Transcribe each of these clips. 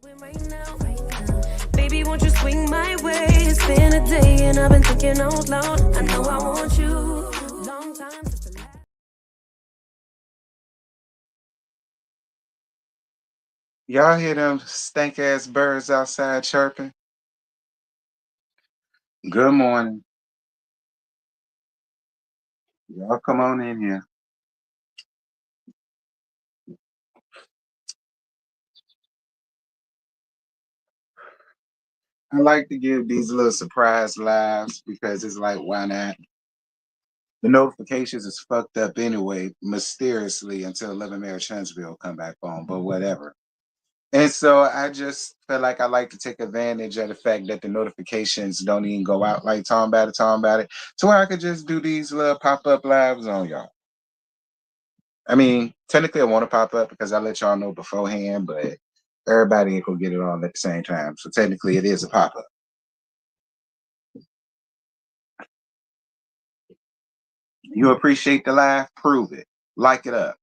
Right now. Baby, won't you swing my way? It's been a day and I've been thinking out loud. I know I want you. Long time since the last. Y'all hear them stank ass birds outside chirping? Good morning. Y'all come on in here. I like to give these little surprise lives because it's like, why not? The notifications is fucked up anyway, mysteriously until 11 Mayor Chantsville come back on, but whatever. And so I just feel like I like to take advantage of the fact that the notifications don't even go out like talking about it, to where I could just do these little pop-up lives on y'all. I mean, technically I want to pop up because I let y'all know beforehand, but everybody ain't gonna get it all at the same time. So technically it is a pop-up. You appreciate the live? Prove it. Like it up.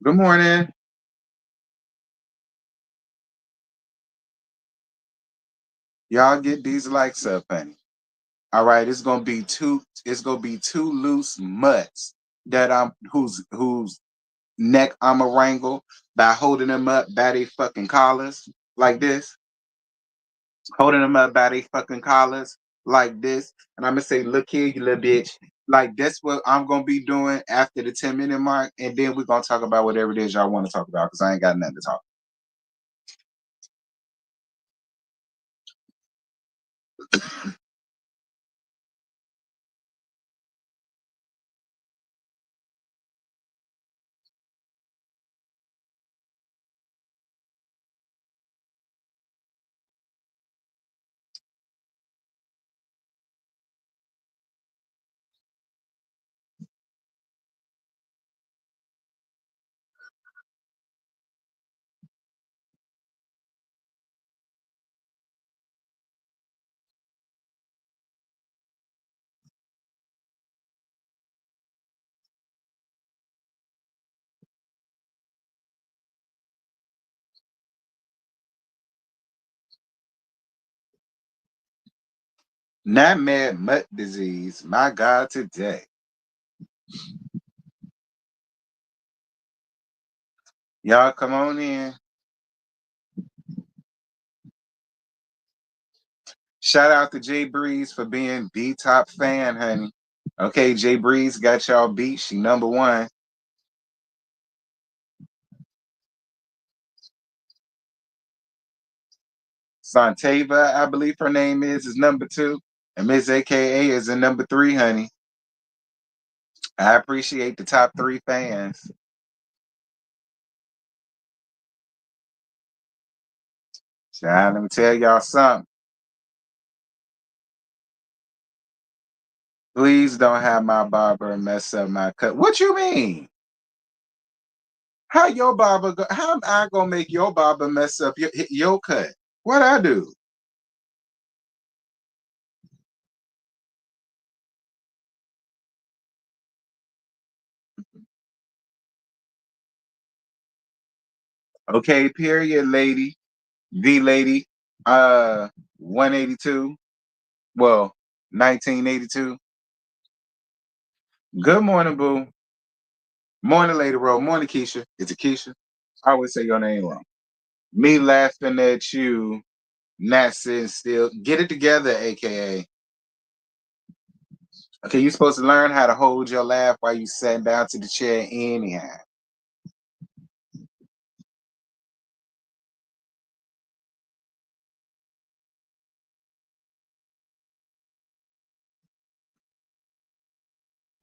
Good morning. Y'all get these likes up, honey. All right, it's gonna be two loose mutts that I'm whose neck I'ma wrangle by holding them up by their fucking collars like this. Holding them up by their fucking collars like this. And I'm gonna say, look here, you little bitch. Like that's what I'm gonna be doing after the 10-minute mark, and then we're gonna talk about whatever it is y'all want to talk about because I ain't got nothing to talk. Not mad mutt disease, my God, today. Y'all come on in. Shout out to Jay Breeze for being the top fan, honey. Okay, Jay Breeze got y'all beat. She number one. Santava, I believe her name is number two. And Miss AKA is in number three, honey. I appreciate the top three fans. Child, let me tell y'all something. Please don't have my barber mess up my cut. What you mean? How am I gonna make your barber mess up your cut? What I do? Okay, period, lady. The lady. 182. Well, 1982. Good morning, boo. Morning, Lady Roll. Morning, Keisha. Is it Keisha? I always say your name wrong. Me laughing at you, not sitting still. Get it together, AKA. Okay, you're supposed to learn how to hold your laugh while you sat down to the chair anyhow.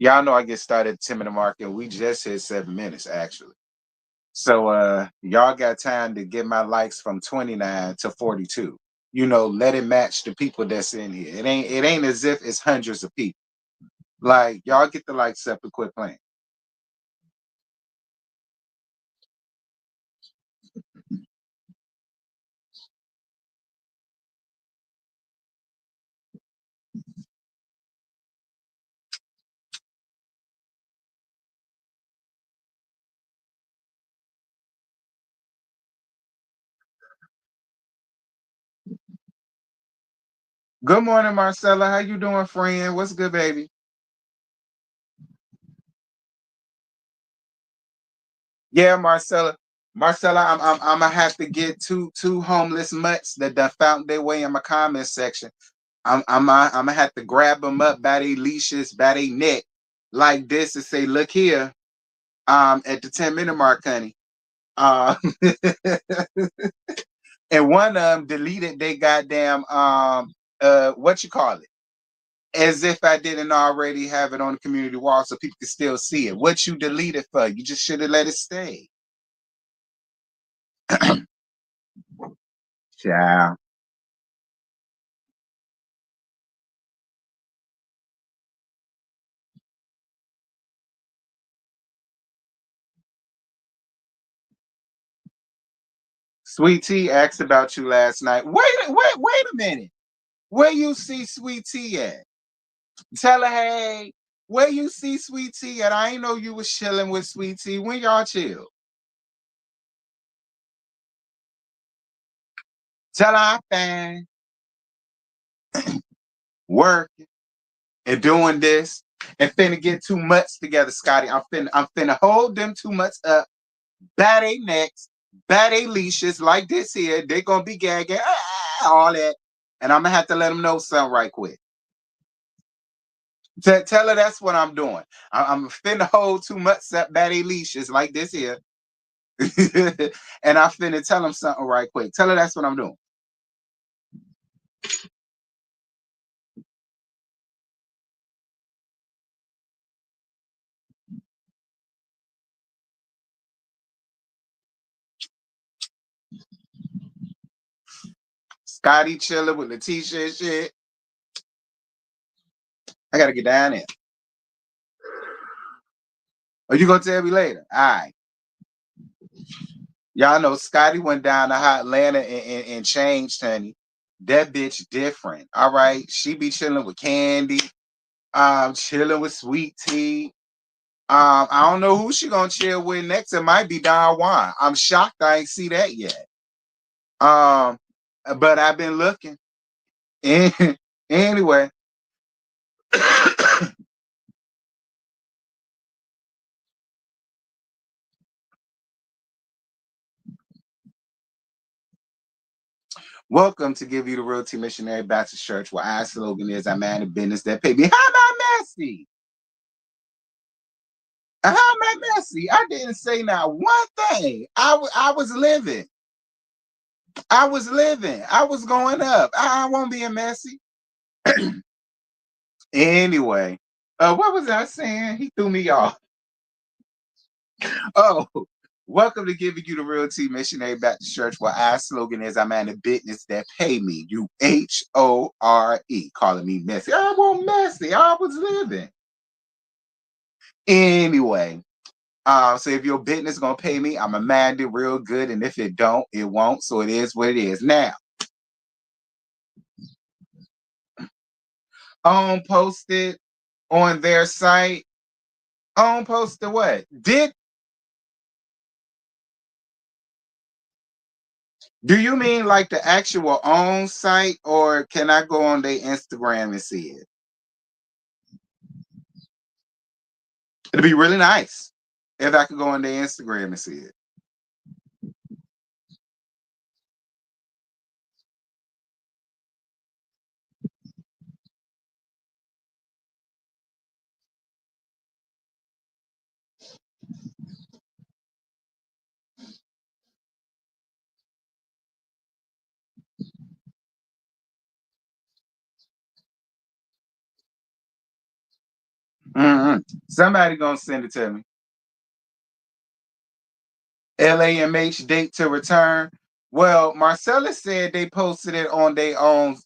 Y'all know I get started at 10 minute mark and we just hit 7 minutes actually. So y'all got time to get my likes from 29 to 42. Let it match the people that's in here. It ain't as if it's hundreds of people. Like y'all get the likes up and quit playing. Good morning, Marcella. How you doing, friend? What's good, baby? Yeah, Marcella. Marcella, I'm gonna have to get two homeless mutts that done found their way in my comment section. I'm gonna have to grab them up by their leashes, by their neck, like this, and say, "Look here, at the 10 minute mark, honey." Uh, and one of them deleted they goddamn what you call it, as if I didn't already have it on the community wall so people can still see it. What you deleted for? You just should have let it stay. Ciao. Sweet Tea asked about you last night. Wait a minute. Where you see Sweet Tea at? Tell her, hey, where you see Sweet Tea at? I ain't know you was chilling with Sweet Tea. When y'all chill? Tell her I fan working and doing this and finna get two mutts together, Scotty. I'm finna hold them two mutts up, bat they necks, bat they leashes like this here. They gonna be gagging, all that. And I'm gonna have to let them know something right quick. Tell her that's what I'm doing. I'm finna hold two mutts up, bat they leashes like this here. And I finna tell them something right quick. Tell her that's what I'm doing. Scotty chilling with Letitia and shit. I gotta get down there. Are you gonna tell me later? All right. Y'all know Scotty went down to Hot Atlanta and changed, honey. That bitch different. All right. She be chilling with Candy. Chilling with Sweet Tea. I don't know who she gonna chill with next. It might be Don Juan. I'm shocked I ain't see that yet. Um, but I've been looking. Anyway, welcome to Give You the Realty Missionary Baptist Church, where our slogan is "I man of business that pay me." How about Messi? How about Messi? I didn't say not one thing. I was living. I was living. I was going up. I won't be a Messi. Anyway, what was I saying? He threw me off. Oh, welcome to Giving You the Realty Missionary Baptist Church, where our slogan is "I'm at a business that pay me." UHORE. Calling me messy. I want messy. I was living. Anyway, so if your business gonna pay me, I'ma mind it real good. And if it don't, it won't. So it is what it is. Now, posted on their site. Posted what? Do you mean like the actual own site, or can I go on their Instagram and see it? It'd be really nice if I could go on their Instagram and see it. Somebody gonna send it to me. LAMH date to return. Well, Marcella said they posted it on their own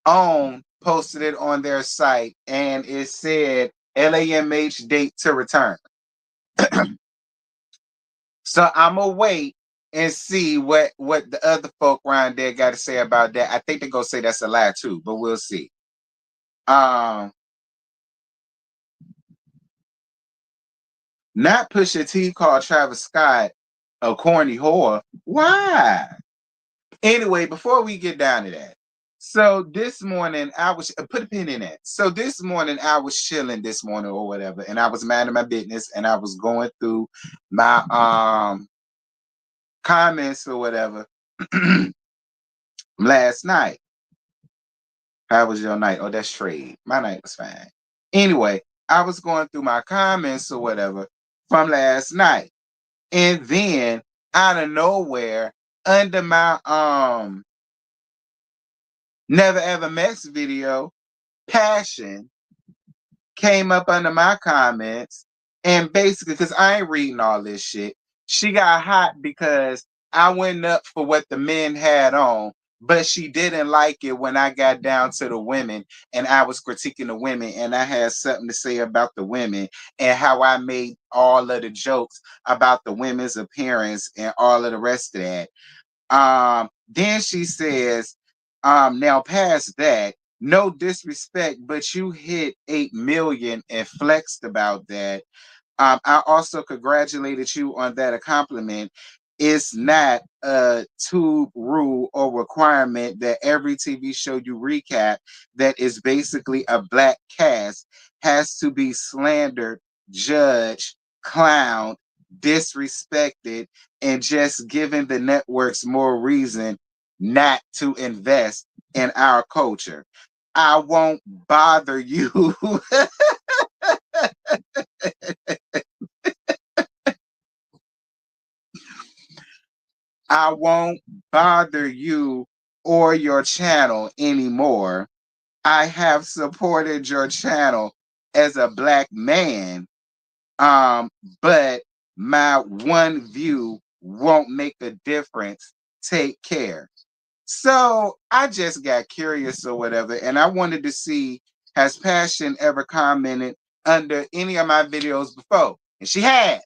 own posted it on their site, and it said LAMH date to return. So I'm gonna wait and see what the other folk around there got to say about that. I think they're gonna say that's a lie too, but we'll see. Um, Not Pusha T called Travis Scott a corny whore. Why? Anyway, before we get down to that, so this morning I was put a pin in that. So this morning I was chilling this morning or whatever, and I was minding my business, and I was going through my comments or whatever last night. How was your night? Oh, that's trade. My night was fine. Anyway, I was going through my comments or whatever from last night. And then out of nowhere, under my Never Ever Mess video, Passion came up under my comments, and basically, because I ain't reading all this shit, she got hot because I went up for what the men had on, but she didn't like it when I got down to the women and I was critiquing the women, and I had something to say about the women and how I made all of the jokes about the women's appearance and all of the rest of that. Then she says, now past that, no disrespect, but you hit 8 million and flexed about that. I also congratulated you on that accomplishment. It's not a tube rule or requirement that every TV show you recap that is basically a black cast has to be slandered, judged, clowned, disrespected, and just giving the networks more reason not to invest in our culture. I won't bother you. I won't bother you or your channel anymore. I have supported your channel as a black man, but my one view won't make a difference. Take care. So I just got curious or whatever, and I wanted to see, has Passion ever commented under any of my videos before? And she has.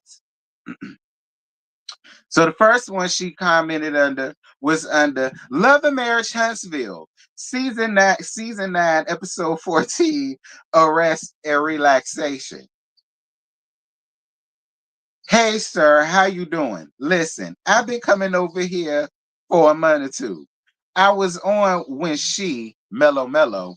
So the first one she commented under was under Love and Marriage Huntsville, season nine, episode 14, Arrest and Relaxation. Hey sir, how you doing? Listen, I've been coming over here for a month or two. I was on when she, Mellow,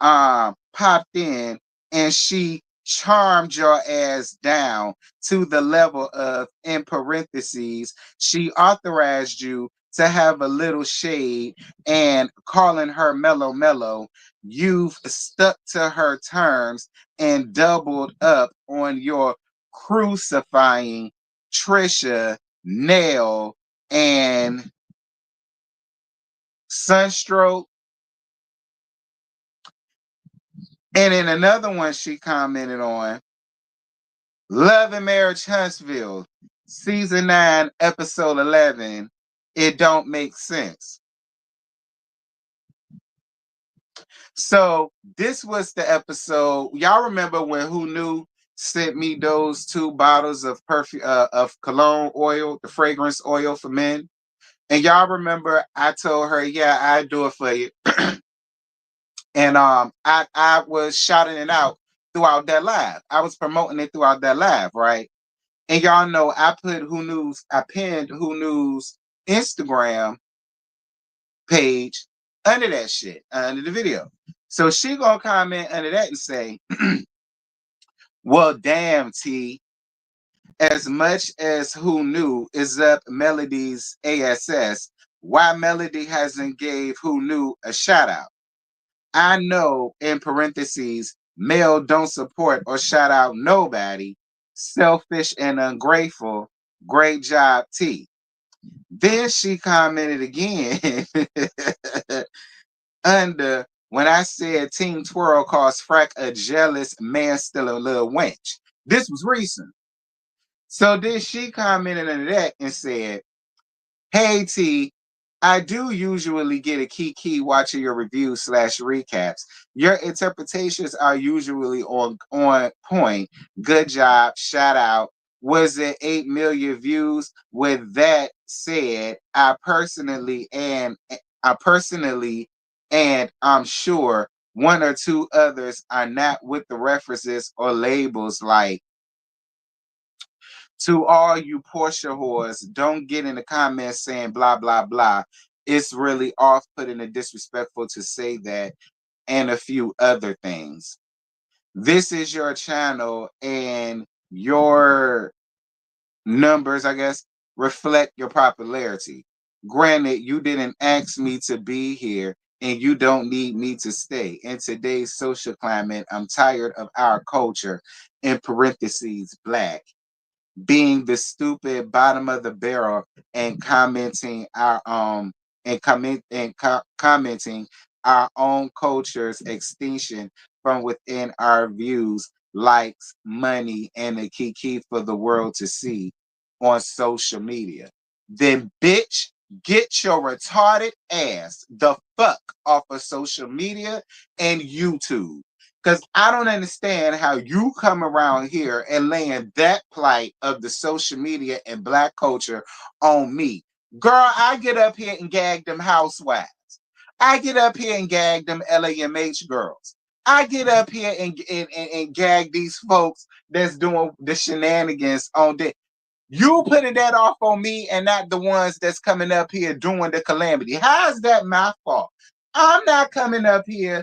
popped in and she charmed your ass down to the level of, in parentheses, she authorized you to have a little shade and calling her Mellow. You've stuck to her terms and doubled up on your crucifying Trisha, Nail, and Sunstroke. And in another one she commented on, Love and Marriage Huntsville, season 9, episode 11, it don't make sense. So this was the episode. Y'all remember when Who Knew sent me those 2 bottles of perfume of cologne oil, the fragrance oil for men? And y'all remember I told her, yeah, I do it for you. And I was shouting it out throughout that live. I was promoting it throughout that live, right? And y'all know I pinned Who News Instagram page under that shit, under the video. So she gonna comment under that and say, well, damn, T, as much as Who Knew is up Melody's ASS, why Melody hasn't gave Who Knew a shout out? I know, in parentheses, Mel don't support or shout out nobody. Selfish and ungrateful. Great job, T. Then she commented again under when I said Team Twirl calls Frack a jealous man still a little wench. This was recent. So then she commented on that and said, "Hey T, I do usually get a key watching your reviews slash recaps. Your interpretations are usually on point. Good job. Shout out. Was it 8 million views? With that said, I personally and I'm sure one or two others are not with the references or labels like to all you Portia whores, don't get in the comments saying blah, blah, blah. It's really off putting and disrespectful to say that and a few other things. This is your channel and your numbers, I guess, reflect your popularity. Granted, you didn't ask me to be here and you don't need me to stay. In today's social climate, I'm tired of our culture, in parentheses, black, being the stupid bottom of the barrel and commenting our commenting our own culture's extinction from within our views, likes, money, and a key for the world to see on social media. Then bitch, get your retarded ass the fuck off of social media and YouTube. Because I don't understand how you come around here and laying that plight of the social media and black culture on me. Girl, I get up here and gag them housewives. I get up here and gag them LAMH girls. I get up here and gag these folks that's doing the shenanigans on this. You putting that off on me and not the ones that's coming up here doing the calamity. How is that my fault? I'm not coming up here.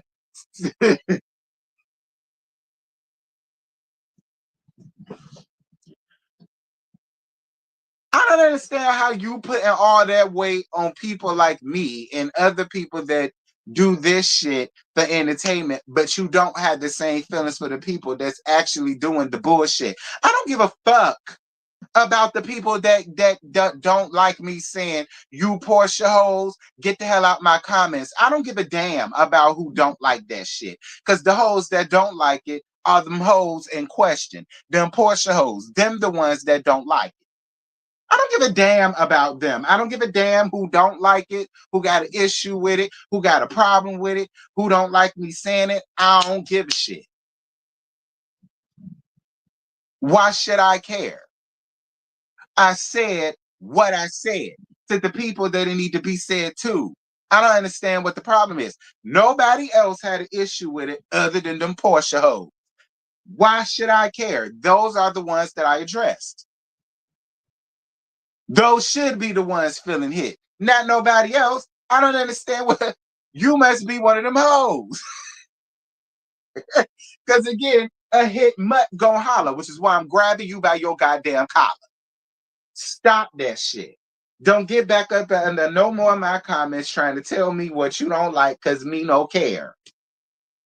I don't understand how you putting all that weight on people like me and other people that do this shit for entertainment, but you don't have the same feelings for the people that's actually doing the bullshit. I don't give a fuck about the people that don't like me saying you Portia hoes, get the hell out my comments. I don't give a damn about who don't like that shit. Cause the hoes that don't like it are them hoes in question. Them Portia hoes, them the ones that don't like it. I don't give a damn about them. I don't give a damn who don't like it, who got an issue with it, who got a problem with it, who don't like me saying it. I don't give a shit. Why should I care? I said what I said to the people that it need to be said to. I don't understand what the problem is. Nobody else had an issue with it other than them Porsche hoes. Why should I care? Those are the ones that I addressed. Those should be the ones feeling hit, not nobody else. I don't understand what you must be one of them hoes. Because again, a hit mutt gon' holler, which is why I'm grabbing you by your goddamn collar. Stop that shit. Don't get back up under no more of my comments trying to tell me what you don't like because me no care.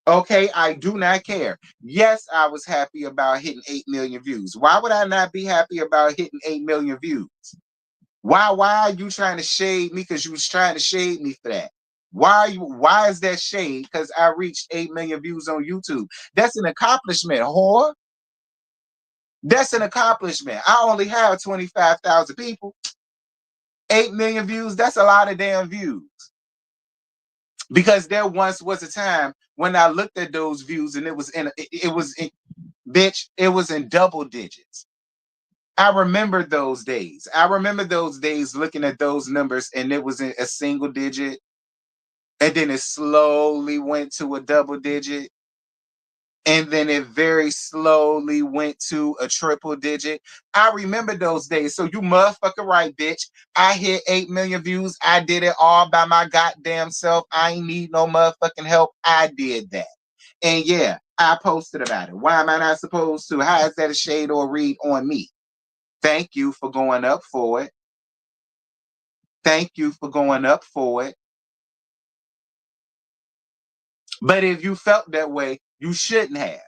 Okay, I do not care. Yes, I was happy about hitting 8 million views. Why would I not be happy about hitting 8 million views? Why are you trying to shade me? Because you was trying to shade me for that. Why is that shade? Because I reached 8 million views on YouTube. That's an accomplishment, whore. That's an accomplishment. I only have 25,000 people. 8 million views, that's a lot of damn views. Because there once was a time when I looked at those views and it was bitch, it was in double digits. I remember those days. I remember those days looking at those numbers and it was in a single digit and then it slowly went to a double digit. And then it very slowly went to a triple digit. I remember those days. So you motherfucker right, bitch. I hit 8 million views. I did it all by my goddamn self. I ain't need no motherfucking help. I did that. And yeah, I posted about it. Why am I not supposed to? How is that a shade or read on me? Thank you for going up for it. Thank you for going up for it. But if you felt that way, you shouldn't have.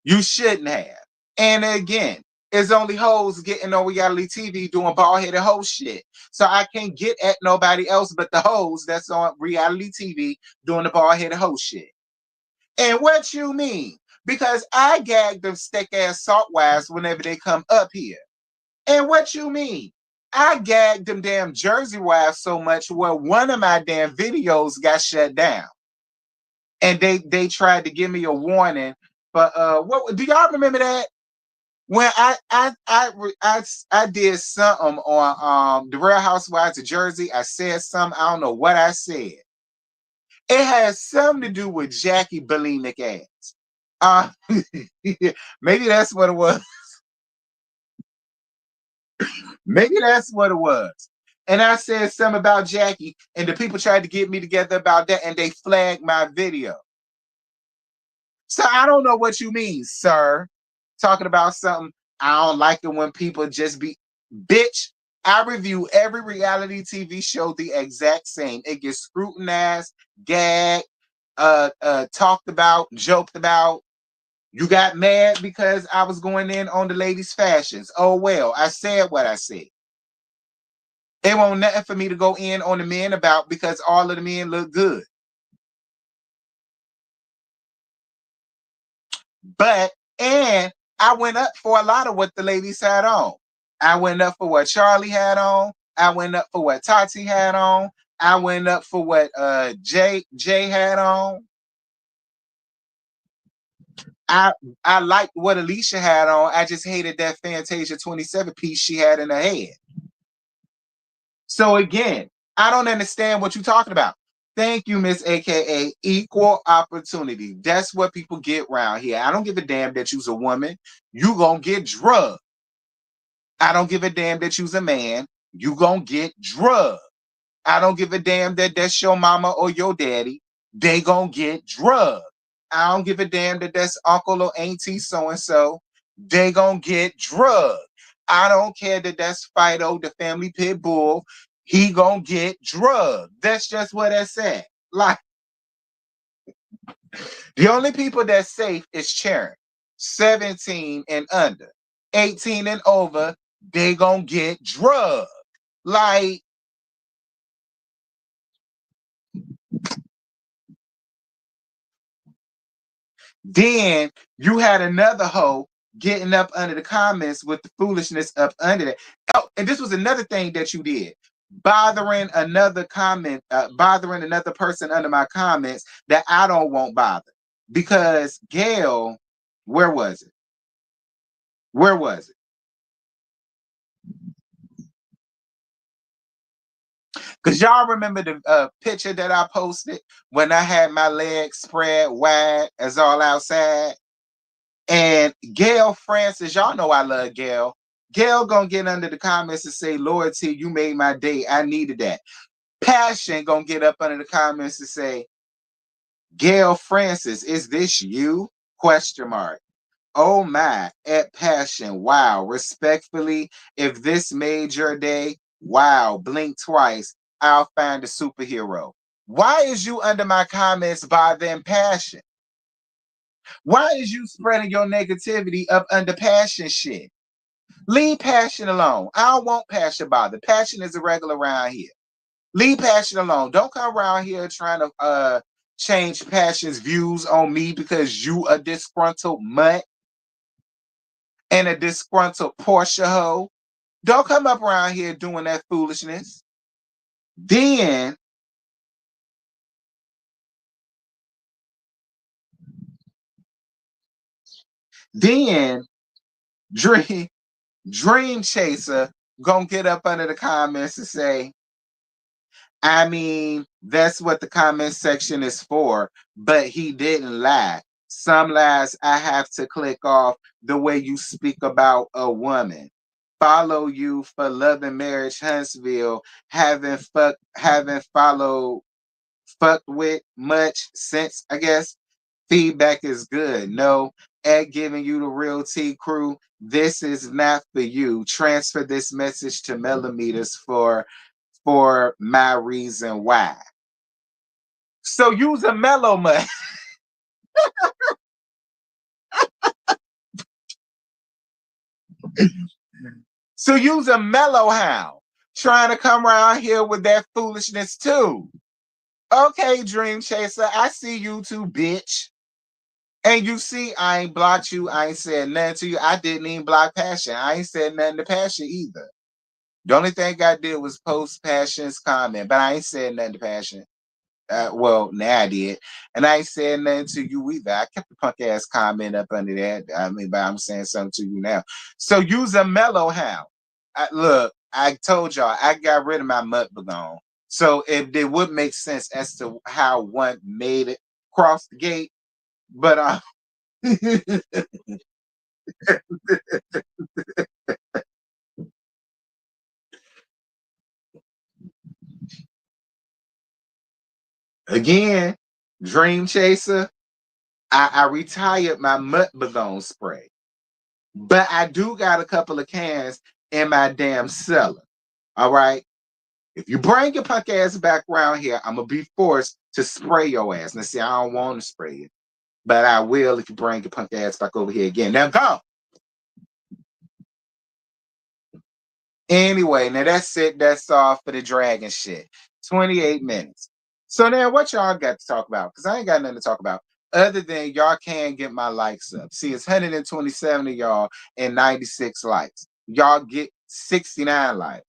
You shouldn't have. And again, It's only hoes getting on reality TV doing bald-headed hoe shit. So I can't get at nobody else but the hoes that's on reality TV doing the bald-headed hoe shit. And what you mean? Because I gag them stick-ass salt wives whenever they come up here. And what you mean? I gagged them damn Jersey wives so much where one of my damn videos got shut down. And they tried to give me a warning. But what do y'all remember that? When I did something on the Real Housewives of Jersey, I said something. I don't know what I said. It has something to do with Jackie bulimic ass. Uh, maybe that's what it was. Maybe that's what it was. And I said something about Jackie, and the people tried to get me together about that, and they flagged my video. So I don't know what you mean, sir. Talking about something. I don't like it when people just be, bitch. I review every reality TV show the exact same. It gets scrutinized, gagged, talked about, joked about. You got mad because I was going in on the ladies' fashions. Oh well, I said what I said. It won't nothing for me to go in on the men about because all of the men look good. And I went up for a lot of what the ladies had on. I went up for what Charlie had on. I went up for what Tati had on. I went up for what Jay had on. I I liked what Alicia had on. I just hated that Fantasia 27 piece she had in her head. So again, I don't understand what you're talking about. Thank you, Miss AKA Equal Opportunity. That's what people get around here. I don't give a damn that you's a woman. You gonna get drugged. I don't give a damn that you's a man. You gonna get drugged. I don't give a damn that that's your mama or your daddy. They gonna get drugged. I don't give a damn that that's uncle or auntie so-and-so. They gonna get drugged. I don't care that that's Fido, the family pit bull. He gonna get drugged. That's just what I said. Like, the only people that's safe is Sharon. 17 and under. 18 and over, they gonna get drugged. Like, then you had another hoe getting up under the comments with the foolishness up under that. Oh, and this was another thing that you did. Bothering another comment, bothering another person under my comments that I don't want bothered. Because Gail, where was it? Where was it? Because y'all remember the picture that I posted when I had my legs spread wide as all outside? And Gail Francis, y'all know I love Gail. Gail gonna get under the comments and say, Loyalty, you made my day. I needed that. Passion gonna get up under the comments and say, Gail Francis, is this you? Question mark. Oh my, at Passion. Wow. Respectfully, if this made your day, wow, blink twice. I'll find a superhero. Why is you under my comments bothering Passion? Why is you spreading your negativity up under Passion shit? Leave Passion alone. I don't want Passion bothered. Passion is a regular around here. Leave Passion alone. Don't come around here trying to change Passion's views on me because you a disgruntled mutt and a disgruntled Portia hoe. Don't come up around here doing that foolishness. Then Dream Dream Chaser gonna get up under the comments and say, I mean, that's what the comment section is for, but he didn't lie. Some lies I have to click off the way you speak about a woman. Follow you for Love and Marriage Huntsville, haven't followed fucked with much since, I guess. Feedback is good. No, at giving you the real T crew, this is not for you. Transfer this message to millimeters for my reason why. So use a mellow mutt. So you's a mellow hound trying to come around here with that foolishness too. Okay, Dream Chaser, I see you too, bitch. And you see, I ain't blocked you. I ain't said nothing to you. I didn't even block Passion. I ain't said nothing to Passion either. The only thing I did was post Passion's comment, but I ain't said nothing to Passion. Well, now I did. And I ain't said nothing to you either. I kept the punk ass comment up under that. I mean, but I'm saying something to you now. So use a mellow hound. Look, I told y'all I got rid of my mud bagon. So it would make sense as to how one made it cross the gate. But again, Dream Chaser, I retired my mud bagon spray. But I do got a couple of cans in my damn cellar. All right. If you bring your punk ass back around here, I'm gonna be forced to spray your ass. Now, see, I don't want to spray it, but I will if you bring your punk ass back over here again. Now go. Anyway, now that's it. That's all for the dragon shit. 28 minutes. So now what y'all got to talk about? Because I ain't got nothing to talk about other than y'all can get my likes up. See, it's 127 of y'all and 96 likes. Y'all get 69 likes.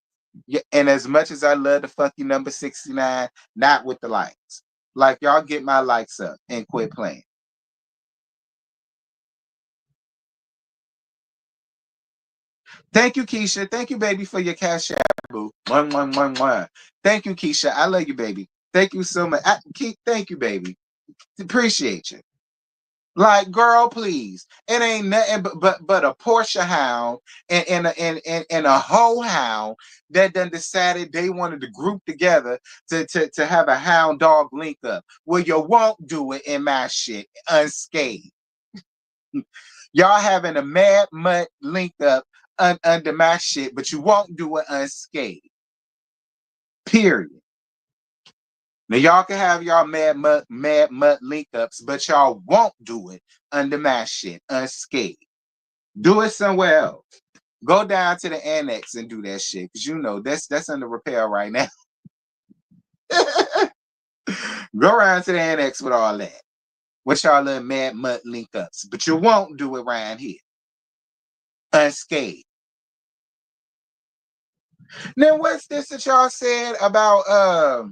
Yeah, and as much as I love the fucking number 69, not with the likes. Like y'all get my likes up and quit playing. Thank you, Keisha. Thank you, baby, for your cash app, boo. One, one, one, one. Thank you, Keisha. I love you, baby. Thank you so much. Thank you, baby. Appreciate you. Like, girl, please. It ain't nothing but a Porsche hound and a hoe hound that done decided they wanted to group together to have a hound dog link up. Well, you won't do it in my shit unscathed. Y'all having a mad mutt link up under my shit, but you won't do it unscathed. Period. Now y'all can have y'all mad mutt link ups, but y'all won't do it under my shit unscathed. Do it somewhere else. Go down to the annex and do that shit, because you know that's under repair right now. Go around to the annex with all that. With y'all little mad mutt link ups, but you won't do it around here unscathed. Now, what's this that y'all said about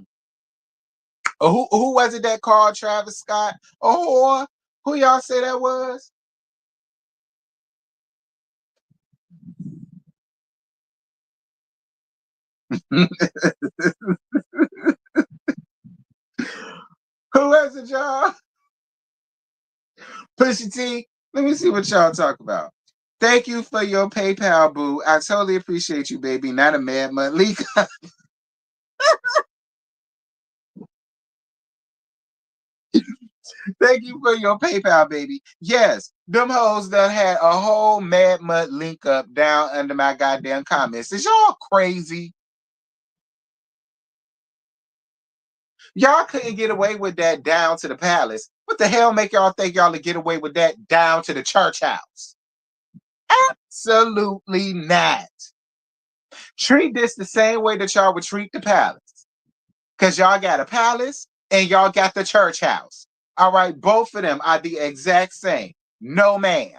who was it that called Travis Scott? Or who y'all say that was? Who was it, y'all? Pusha T. Let me see what y'all talk about. Thank you for your PayPal, boo. I totally appreciate you, baby. Not a mad month leak. Thank you for your PayPal, baby. Yes, them hoes that had a whole Mad Mud link up down under my goddamn comments. Is y'all crazy? Y'all couldn't get away with that down to the palace. What the hell make y'all think y'all to get away with that down to the church house? Absolutely not. Treat this the same way that y'all would treat the palace. Because y'all got a palace and y'all got the church house. All right, both of them are the exact same. No, ma'am.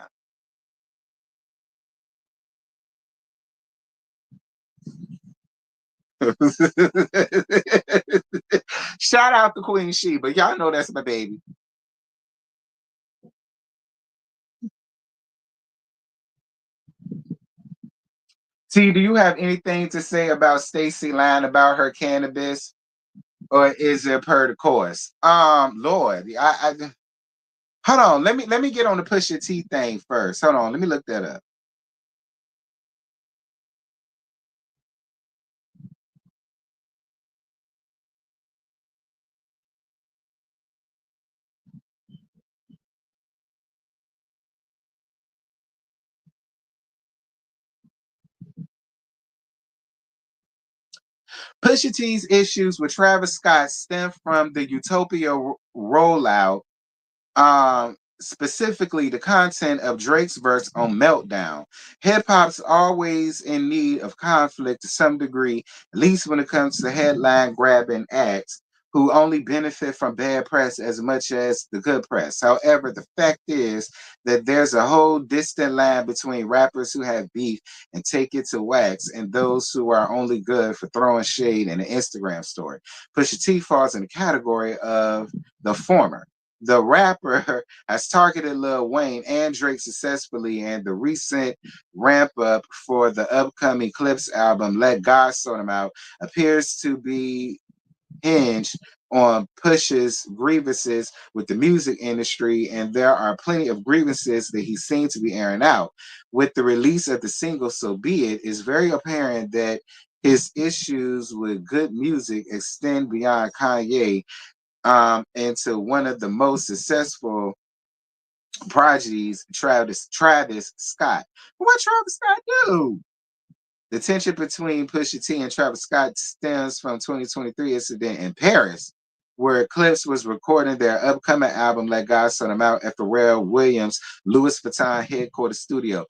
Shout out to Queen Sheba. Y'all know that's my baby. T, do you have anything to say about Stacey lying about her cannabis? Or is it per the course? Lord, I hold on. Let me get on the Pusha T thing first. Hold on, let me look that up. Pusha T's issues with Travis Scott stem from the Utopia rollout. specifically the content of Drake's verse on Meltdown. Hip hop's always in need of conflict to some degree, at least when it comes to headline grabbing acts who only benefit from bad press as much as the good press. However, the fact is that there's a whole distant line between rappers who have beef and take it to wax and those who are only good for throwing shade in an Instagram story. Pusha T falls in the category of the former. The rapper has targeted Lil Wayne and Drake successfully, and the recent ramp up for the upcoming Clips album, Let God Sort 'Em Out, appears to be hinged on Push's grievances with the music industry, and there are plenty of grievances that he seemed to be airing out. With the release of the single So Be It, it's very apparent that his issues with good music extend beyond Kanye into one of the most successful prodigies, Travis Scott. What Travis Scott do? The tension between Pusha T and Travis Scott stems from 2023 incident in Paris, where Clips was recording their upcoming album Let God Sort 'Em Out at Pharrell Williams' Louis Vuitton headquarters studio.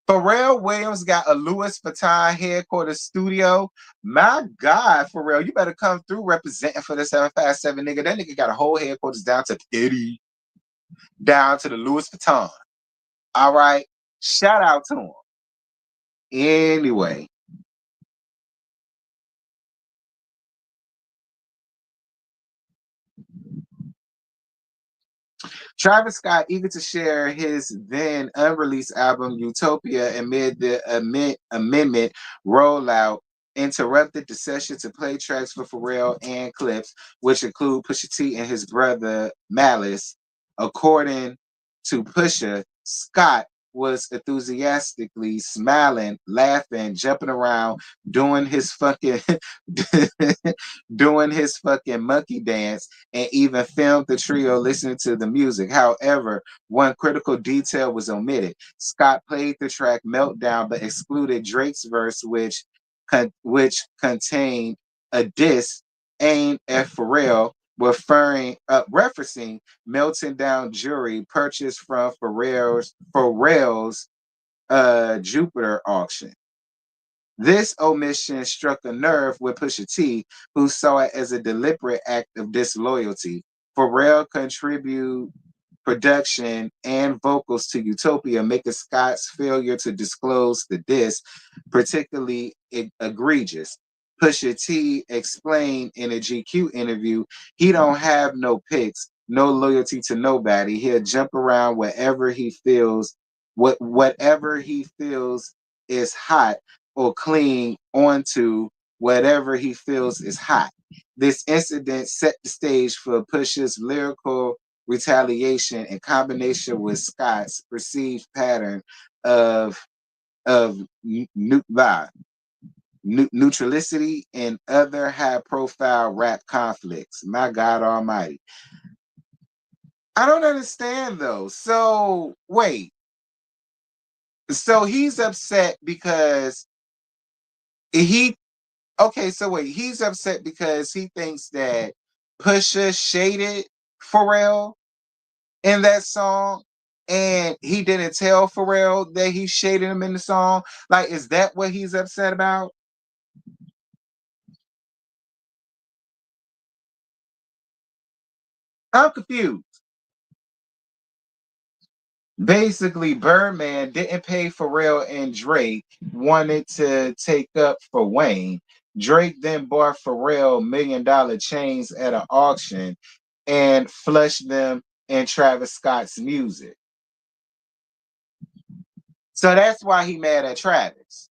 Pharrell Williams got a Louis Vuitton headquarters studio. My God, Pharrell, you better come through representing for the 757 nigga. That nigga got a whole headquarters down to Pity, down to the Louis Vuitton. All right. Shout out to him. Anyway, Travis Scott, eager to share his then unreleased album Utopia amid the amendment rollout, interrupted the session to play tracks for Pharrell and Clips, which include Pusha T and his brother Malice. According to Pusha, Scott was enthusiastically smiling, laughing, jumping around, doing his fucking doing his fucking monkey dance, and even filmed the trio listening to the music. However, one critical detail was omitted. Scott played the track Meltdown but excluded Drake's verse, which contained a diss aimed at Pharrell, referencing Melting Down Jury purchased from Pharrell's Jupiter auction. This omission struck a nerve with Pusha T, who saw it as a deliberate act of disloyalty. Pharrell contributed production and vocals to Utopia, making Scott's failure to disclose the diss particularly egregious. Pusha T explained in a GQ interview, he don't have no picks, no loyalty to nobody. He'll jump around whatever he feels is hot or cling onto whatever he feels is hot. This incident set the stage for Pusha's lyrical retaliation in combination with Scott's perceived pattern of neutrality and other high-profile rap conflicts. My God Almighty, I don't understand though. So wait, so he's upset because he okay. So wait, he's upset because he thinks that Pusha shaded Pharrell in that song, and he didn't tell Pharrell that he shaded him in the song. Like, is that what he's upset about? I'm confused. Basically, Birdman didn't pay Pharrell and Drake wanted to take up for Wayne. Drake then bought Pharrell $1 million chains at an auction and flushed them in Travis Scott's music. So that's why he mad at Travis.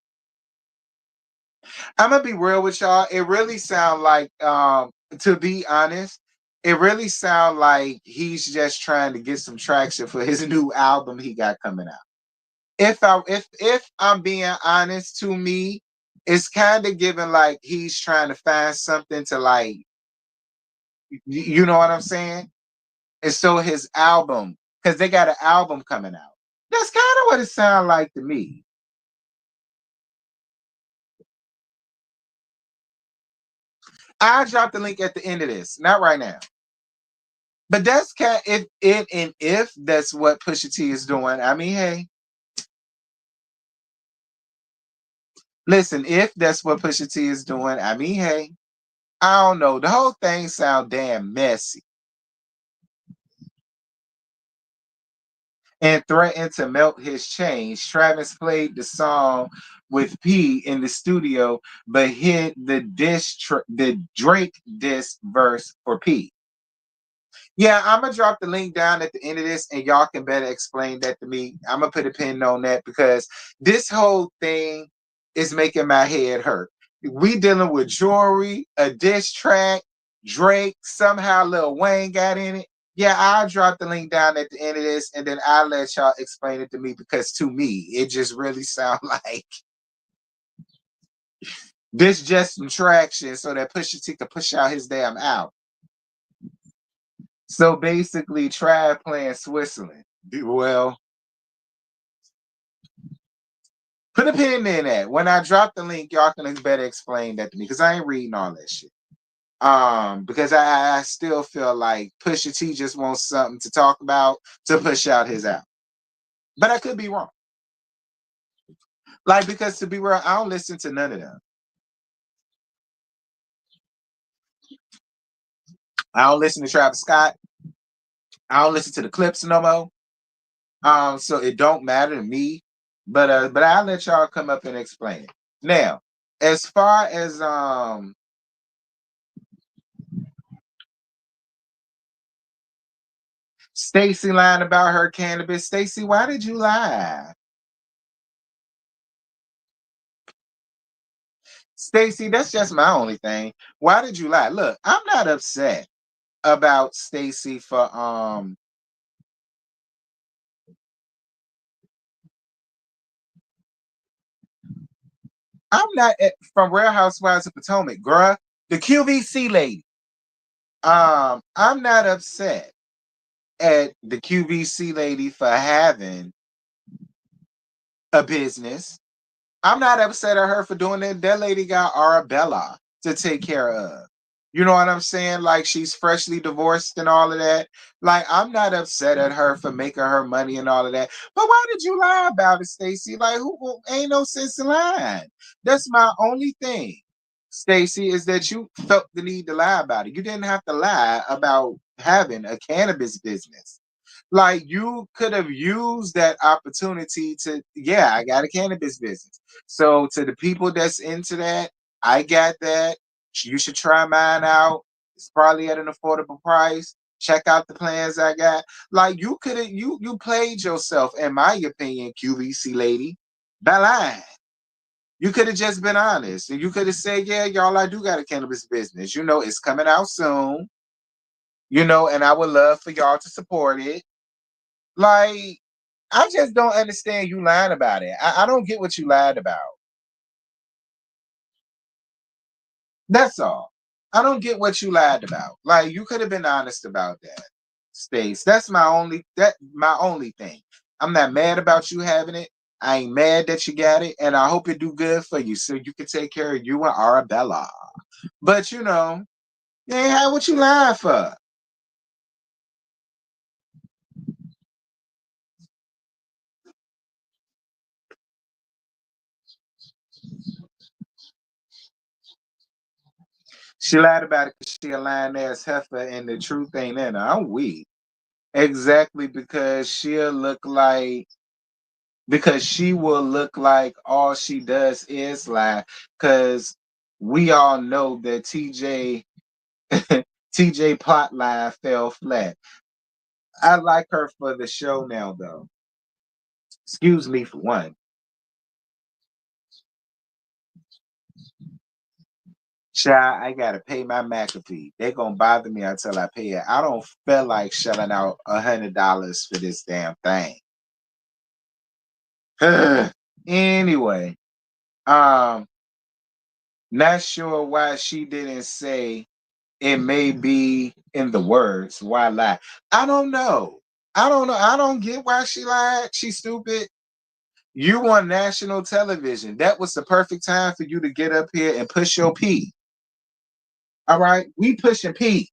I'm gonna be real with y'all. It really sound like, to be honest, it really sound like he's just trying to get some traction for his new album he got coming out. If I'm being honest, to me, it's kind of given like he's trying to find something to like, you know what I'm saying? And so his album, because they got an album coming out. That's kind of what it sounds like to me. I'll drop the link at the end of this, not right now. But that's cat if that's what Pusha T is doing. I mean, hey, listen, if that's what Pusha T is doing, I mean, hey, I don't know. The whole thing sound damn messy and threatened to melt his chains. Travis played the song with P in the studio, but hid the Drake diss verse for P. Yeah, I'm gonna drop the link down at the end of this, and y'all can better explain that to me. I'm gonna put a pin on that because this whole thing is making my head hurt. We dealing with jewelry, a diss track, Drake, somehow Lil Wayne got in it. Yeah, I'll drop the link down at the end of this, and then I'll let y'all explain it to me because to me, it just really sounds like this just some traction so that Pusha T could push out his damn album. So basically, Trav playing Switzerland. Well, put a pin in that. When I drop the link, y'all can better explain that to me because I ain't reading all that shit. Because I still feel like Pusha T just wants something to talk about to push out his album. But I could be wrong. Like, because to be real, I don't listen to none of them. I don't listen to Travis Scott. I don't listen to the Clips no more. So it don't matter to me. But I'll let y'all come up and explain it. Now, as far as Stacy lying about her cannabis, Stacy, why did you lie? Stacy, that's just my only thing. Why did you lie? Look, I'm not upset about Stacy for I'm not from Real Housewives of Potomac, girl. The QVC lady. I'm not upset at the QVC lady for having a business. I'm not upset at her for doing that. That lady got Arabella to take care of. You know what I'm saying? Like she's freshly divorced and all of that. Like I'm not upset at her for making her money and all of that. But why did you lie about it, Stacey? Like who ain't no sense in lying. That's my only thing, Stacey, is that you felt the need to lie about it. You didn't have to lie about having a cannabis business. Like you could have used that opportunity to, yeah, I got a cannabis business. So to the people that's into that, I got that. You should try mine out. It's probably at an affordable price. Check out the plans I got. Like you could have you played yourself, in my opinion, QVC lady, by lying. You could have just been honest. And you could have said, yeah, y'all, I do got a cannabis business. You know, it's coming out soon. You know, and I would love for y'all to support it. Like, I just don't understand you lying about it. I don't get what you lied about. That's all. I don't get what you lied about. Like, you could have been honest about that, Stace. That's my only thing. I'm not mad about you having it. I ain't mad that you got it, and I hope it do good for you so you can take care of you and Arabella. But you know, you ain't had what you lying for. She lied about it because she a lying ass heifer and the truth ain't in her. I'm weak. Exactly because she will look like all she does is lie. Because we all know that TJ plot line fell flat. I like her for the show now though. Excuse me for one. Child, I gotta pay my McAfee. They gonna bother me until I pay it. I don't feel like shelling out $100 for this damn thing. Anyway, um, not sure why she didn't say it may be in the words. Why lie? I don't know. I don't know. I don't get why she lied. She's stupid. You on national television. That was the perfect time for you to get up here and push your P. All right. We pushing P.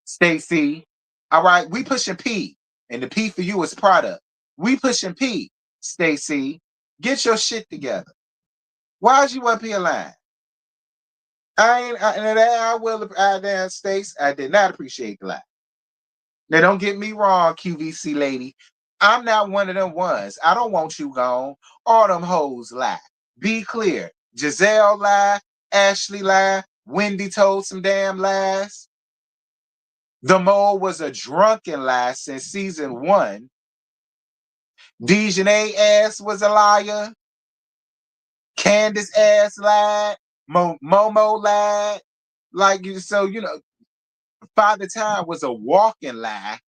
Stacy. All right, we pushing P, and the P for you is product. We pushing P, Stacy. Get your shit together. Why is you up here lying? I will, damn Stace. I did not appreciate the lie. Now, don't get me wrong, QVC lady. I'm not one of them ones. I don't want you gone. All them hoes lie. Be clear. Giselle lie. Ashley lie. Wendy told some damn lies. The mole was a drunken lie since season 1. Dejanay ass was a liar. Candace ass lied. Momo lied. Like you, so you know, Father Time was a walking lie.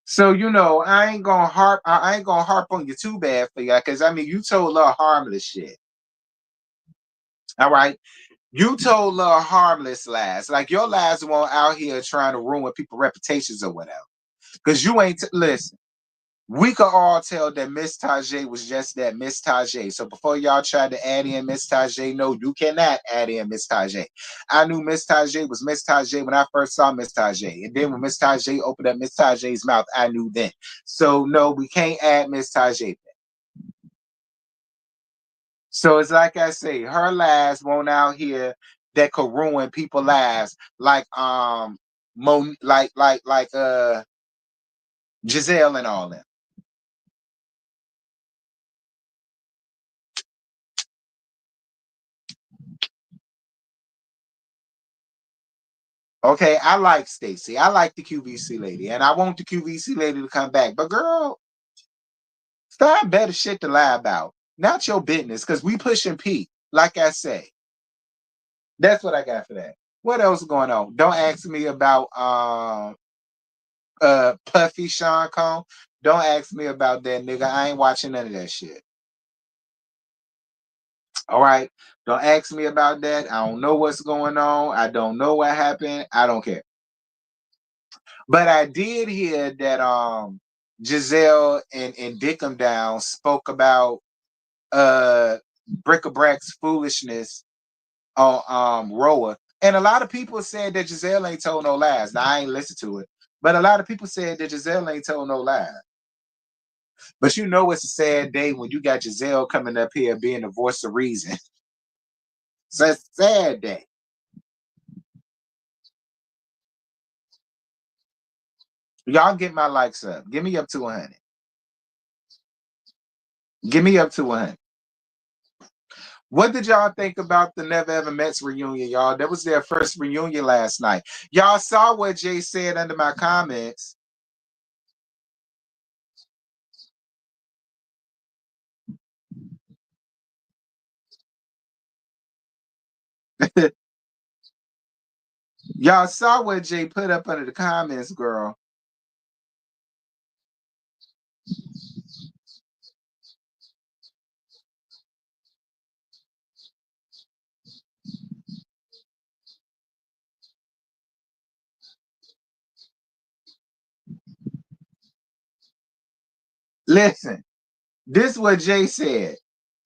So you know, I ain't gonna harp on you too bad for you, because I mean you told a little harmless shit. All right. You told little harmless lies. Like your lies won't out here trying to ruin people's reputations or whatever. Because you ain't listen. We could all tell that Miss Tajay was just that, Miss Tajay. So before y'all tried to add in Miss Tajay, no, you cannot add in Miss Tajay. I knew Miss Tajay was Miss Tajay when I first saw Miss Tajay. And then when Miss Tajay opened up Miss Tajay's mouth, I knew then. So no, we can't add Miss Tajay. So it's like I say, her lies won't out here that could ruin people's lives like Giselle and all them. Okay, I like Stacy. I like the QVC lady, and I want the QVC lady to come back. But girl, find better shit to lie about. Not your business, because we pushing P. Like I say, that's what I got for that. What else is going on? Don't ask me about Puffy Sean Cone. Don't ask me about that nigga. I ain't watching none of that shit. All right. Don't ask me about that. I don't know what's going on. I don't know what happened. I don't care. But I did hear that Giselle and Dickum Down spoke about Brick-a-Brack's foolishness on Roa. And a lot of people said that Giselle ain't told no lies. Now I ain't listened to it. But a lot of people said that Giselle ain't told no lies. But you know it's a sad day when you got Giselle coming up here being the voice of reason. It's a sad day. Y'all get my likes up. Give me up to 100. Give me up to 100. What did y'all think about the Never Ever Mets reunion, y'all? That was their first reunion last night. Y'all saw what Jay said under my comments. Y'all saw what Jay put up under the comments, girl. Listen, this is what Jay said.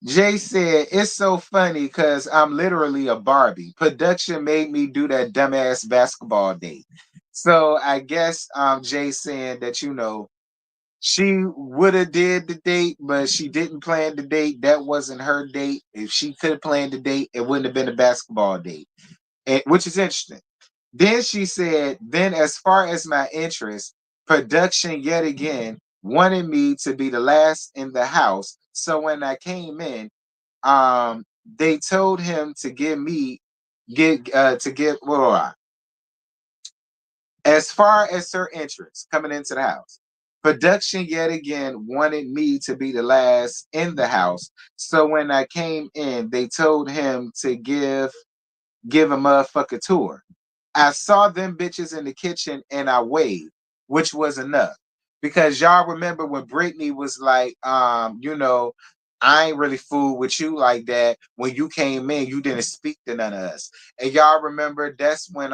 Jay said, it's so funny because I'm literally a Barbie. Production made me do that dumbass basketball date. So I guess Jay saying that, you know, she would have did the date, but she didn't plan the date. That wasn't her date. If she could have planned the date, it wouldn't have been a basketball date, which is interesting. Then she said, then as far as my interest, production yet again wanted me to be the last in the house. So when I came in, they told him to give me get to give well, as far as her entrance coming into the house. Production yet again wanted me to be the last in the house. So when I came in, they told him to give a motherfucker tour. I saw them bitches in the kitchen and I waved, which was enough. Because y'all remember when Brittany was like, you know, I ain't really fooled with you like that. When you came in, you didn't speak to none of us. And y'all remember that's when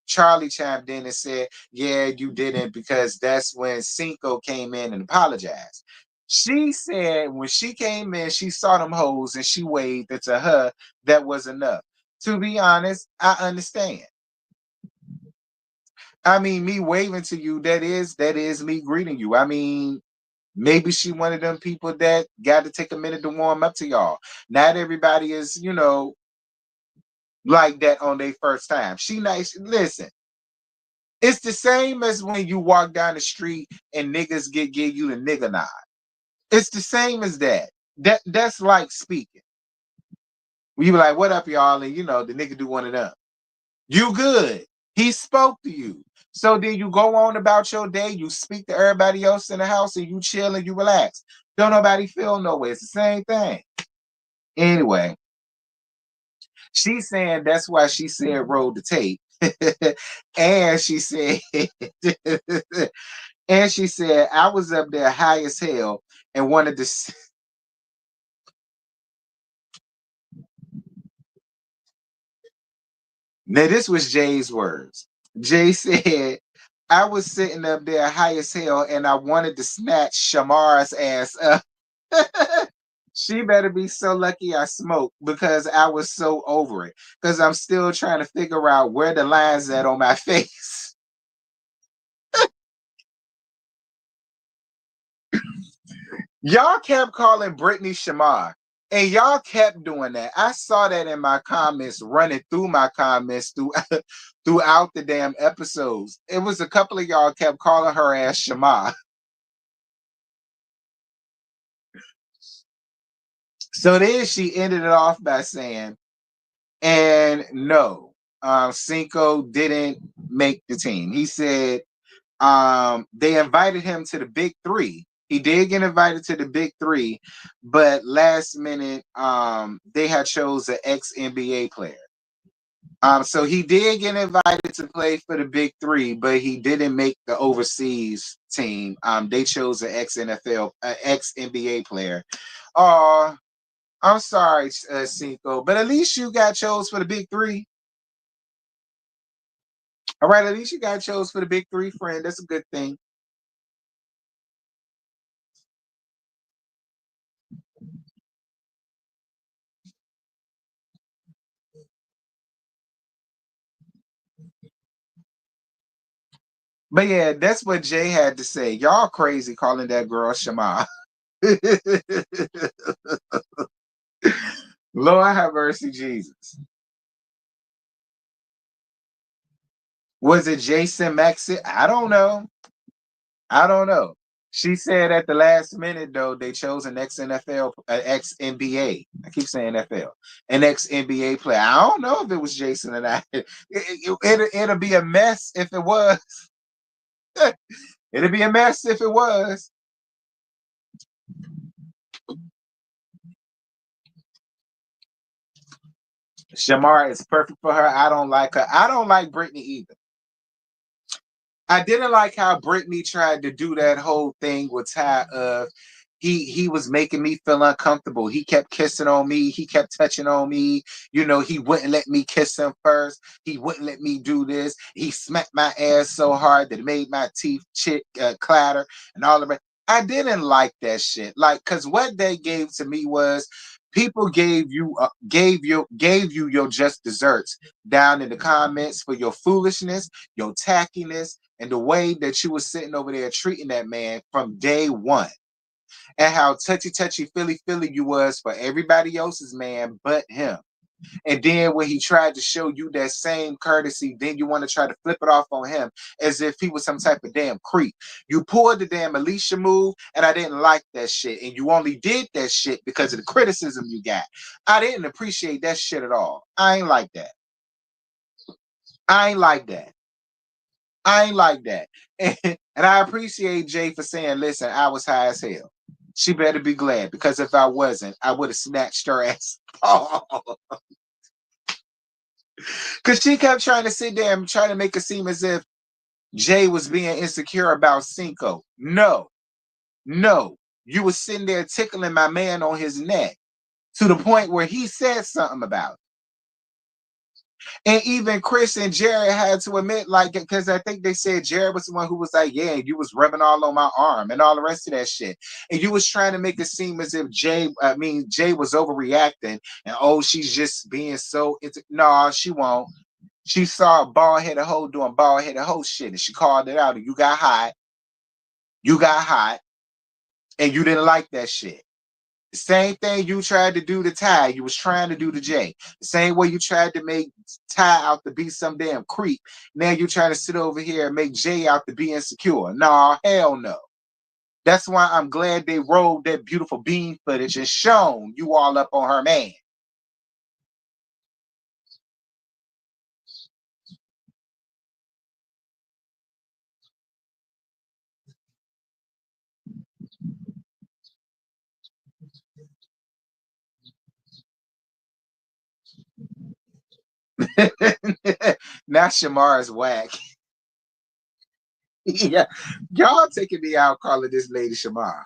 Charlie chimed in and said, yeah, you didn't, because that's when Cinco came in and apologized. She said when she came in, she saw them hoes and she waved, and to her, that was enough. To be honest, I understand. I mean, me waving to you, that is me greeting you. I mean, maybe she one of them people that got to take a minute to warm up to y'all. Not everybody is, like that on their first time. She nice. Listen, it's the same as when you walk down the street and niggas give you the nigga nod. It's the same as that. That's like speaking. You be like, "What up, y'all?" And the nigga do one of them. You good? He spoke to you. So then you go on about your day. You speak to everybody else in the house, and you chill and you relax. Don't nobody feel no way. It's the same thing. Anyway, she's saying that's why she said roll the tape. And she said, I was up there high as hell and wanted to. Now this was Jay's words. Jay said, I was sitting up there high as hell and I wanted to snatch Shamar's ass up. She better be so lucky I smoked because I was so over it. Because I'm still trying to figure out where the line's at on my face. Y'all kept calling Brittany Shamar. And y'all kept doing that. I saw that in my comments, running through my comments throughout the damn episodes. It was a couple of y'all kept calling her ass Shamar. So then she ended it off by saying, and no, Cinco didn't make the team. He said they invited him to the big three. He did get invited to the big three, but last minute they had chose an ex-NBA player. So he did get invited to play for the big three, but he didn't make the overseas team. They chose an ex-NFL, ex-NBA player. I'm sorry, Cinco, but at least you got chose for the big three. All right, at least you got chose for the big three, friend. That's a good thing. But yeah, that's what Jay had to say. Y'all crazy calling that girl Shema. Lord have mercy, Jesus. Was it Jason Maxey? I don't know. I don't know. She said at the last minute though they chose an ex NFL, ex NBA. I keep saying NFL, an ex NBA player. I don't know if it was Jason and I. It'll be a mess if it was. It'll be a mess if it was. Shamar is perfect for her. I don't like her. I don't like Brittany either. I didn't like how Brittany tried to do that whole thing with Ty of he was making me feel uncomfortable. He kept kissing on me. He kept touching on me. He wouldn't let me kiss him first. He wouldn't let me do this. He smacked my ass so hard that it made my teeth clatter and all of that. I didn't like that shit. Like, cause what they gave to me was people gave you your just desserts down in the comments for your foolishness, your tackiness, and the way that you were sitting over there treating that man from day one, and how touchy feely you was for everybody else's man but him. And then when he tried to show you that same courtesy, then you want to try to flip it off on him as if he was some type of damn creep. You pulled the damn Alicia move, and I didn't like that shit. And you only did that shit because of the criticism you got. I didn't appreciate that shit at all. I ain't like that. I ain't like that. I ain't like that. And I appreciate Jay for saying, listen, I was high as hell. She better be glad, because if I wasn't, I would have snatched her ass. Because she kept trying to sit there and try to make it seem as if Jay was being insecure about Cinco. No, no. You were sitting there tickling my man on his neck to the point where he said something about it. And even Chris and Jared had to admit, like, because I think they said Jared was the one who was like, yeah, you was rubbing all on my arm and all the rest of that shit. And you was trying to make it seem as if Jay was overreacting and, oh, she's just being so, no, she won't. She saw a bald headed hoe doing bald headed hoe shit, and she called it out. And you got hot. You got hot, and you didn't like that shit. The same thing you tried to do to Ty, you was trying to do to Jay. The same way you tried to make Ty out to be some damn creep. Now you trying to sit over here and make Jay out to be insecure. Nah, hell no. That's why I'm glad they rolled that beautiful bean footage and shown you all up on her man. Now Shamar is whack. Yeah, y'all taking me out calling this lady Shamar.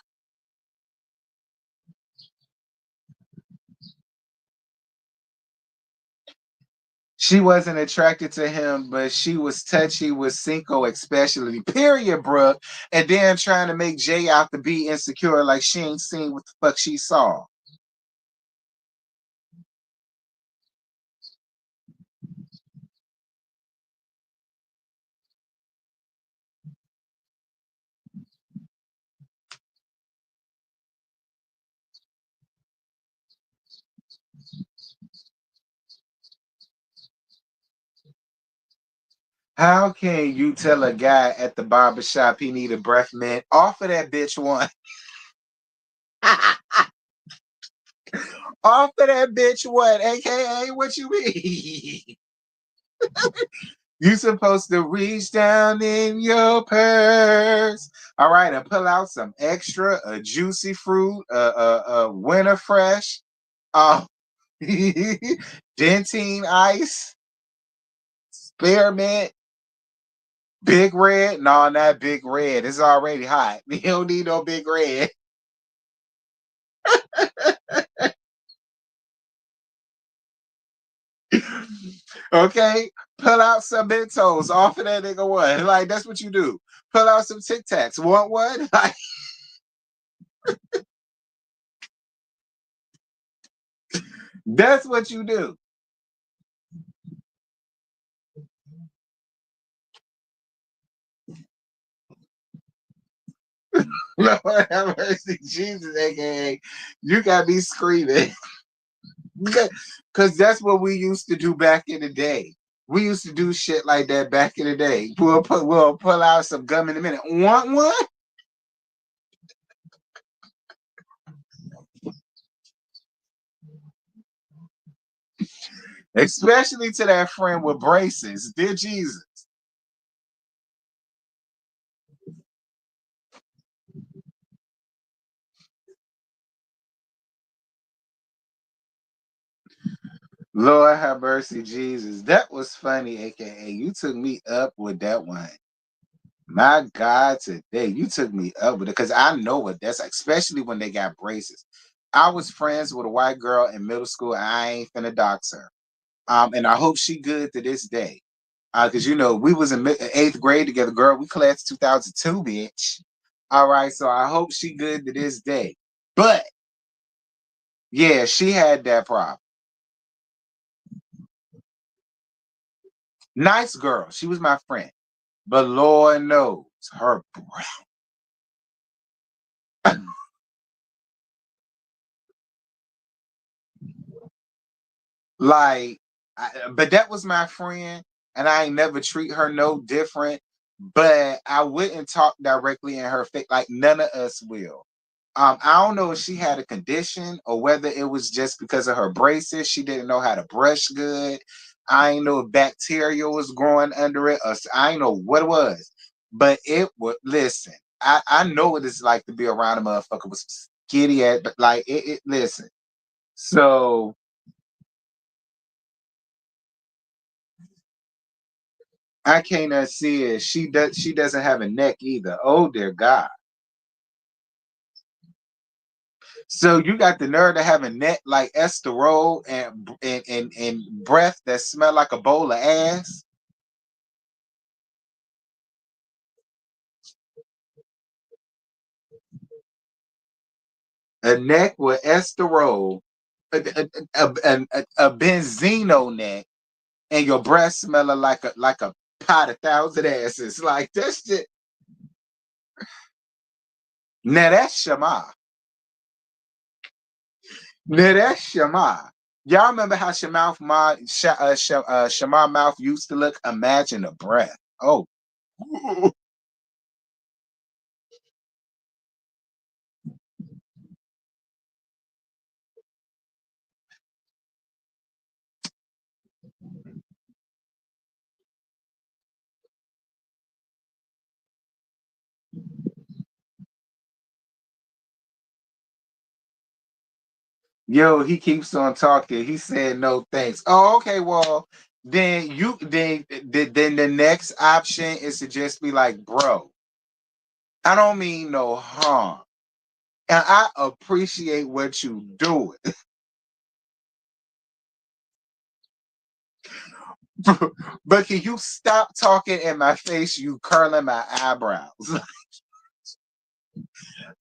She wasn't attracted to him, but she was touchy with Cinco, especially. Period, bruh. And then trying to make Jay out to be insecure, like she ain't seen what the fuck she saw. How can you tell a guy at the barbershop he need a breath mint? Offer that bitch one. Offer that bitch one, aka what you mean? You supposed to reach down in your purse. All right, and pull out some extra, a juicy fruit, winter fresh, uh, dentine ice, spearmint, big red. No, not big red. It's already hot. You don't need no big red. Okay, pull out some Mentos. Offer that nigga one. Like that's what you do. Pull out some Tic Tacs. Want one? Like that's what you do. Lord have mercy, Jesus, aka you got me screaming. Because that's what we used to do back in the day. We used to do shit like that back in the day. We'll pull out some gum in a minute. Want one? Especially to that friend with braces. Dear Jesus. Lord have mercy, Jesus. That was funny, aka you took me up with that one. My God, today you took me up with it because I know what that's like, especially when they got braces. I was friends with a white girl in middle school. And I ain't finna dox her. And I hope she good to this day. Because you know we was in eighth grade together, girl. We class 2002, bitch. All right, so I hope she good to this day. But yeah, she had that problem. Nice girl. She was my friend. But Lord knows her breath. Like, but that was my friend, and I ain't never treat her no different. But I wouldn't talk directly in her face. Like none of us will. I don't know if she had a condition or whether it was just because of her braces. She didn't know how to brush good. I ain't know if bacteria was growing under it, or I ain't know what it was. But it would listen. I know what it's like to be around a motherfucker with skinny ass, but like it listen. So I cannot see it. She doesn't have a neck either. Oh dear God. So you got the nerve to have a neck like esterol and breath that smell like a bowl of ass. A neck with esterol, a benzino neck, and your breath smelling like a pot of thousand asses. Like that shit. Now that's Shema. Now that's Shema. Y'all remember how Shema mouth used to look? Imagine the breath. Oh. Yo, he keeps on talking. He said no thanks. Oh, okay. Well, then the next option is to just be like, bro, I don't mean no harm. And I appreciate what you doing. But can you stop talking in my face, you curling my eyebrows?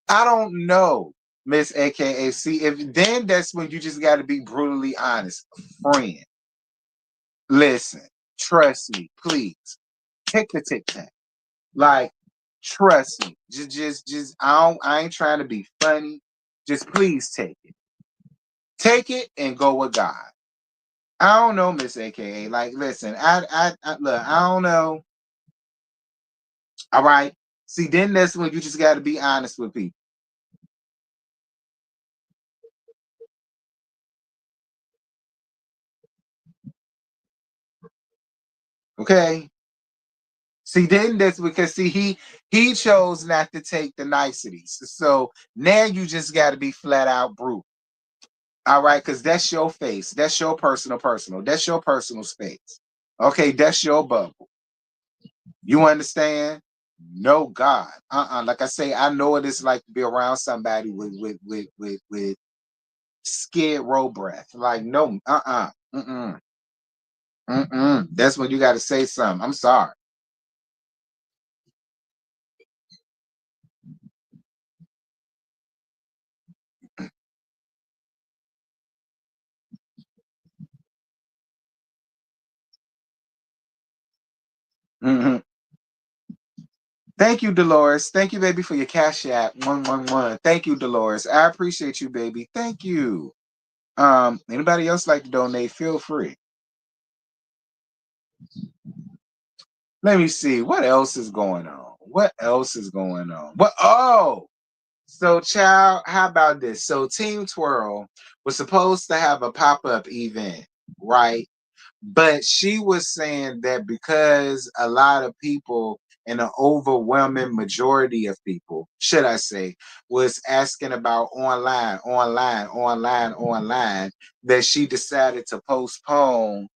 I don't know, Miss AKA. See, if then that's when you just gotta be brutally honest. Friend, listen, trust me, please. Take the tic tac. Like, trust me. Just I ain't trying to be funny. Just please take it. Take it and go with God. I don't know, Miss AKA. Like, listen, I look, I don't know. All right. See, then that's when you just got to be honest with people. Okay. See, then that's because see he chose not to take the niceties. So now you just got to be flat out brute. All right, because that's your face. That's your personal. That's your personal space. Okay, that's your bubble. You understand? No God. Like I say, I know what it's like to be around somebody with skid row breath. Like no, mm-mm, mm-mm. That's when you got to say something. I'm sorry. Mm-hmm. Thank you, Dolores. Thank you, baby, for your cash app. 111. Thank you, Dolores. I appreciate you, baby. Thank you. Anybody else like to donate? Feel free. Let me see. What else is going on? What else is going on? What so child, how about this? So Team Twirl was supposed to have a pop-up event, right? But she was saying that because a lot of people, and an overwhelming majority of people, should I say, was asking about online, that she decided to postpone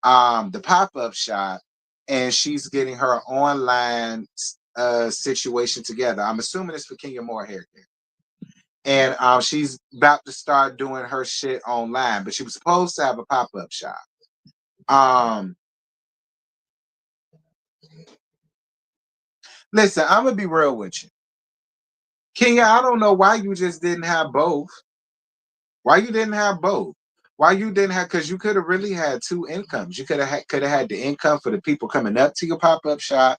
the pop-up shop, and she's getting her online situation together. I'm assuming it's for Kenya Moore hair care. And she's about to start doing her shit online, but she was supposed to have a pop-up shop. Um, Listen, I'm gonna be real with you, Kenya. I don't know why you just didn't have both. Why you didn't have both? Why you didn't have? Because you could have really had two incomes. You could have had the income for the people coming up to your pop up shop,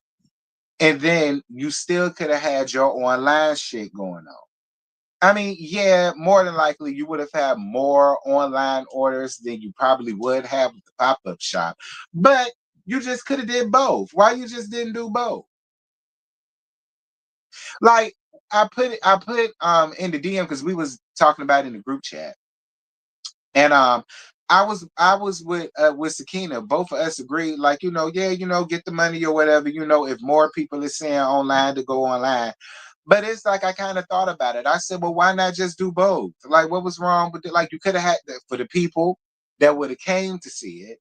and then you still could have had your online shit going on. I mean, yeah, more than likely you would have had more online orders than you probably would have with the pop up shop, but you just could have did both. Why you just didn't do both? Like I put in the DM because we was talking about it in the group chat. And I was with Sakina. Both of us agreed, like, yeah, get the money or whatever, if more people are saying online to go online. But it's like I kind of thought about it. I said, well, why not just do both? Like, what was wrong with it? Like, you could have had that for the people that would have came to see it.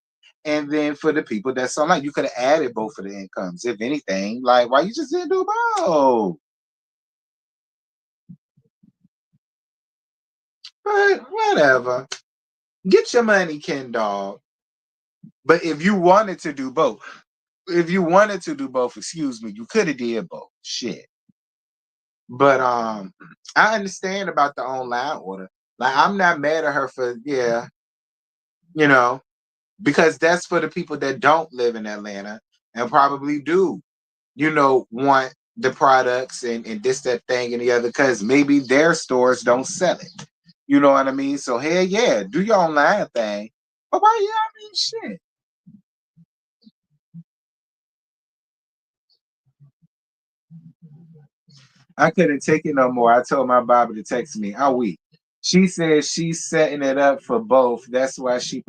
And then for the people that's online, you could have added both of the incomes, if anything. Like, why you just didn't do both? But whatever. Get your money, Ken Dog. But if you wanted to do both, excuse me, you could have did both. Shit. But I understand about the online order. Like, I'm not mad at her for, yeah, you know. because that's for the people that don't live in Atlanta and probably do, you know, want the products and this, that thing, and the other, because maybe their stores don't sell it. You know what I mean? So hell yeah, do your online thing. But why you I mean shit? I couldn't take it no more. I told my Bobby to text me. I'm weak. She says she's setting it up for both. That's why she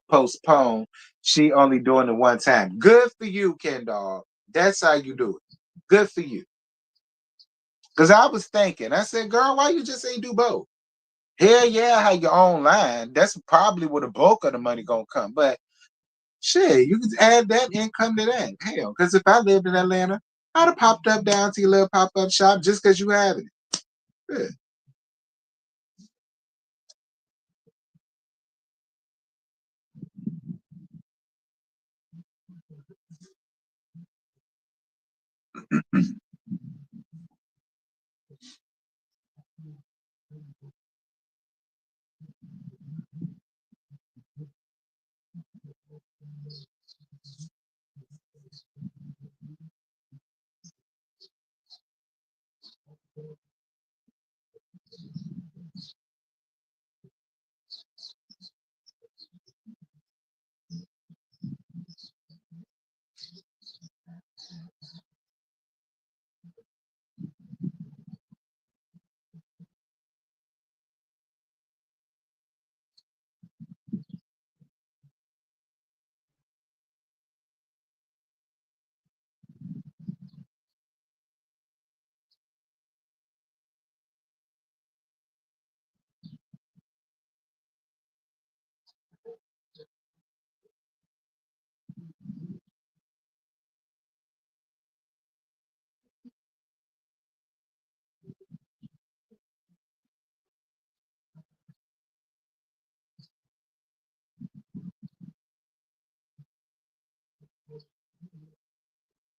postponed. She only doing it one time. Good for you, Ken Dog. That's how you do it. Good for you. Because I was thinking, I said, girl, why you just ain't do both? Hell yeah, how your own line. That's probably where the bulk of the money gonna come. But shit, you can add that income to that. Hell, because if I lived in Atlanta, I'd have popped up down to your little pop-up shop just because you have it. Yeah.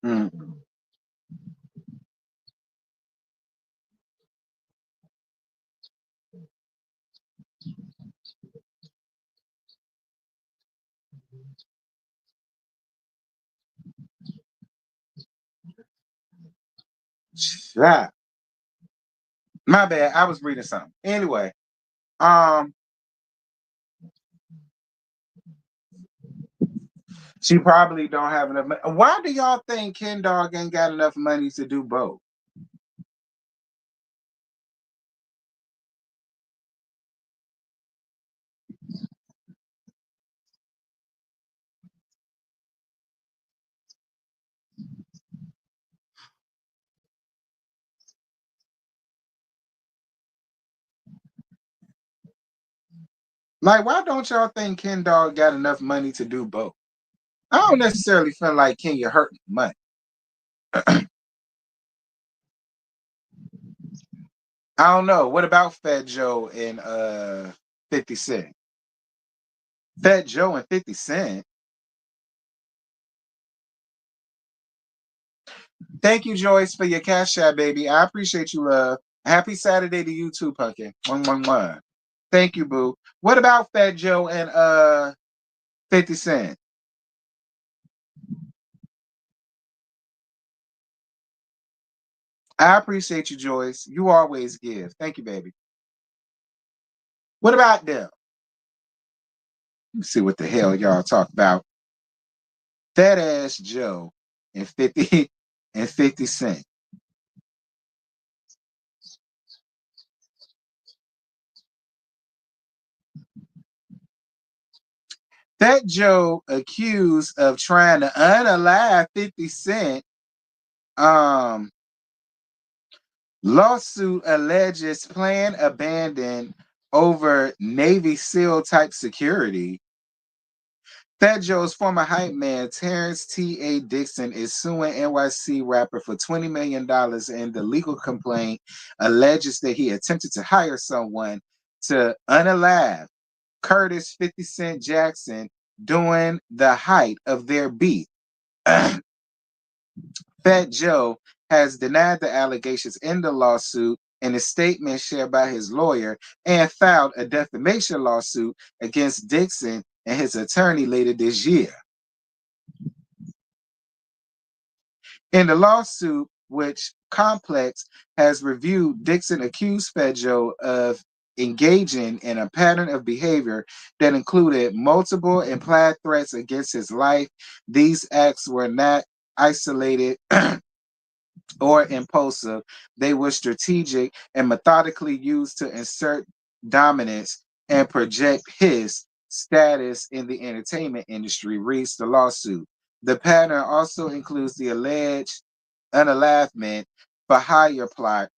Mm. Yeah. My bad. I was reading something. Anyway, um, she probably don't have enough money. Why do y'all think Ken Dog ain't got enough money to do both? Like, why don't y'all think Ken Dog got enough money to do both? I don't necessarily feel like Kenya hurting money. I don't know. What about Fat Joe and 50 Cent? Fat Joe and 50 Cent. Thank you, Joyce, for your cash app, baby. I appreciate you, love. Happy Saturday to you too, Pumpkin. Mwah, mwah, mwah. Thank you, boo. What about Fat Joe and 50 Cent? I appreciate you, Joyce. You always give. Thank you, baby. What about them? Let's see what the hell y'all talk about. Fat ass Joe and 50 and 50 Cent. Fat Joe accused of trying to unalive 50 Cent. Um, Lawsuit alleges plan abandoned over Navy SEAL type security. Fat Joe's former hype man, Terrence T.A. Dixon, is suing NYC rapper for $20 million, and the legal complaint alleges that he attempted to hire someone to unalive Curtis 50 Cent Jackson during the height of their beef. Fat Joe has denied the allegations in the lawsuit in a statement shared by his lawyer and filed a defamation lawsuit against Dixon and his attorney later this year. In the lawsuit, which Complex has reviewed, Dixon accused Fedjo of engaging in a pattern of behavior that included multiple implied threats against his life. These acts were not isolated or impulsive. They were strategic and methodically used to insert dominance and project his status in the entertainment industry, reads the lawsuit. The pattern also includes the alleged unalignment for hire plot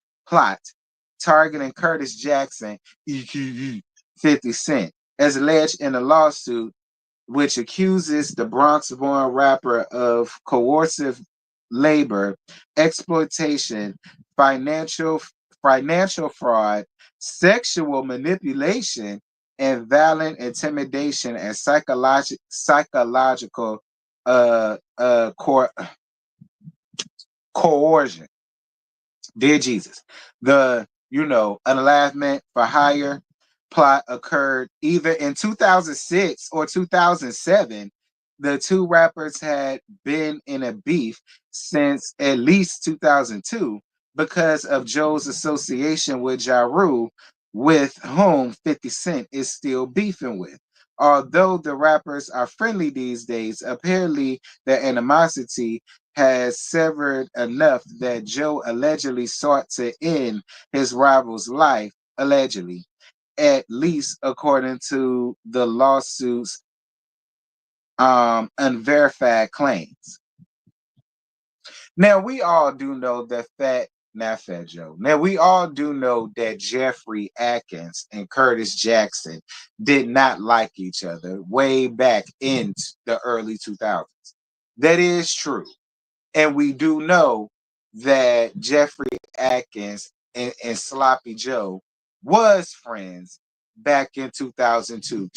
targeting Curtis Jackson, EQE 50 Cent. As alleged in the lawsuit, which accuses the Bronx-born rapper of coercive labor, exploitation, financial financial fraud, sexual manipulation, and violent intimidation and psychological uh, uh, co- coercion. Dear Jesus, the unalignment for hire plot occurred either in 2006 or 2007. The two rappers had been in a beef since at least 2002 because of Joe's association with Ja Rule, with whom 50 Cent is still beefing with. Although the rappers are friendly these days, apparently their animosity has severed enough that Joe allegedly sought to end his rival's life, allegedly, at least according to the lawsuit's unverified claims. Now we all do know that not Fat Joe. Now we all do know that Jeffrey Atkins and Curtis Jackson did not like each other way back in the early 2000s. That is true. And we do know that Jeffrey Atkins and Sloppy Joe was friends back in 2002.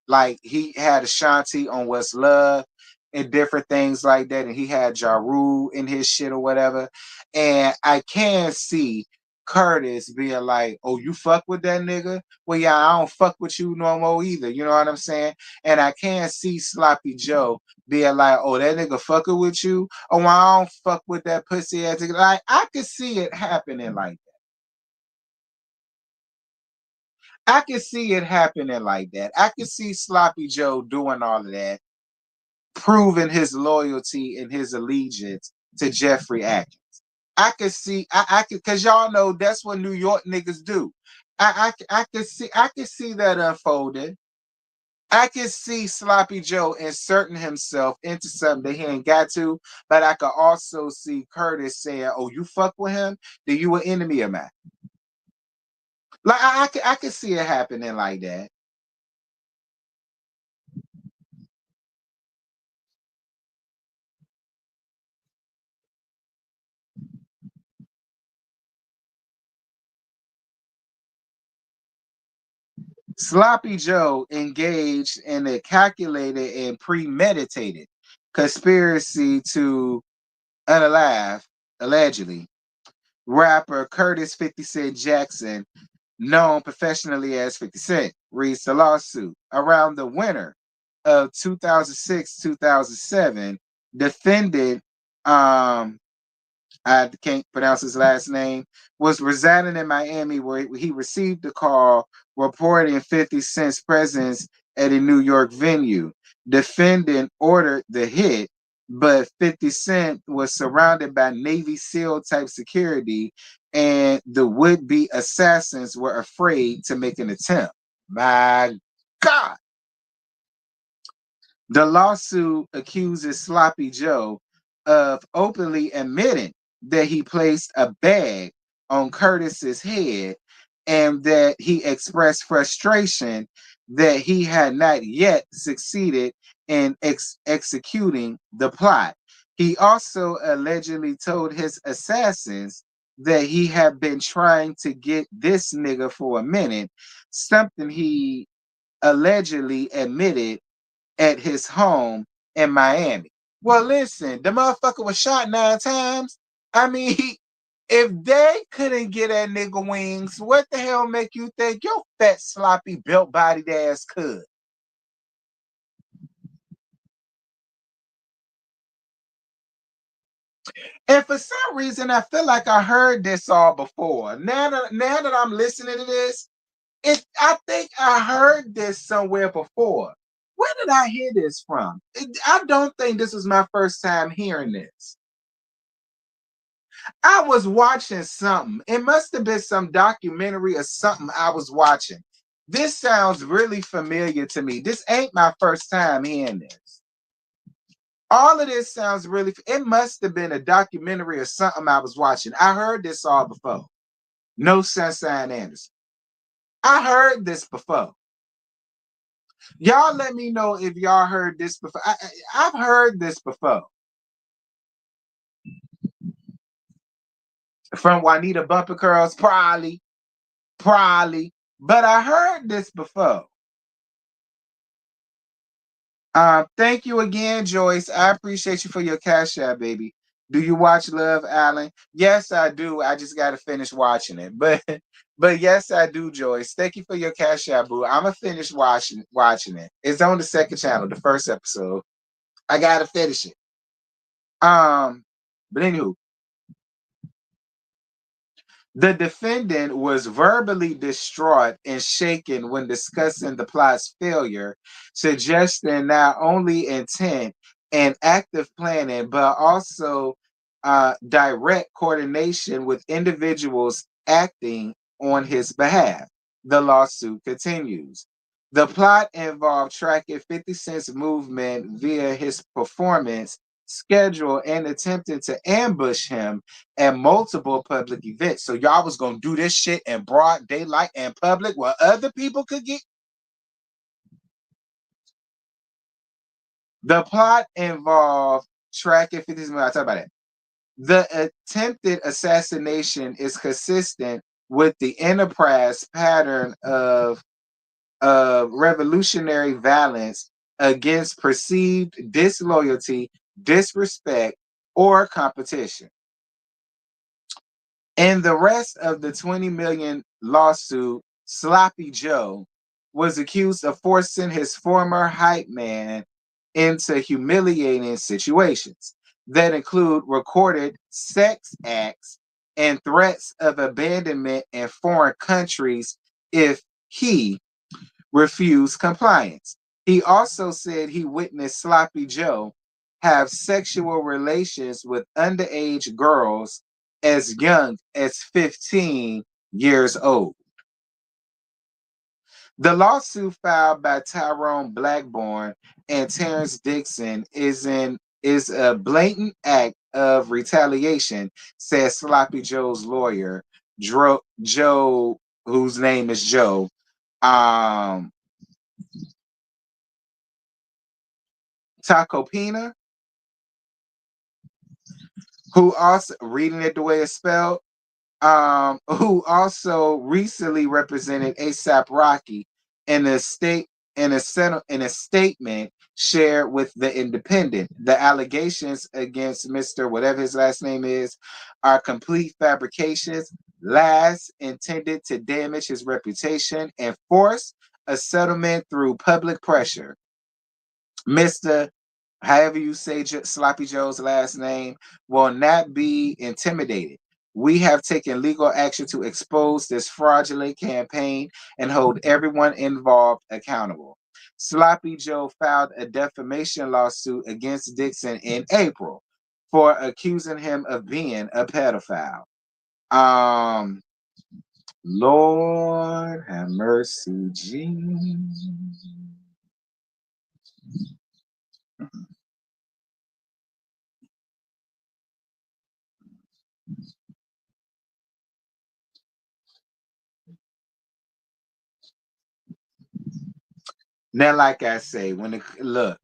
Like he had Ashanti on What's Love and different things like that. And he had Ja Rule in his shit or whatever. And I can see Curtis being like, oh, you fuck with that nigga? Well, yeah, I don't fuck with you no more either. You know what I'm saying? And I can see Sloppy Joe being like, oh, that nigga fucking with you? Oh, well, I don't fuck with that pussy ass nigga. Like, I could see it happening like that. I could see it happening like that. I could see Sloppy Joe doing all of that, proving his loyalty and his allegiance to Jeffrey Atkins. I could see, I could, cause y'all know that's what New York niggas do. I could see that unfolding. I can see Sloppy Joe inserting himself into something that he ain't got to, but I could also see Curtis saying, "Oh, you fuck with him? Then you an enemy of mine." Like I could see it happening like that. Sloppy Joe engaged in a calculated and premeditated conspiracy to unalive, allegedly, rapper Curtis 50 Cent Jackson, known professionally as 50 Cent, reads the lawsuit. Around the winter of 2006-2007, defendant, I can't pronounce his last name, was residing in Miami where he received a call reporting 50 Cent's presence at a New York venue. Defendant ordered the hit, but 50 Cent was surrounded by Navy SEAL type security, and the would-be assassins were afraid to make an attempt. My God. The lawsuit accuses Sloppy Joe of openly admitting that he placed a bag on Curtis's head and that he expressed frustration that he had not yet succeeded in executing the plot. He also allegedly told his assassins that he had been trying to get this nigga for a minute, something he allegedly admitted at his home in Miami. Well, listen, the motherfucker was shot 9 times. I mean, if they couldn't get that nigga wings, what the hell make you think your fat, sloppy, belt-bodied ass could? And for some reason, I feel like I heard this all before. Now that I'm listening to this, I think I heard this somewhere before. Where did I hear this from? I don't think this was my first time hearing this. I was watching something. It must have been some documentary or something I was watching. This sounds really familiar to me. This ain't my first time hearing this. All of this sounds really, it must have been a documentary or something I was watching. I heard this all before. No Sunshine Anderson. I heard this before. Y'all let me know if y'all heard this before. I've heard this before. From Juanita Bumper Curls, probably. But I heard this before. Thank you again, Joyce. I appreciate you for your cash app, baby. Do you watch Love Island? Yes, I do. I just gotta finish watching it. But yes, I do, Joyce. Thank you for your cash app, boo. I'ma finish watching it. It's on the second channel, the first episode. I gotta finish it. But anywho, the defendant was verbally distraught and shaken when discussing the plot's failure, suggesting not only intent and active planning, but also direct coordination with individuals acting on his behalf. The lawsuit continues. The plot involved tracking 50 Cent's movement via his performance schedule and attempting to ambush him at multiple public events. So y'all was gonna do this shit in broad daylight and public where other people could get. The plot involved tracking 50 Cent. I'll talk about it. The attempted assassination is consistent with the enterprise pattern of revolutionary violence against perceived disloyalty, disrespect, or competition. In the rest of the 20 million lawsuit, Sloppy Joe was accused of forcing his former hype man into humiliating situations that include recorded sex acts and threats of abandonment in foreign countries if he refused compliance. He also said he witnessed Sloppy Joe have sexual relations with underage girls as young as 15 years old. The lawsuit filed by Tyrone Blackburn and Terrence Dixon is a blatant act of retaliation, says Sloppy Joe's lawyer, Joe, whose name is Joe. Um, Tacopina, who also reading it the way it's spelled, who also recently represented ASAP Rocky in a statement shared with the Independent. The allegations against Mr. whatever his last name is are complete fabrications, lies intended to damage his reputation and force a settlement through public pressure. Mr. However you say Sloppy Joe's last name will not be intimidated. We have taken legal action to expose this fraudulent campaign and hold everyone involved accountable. Sloppy Joe filed a defamation lawsuit against Dixon in April for accusing him of being a pedophile. Um, Lord have mercy, Jesus. Now, like I say, when it look,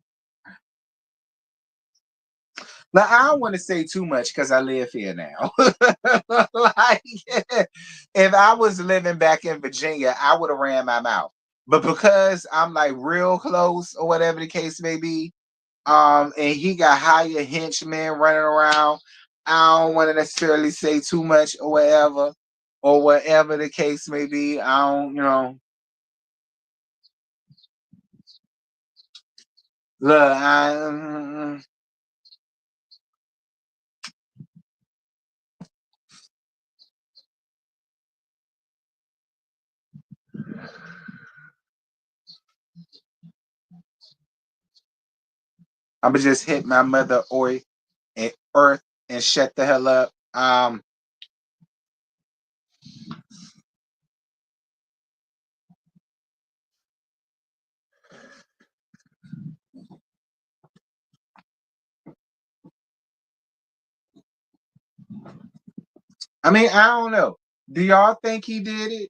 but I don't want to say too much because I live here now. Like, if I was living back in Virginia, I would have ran my mouth. But because I'm like real close or whatever the case may be, and he got hired henchmen running around, I don't want to necessarily say too much or whatever the case may be. I don't, look, I'ma just hit my mother oi and earth and shut the hell up. I mean, I don't know. Do y'all think he did it?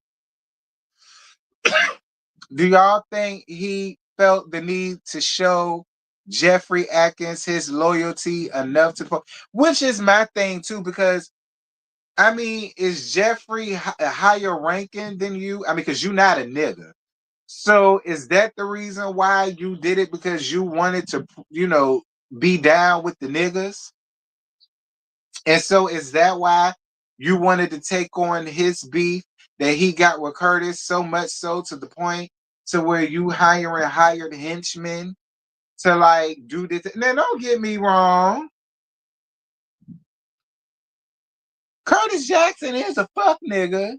Do y'all think he felt the need to show Jeffrey Atkins his loyalty enough to, which is my thing too, because I mean, is Jeffrey a higher ranking than you? I mean, because you're not a nigga. So is that the reason why you did it? Because you wanted to, be down with the niggas? And so is that why you wanted to take on his beef that he got with Curtis so much so to the point to where you hired henchmen to like do this? Now, don't get me wrong. Curtis Jackson is a fuck nigga.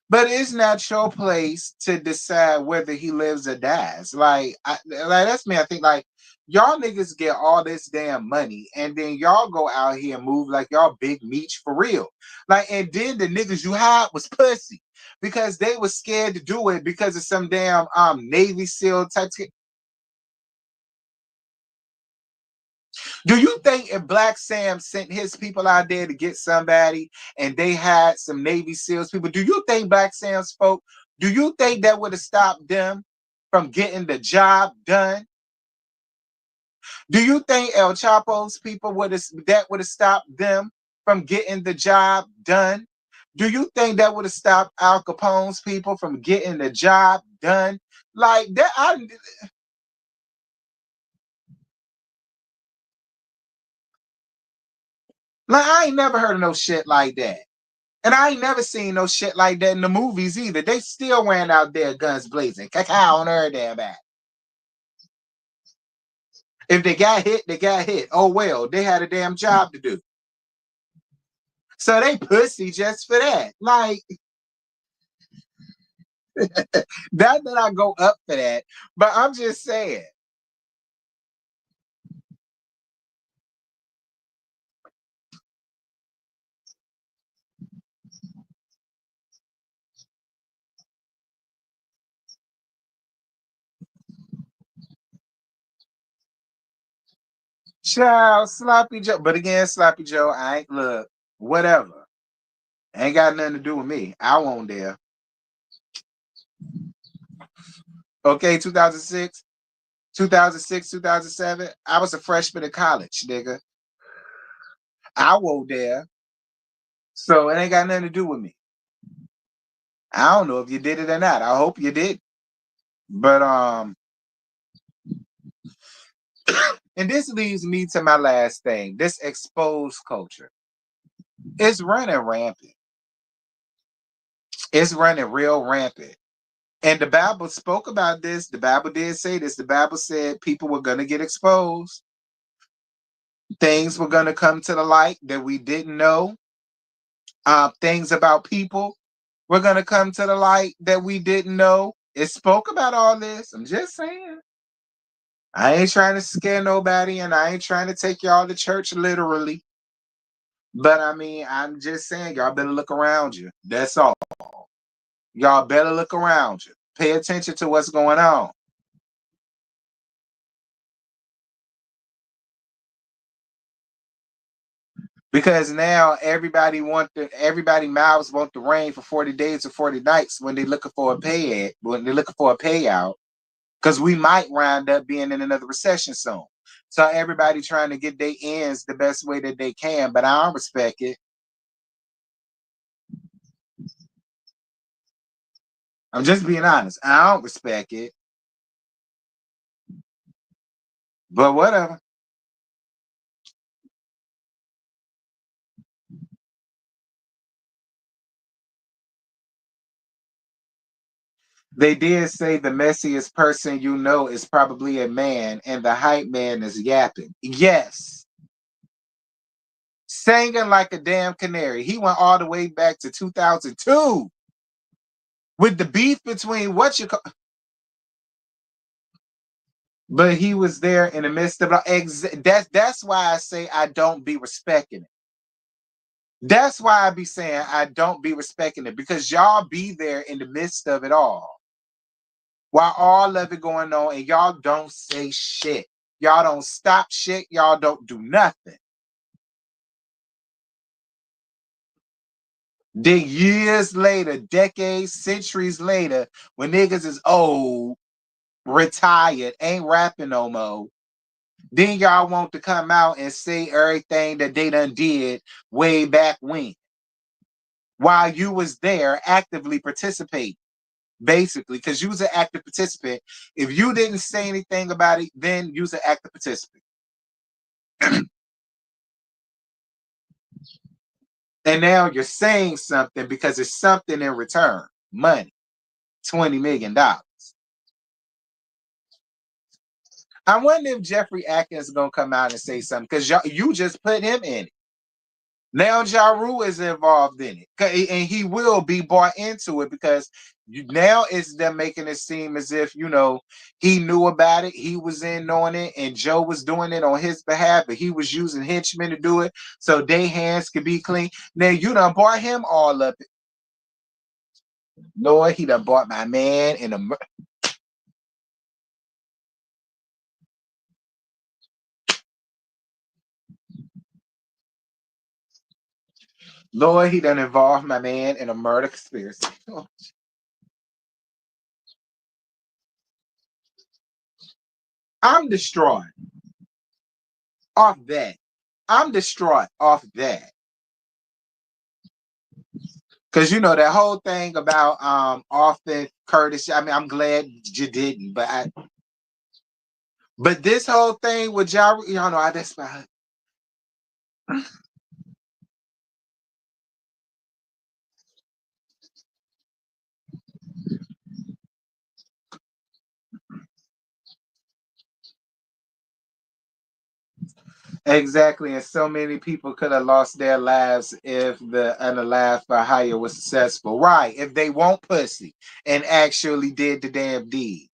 But it's not your place to decide whether he lives or dies. Like that's me. I think like y'all niggas get all this damn money, and then y'all go out here and move like y'all big meech for real. Like, and then the niggas you had was pussy because they were scared to do it because of some damn Navy SEAL type. Do you think if Black Sam sent his people out there to get somebody and they had some Navy SEALs people, do you think Black Sam's folk, do you think that would have stopped them from getting the job done? Do you think El Chapo's people would have stopped them from getting the job done? Do you think that would have stopped Al Capone's people from getting the job done? Like that, I ain't never heard of no shit like that. And I ain't never seen no shit like that in the movies either. They still ran out there guns blazing. Cacao on her damn back. If they got hit, they got hit. Oh well, they had a damn job to do. So they pussy just for that. Like that I go up for that. But I'm just saying. Child, Sloppy Joe. But again, Sloppy Joe, I ain't look, whatever. Ain't got nothing to do with me. I won't there. Okay, 2006, 2006, 2007. I was a freshman in college, nigga. I won't there. So it ain't got nothing to do with me. I don't know if you did it or not. I hope you did. But and this leads me to my last thing. This exposed culture. It's running rampant. It's running real rampant. And the Bible spoke about this. The Bible did say this. The Bible said people were going to get exposed. Things were going to come to the light that we didn't know. Things about people were going to come to the light that we didn't know. It spoke about all this. I'm just saying. I ain't trying to scare nobody, and I ain't trying to take y'all to church literally. But I mean, I'm just saying, y'all better look around you. That's all. Y'all better look around you. Pay attention to what's going on. Because now everybody mouths want the rain for 40 days or 40 nights when they're looking for when they're looking for a payout. Because we might wind up being in another recession soon. So everybody trying to get their ends the best way that they can, but I don't respect it. I'm just being honest. I don't respect it. But whatever. They did say the messiest person you know is probably a man, and the hype man is yapping. Yes. Singing like a damn canary. He went all the way back to 2002 with the beef between what you call. But he was there in the midst of that's why I say I don't be respecting it. That's why I be saying I don't be respecting it, because y'all be there in the midst of it all while all of it going on, and y'all don't say shit. Y'all don't stop shit. Y'all don't do nothing. Then years later, decades, centuries later, when niggas is old, retired, ain't rapping no more, then y'all want to come out and say everything that they done did way back when, while you was there actively participating, basically, because you was an active participant. If you didn't say anything about it, then you was an active participant. And now you're saying something because it's something in return. Money. $20 million. I wonder if Jeffrey Atkins is gonna come out and say something, because you just put him in it. Now Ja Rule is involved in it, and he will be bought into it, because now it's them making it seem as if, he knew about it, he was in on it, and Joe was doing it on his behalf, but he was using henchmen to do it so their hands could be clean. Now you done bought him all of it. Lord, he done bought my man in a. Lord, he done involved my man in a murder conspiracy. I'm distraught off that. I'm distraught off that. Because that whole thing about Austin Curtis. I mean, I'm glad you didn't, but this whole thing with y'all know I despise. Exactly, and so many people could have lost their lives if the unalive for hire was successful. Right, if they want pussy and actually did the damn deed.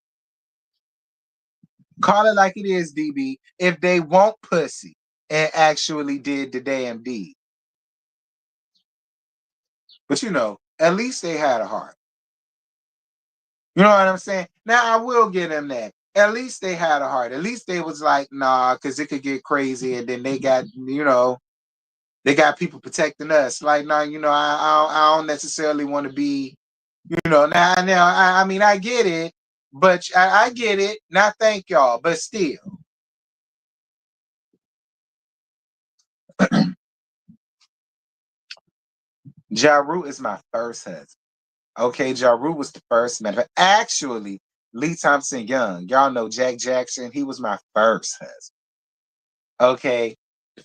Call it like it is, DB. If they want pussy and actually did the damn deed. But at least they had a heart. You know what I'm saying? Now I will give them that. At least they had a heart. At least they was like, nah, because it could get crazy, and then they got people protecting us. Like, nah, I don't necessarily want to be, now, I mean, I get it, but I get it. Now, thank y'all, but still, Ja Rule is my first husband. Okay, Ja Rule was the first man. But actually, Lee Thompson Young, y'all know Jack Jackson. He was my first husband. Okay,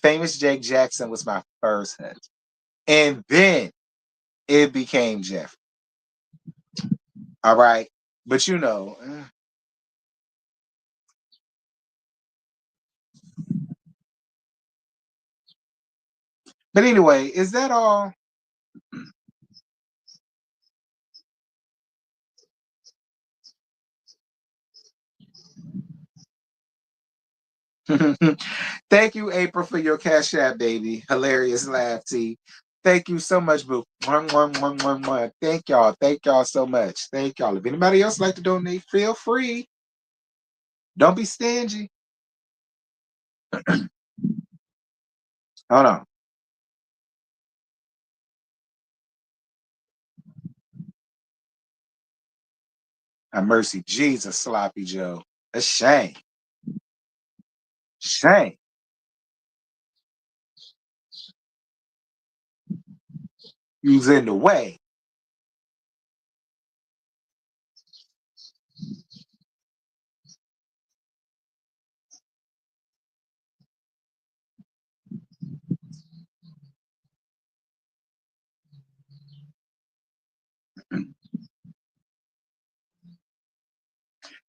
famous Jake Jackson was my first husband, and then it became Jeff. All right, but but anyway, is that all? Thank you, April, for your cash app, baby. Hilarious laugh, T. Thank you so much, boo. Mwah, mwah, mwah, mwah, mwah. Thank y'all. Thank y'all so much. Thank y'all. If anybody else like to donate, feel free. Don't be stingy. Hold on. Have mercy, Jesus, Sloppy Joe. A shame. Shame. You was in the way.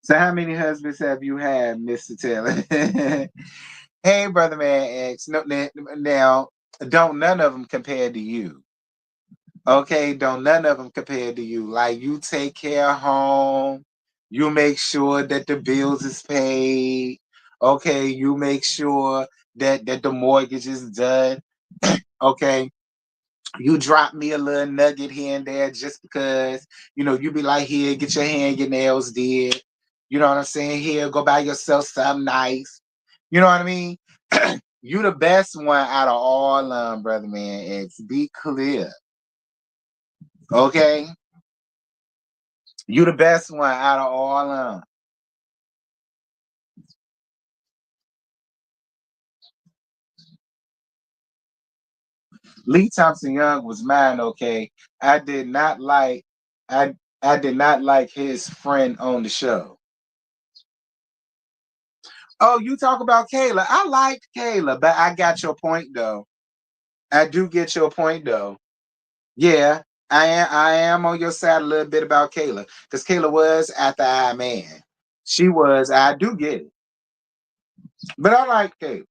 So how many husbands have you had, Mr. Taylor? Hey, brother man X. No, now, don't none of them compare to you. Okay, don't none of them compare to you. Like, you take care of home. You make sure that the bills is paid. Okay, you make sure that the mortgage is done. Okay, you drop me a little nugget here and there just because you be like, here, get your hand, your nails did. You know what I'm saying? Here, go buy yourself something nice. You know what I mean? You the best one out of all brother man. It's be clear. Okay? You the best one out of all Lee Thompson Young was mine, okay. I did not like I I did not like his friend on the show. Oh, you talk about Kayla. I liked Kayla, but I got your point though. I do get your point though. Yeah, I am on your side a little bit about Kayla. Because Kayla was at the eye man. She was, I do get it. But I like Kayla.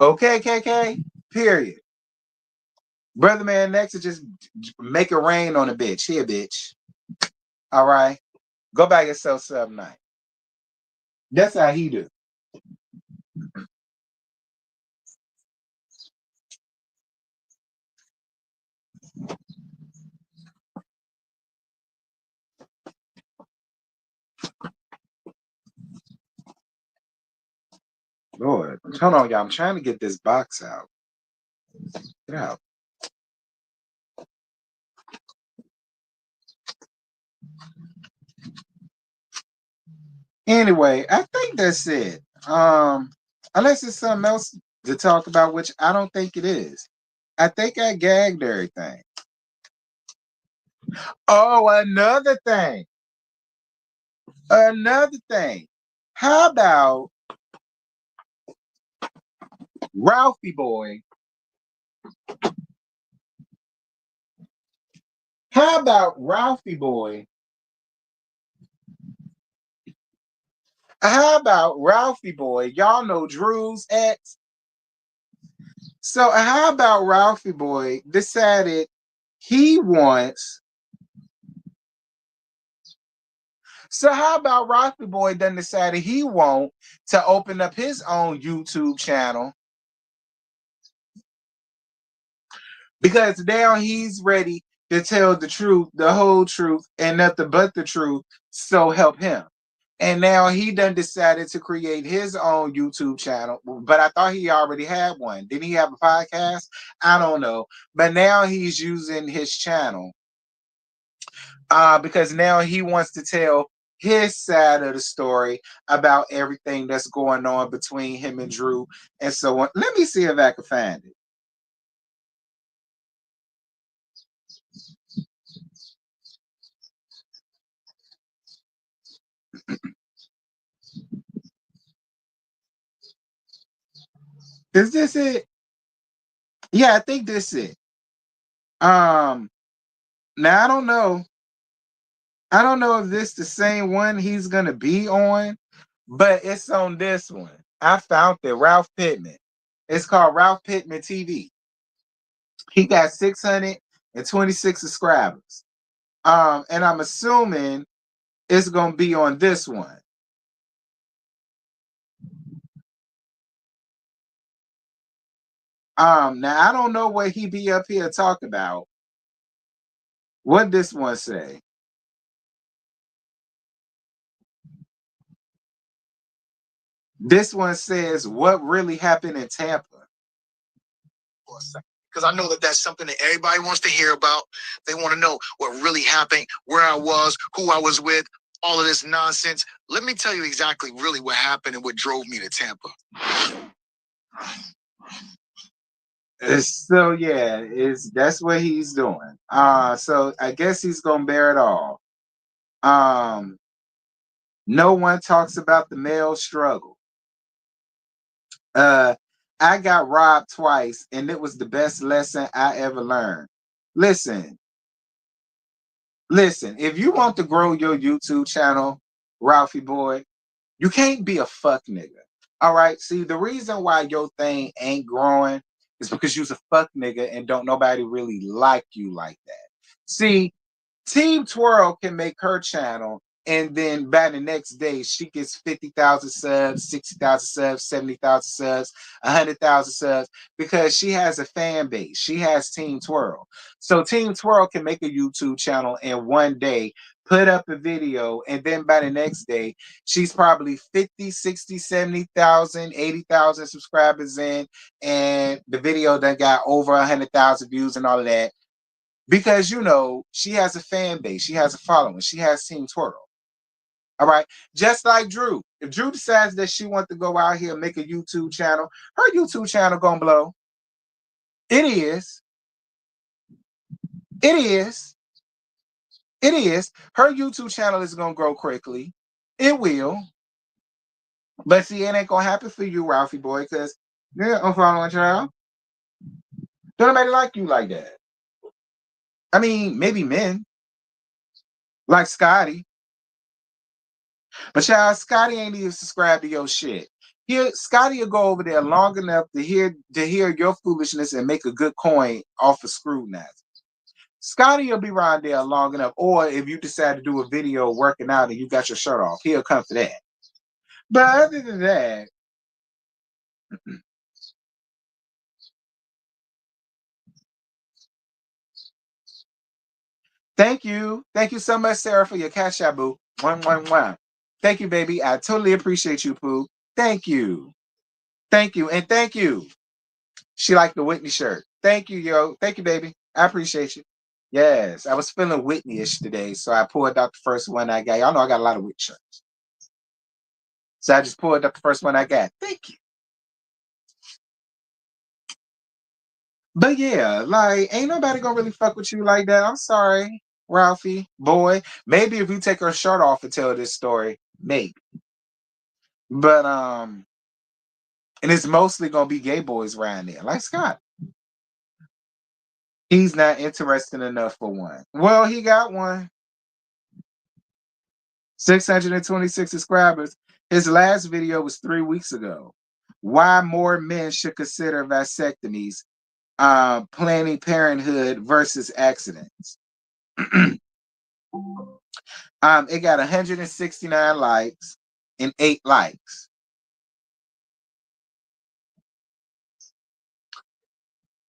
Okay, KK. Period. Brother man next to just make it rain on a bitch. Here, bitch. All right. Go buy yourself something nice. That's how he do. Lord, hold on, y'all. I'm trying to get this box out. Get out. Anyway, I think that's it. Unless it's something else to talk about, which I don't think it is. I think I gagged everything. Oh, another thing. Another thing. How about Ralphie Boy? How about Ralphie Boy? How about Ralphie Boy? Y'all know Drew's ex. So how about Ralphie Boy decided he wants. So how about Ralphie Boy then decided he won't to open up his own YouTube channel because now he's ready to tell the truth, the whole truth, and nothing but the truth. So help him. And now he done decided to create his own YouTube channel. But I thought he already had one. Didn't he have a podcast? I don't know. But now he's using his channel because now he wants to tell his side of the story about everything that's going on between him and Drew and so on. Let me see if I can find it. Is this it? Yeah, I think this is it. Um, now I don't know. I don't know if this the same one he's gonna be on, but it's on this one. I found it. Ralph Pittman. It's called Ralph Pittman TV. He got 626 subscribers. And I'm assuming it's gonna be on this one. Now I don't know what he be up here talk about. What this one say? This one says what really happened in Tampa. Because I know that that's something that everybody wants to hear about. They want to know what really happened, where I was, who I was with, all of this nonsense. Let me tell you exactly really what happened and what drove me to Tampa. So yeah, is that's what he's doing. So I guess he's gonna bear it all. Um, no one talks about the male struggle. Uh, I got robbed twice, and it was the best lesson I ever learned. Listen, listen, if you want to grow your YouTube channel, Ralphie boy, you can't be a fuck nigga. All right. See, the reason why your thing ain't growing is because you's a fuck nigga and don't nobody really like you like that. See, Team Twirl can make her channel, and then by the next day, she gets 50,000 subs, 60,000 subs, 70,000 subs, 100,000 subs because she has a fan base. She has Team Twirl. So Team Twirl can make a YouTube channel in one day, put up a video, and then by the next day, she's probably 50, 60, 70,000, 80,000 subscribers in, and the video done got over 100,000 views and all of that because she has a fan base, she has a following, she has Team Twirl. All right, just like Drew. If Drew decides that she wants to go out here and make a YouTube channel, her YouTube channel gonna blow. It is. It is. It is. Her YouTube channel is gonna grow quickly. It will. But see, it ain't gonna happen for you, Ralphie boy, because I'm following child. Don't nobody like you like that. I mean, maybe men like Scotty. But child, Scotty ain't even subscribed to your shit. Here, Scotty will go over there long enough to hear your foolishness and make a good coin off of scrutinizing. Scotty will be around there long enough, or if you decide to do a video working out and you got your shirt off, he'll come for that. But other than that, thank you so much, Sarah, for your cash app, boo. One, one, one. Thank you, baby. I totally appreciate you, Pooh. Thank you. Thank you. And thank you. She liked the Whitney shirt. Thank you, yo. Thank you, baby. I appreciate you. Yes, I was feeling Whitney-ish today, so I pulled out the first one I got. Y'all know I got a lot of Whitney shirts. So I just pulled up the first one I got. Thank you. But yeah, like, ain't nobody gonna really fuck with you like that. I'm sorry, Ralphie, boy. Maybe if you take her shirt off and tell this story, maybe. But and it's mostly gonna be gay boys around there, like Scott. He's not interesting enough for one. Well, he got one. 626 subscribers. His last video was 3 weeks ago. Why more men should consider vasectomies, Planned Parenthood versus accidents. It got 169 likes and 8 likes.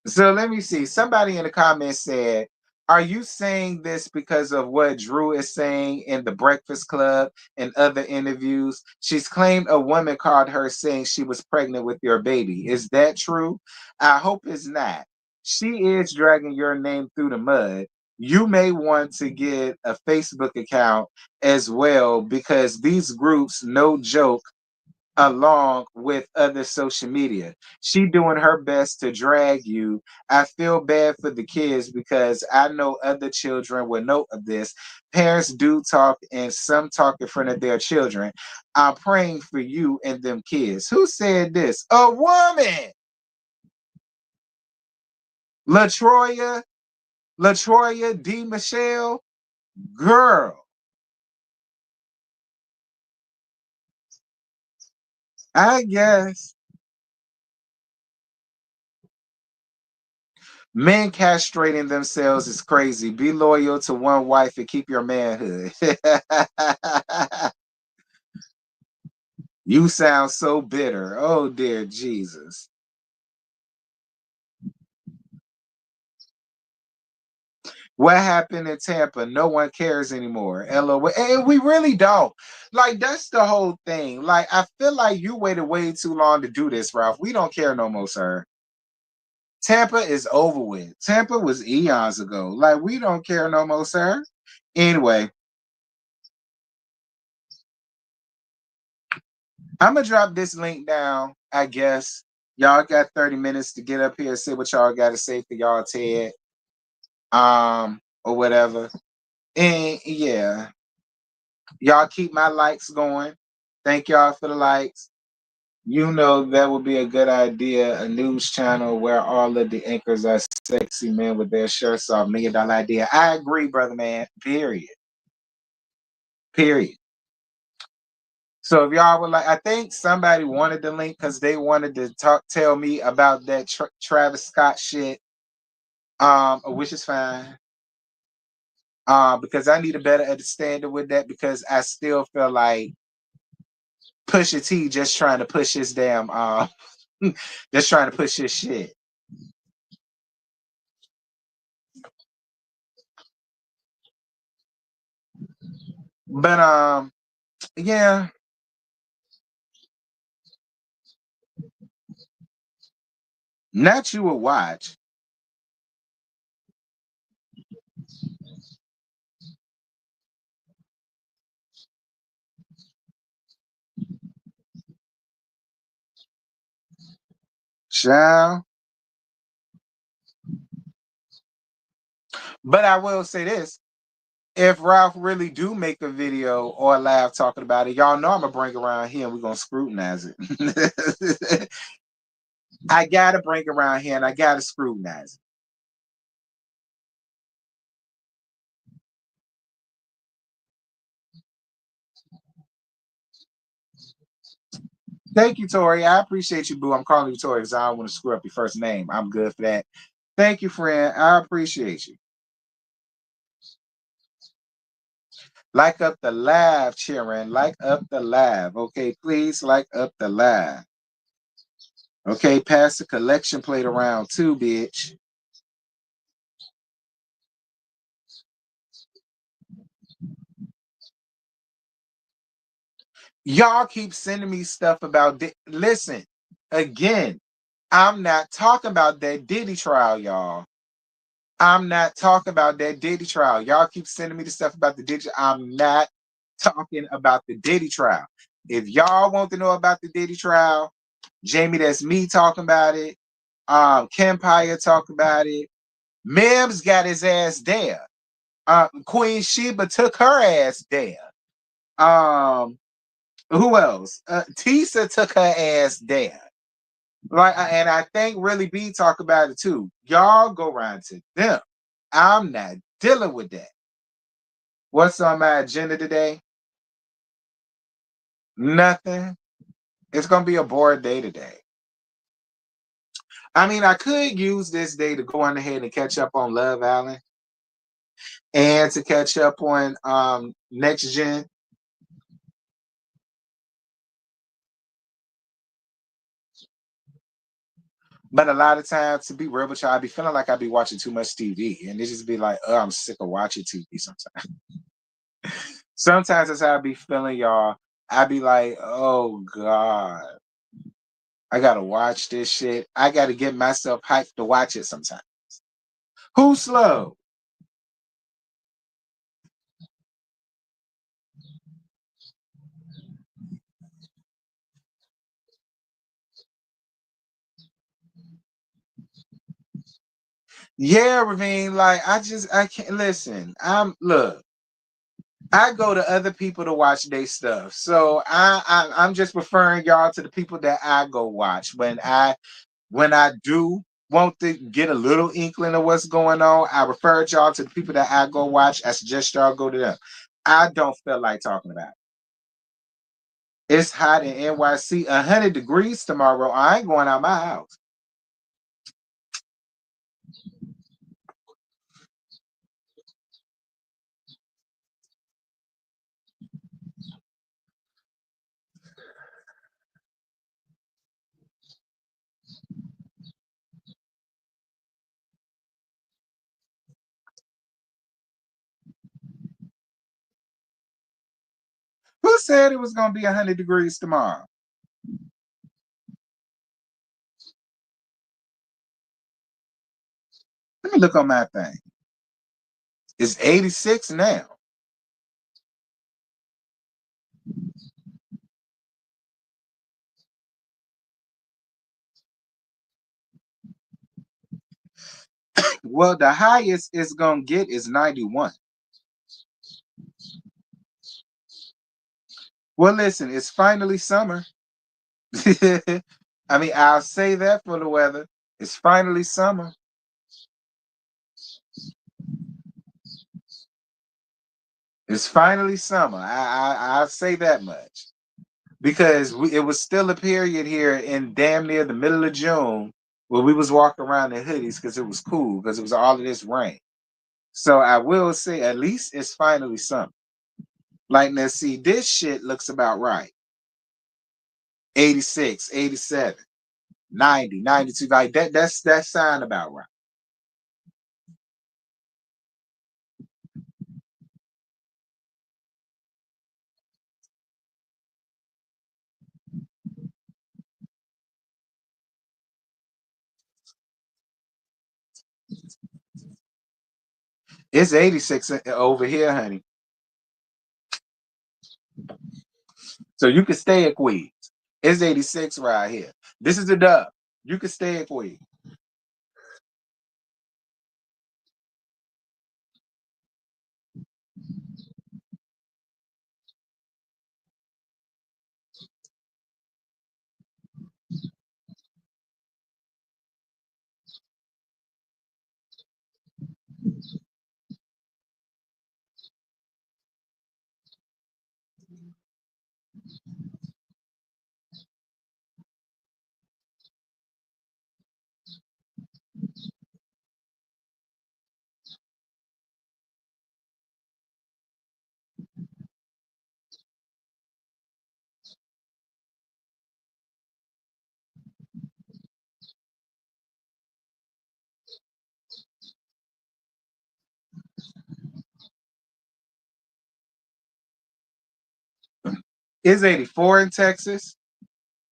So let me see. Somebody in the comments said, are you saying this because of what Drew is saying in the Breakfast Club and other interviews? She's claimed a woman called her saying she was pregnant with your baby. Is that true? I hope it's not. She is dragging your name through the mud. You may want to get a Facebook account as well because these groups, no joke, along with other social media. She doing her best to drag you. I feel bad for the kids because I know other children will know of this. Parents do talk and some talk in front of their children. I'm praying for you and them kids. Who said this? A woman. LaTroya D. Michelle. Girl. I guess. Men castrating themselves is crazy. Be loyal to one wife and keep your manhood. You sound so bitter. Oh, dear Jesus. What happened in Tampa? No one cares anymore. LOL. And we really don't. Like, that's the whole thing. Like, I feel like you waited way too long to do this, Ralph. We don't care no more, sir. Tampa is over with. Tampa was eons ago. Like, we don't care no more, sir. Anyway, I'm gonna drop this link down, I guess. Y'all got 30 minutes to get up here and see what y'all got to say for y'all TED. Or whatever. And yeah, y'all keep my likes going. Thank y'all for the likes. You know, that would be a good idea. A news channel where all of the anchors are sexy men with their shirts off. $1 million idea. I agree, brother man. Period. Period. So if y'all would like, I think somebody wanted the link because they wanted to tell me about that Travis Scott shit. Which is fine. Because I need a better understanding with that because I still feel like Pusha T just trying to push his damn just trying to push his shit. But yeah. Not you would watch. Shall. But I will say this. If Ralph really do make a video or a live talking about it, y'all know I'm gonna bring around here and we're gonna scrutinize it. I gotta bring around here and I gotta scrutinize it. Thank you, Tori. I appreciate you, boo. I'm calling you Tori because I don't want to screw up your first name. I'm good for that. Thank you, friend. I appreciate you. Like up the live, cheering. Like up the live. Okay, please like up the live. Okay, pass the collection plate around too, bitch. Y'all keep sending me stuff about listen, again, I'm not talking about that Diddy trial, y'all. I'm not talking about that Diddy trial. Y'all keep sending me the stuff about the Diddy. I'm not talking about the Diddy trial. If y'all want to know about the Diddy trial, Jamie, that's me talking about it. Kempire talking about it. Mims got his ass there. Queen Sheba took her ass there. Who else? Tisa took her ass there. Like, and I think really B talk about it too. Y'all go round to them. I'm not dealing with that. What's on my agenda today? Nothing. It's gonna be a bored day today. I mean, I could use this day to go on ahead and catch up on Love Island and to catch up on Next Gen. But a lot of times, to be real with y'all, I be feeling like I be watching too much TV, and it just be like, oh, I'm sick of watching TV sometimes. Sometimes that's how I be feeling, y'all. I be like, oh God, I gotta watch this shit. I gotta get myself hyped to watch it sometimes. Who's slow? Yeah, Ravine, like I can't listen. Look, I go to other people to watch their stuff. So I'm just referring y'all to the people that I go watch when I do want to get a little inkling of what's going on. I refer y'all to the people that I go watch. I suggest y'all go to them. I don't feel like talking about it. It's hot in NYC, 100 degrees tomorrow. I ain't going out my house. Who said it was going to be 100 degrees tomorrow? Let me look on my thing. It's 86 now. Well, the highest it's going to get is 91. Well, listen, it's finally summer. I mean, I'll say that for the weather. It's finally summer. It's finally summer. I'll say that much. Because it was still a period here in damn near the middle of June where we was walking around in hoodies because it was cool, because it was all of this rain. So I will say at least it's finally summer. Like, now see, this shit looks about right. 86, 87, 90, 92. Like that sound about right. It's 86 over here, honey. So you can stay at Queens. It's 86 right here. This is the dub. You can stay at Queens. It's 84 in Texas,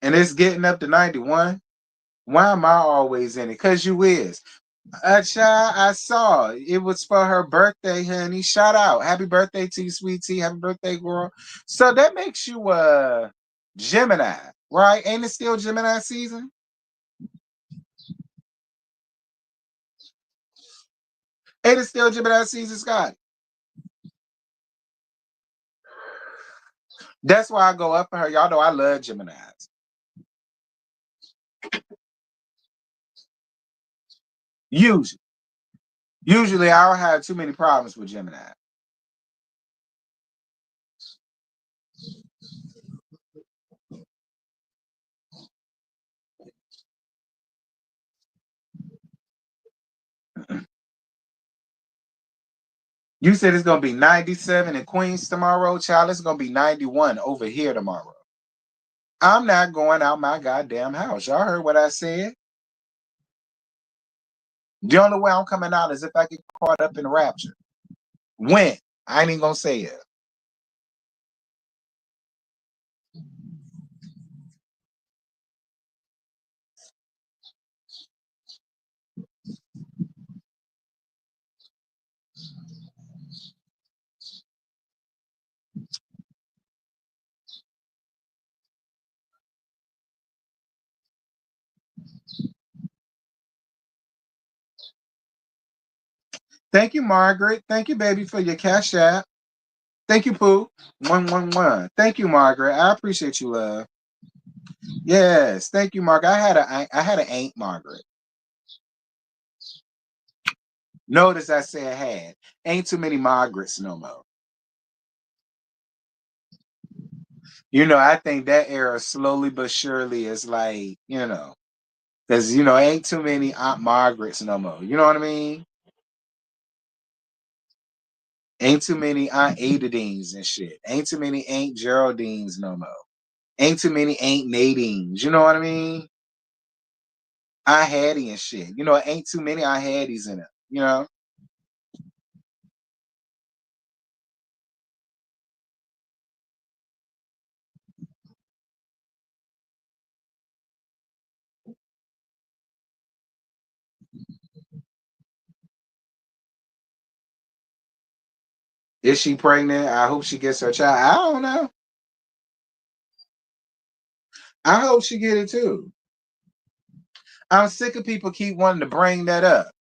and it's getting up to 91. Why am I always in it? Because you is. Child, I saw it was for her birthday, honey. Shout out. Happy birthday to you, sweet tea. Happy birthday, girl. So that makes you Gemini, right? Ain't it still Gemini season? Ain't it still Gemini season, Scott? That's why I go up for her. Y'all know I love Geminis. Usually. Usually I don't have too many problems with Gemini. You said it's gonna be 97 in Queens tomorrow, child. It's gonna be 91 over here tomorrow. I'm not going out my goddamn house. Y'all heard what I said? The only way I'm coming out is if I get caught up in the rapture. When? I ain't even gonna say it. Thank you, Margaret. Thank you, baby, for your cash app. Thank you, Pooh. 111. Thank you, Margaret. I appreciate you, love. Yes, thank you, Margaret. I had an Aunt Margaret. Notice I said had. Ain't too many Margarets no more. I think that era slowly but surely is like, because ain't too many Aunt Margarets no more. You know what I mean? Ain't too many Aunt Adadines and shit. Ain't too many Aunt Geraldines no more. Ain't too many Aunt Nadines. You know what I mean? Aunt Hattie and shit. Ain't too many Aunt Hatties in it. Is she pregnant? I hope she gets her child. I don't know. I hope she get it too. I'm sick of people keep wanting to bring that up.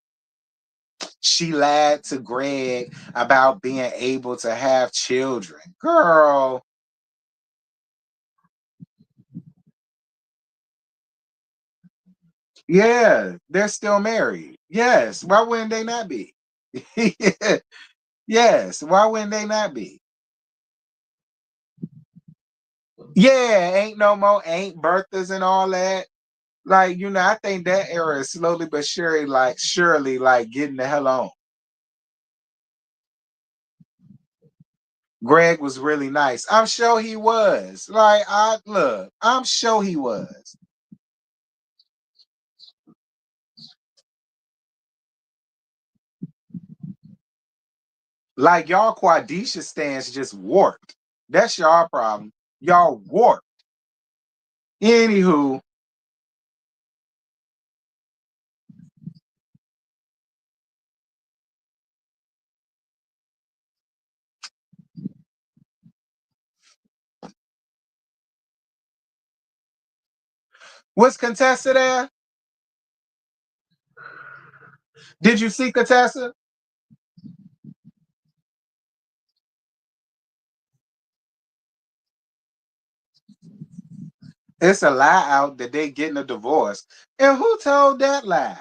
She lied to Greg about being able to have children. Girl, Yeah, they're still married. Yes. Why wouldn't they not be? Yes. Why wouldn't they not be? Yeah, ain't no more ain't birthdays and all that. Like, I think that era is slowly but surely like getting the hell on. Greg was really nice. I'm sure he was. I'm sure he was. Like y'all Quadisha stance just warped. That's y'all problem. Y'all warped. Anywho, was Contessa there? Did you see Contessa? It's a lie out that they getting a divorce. And who told that lie?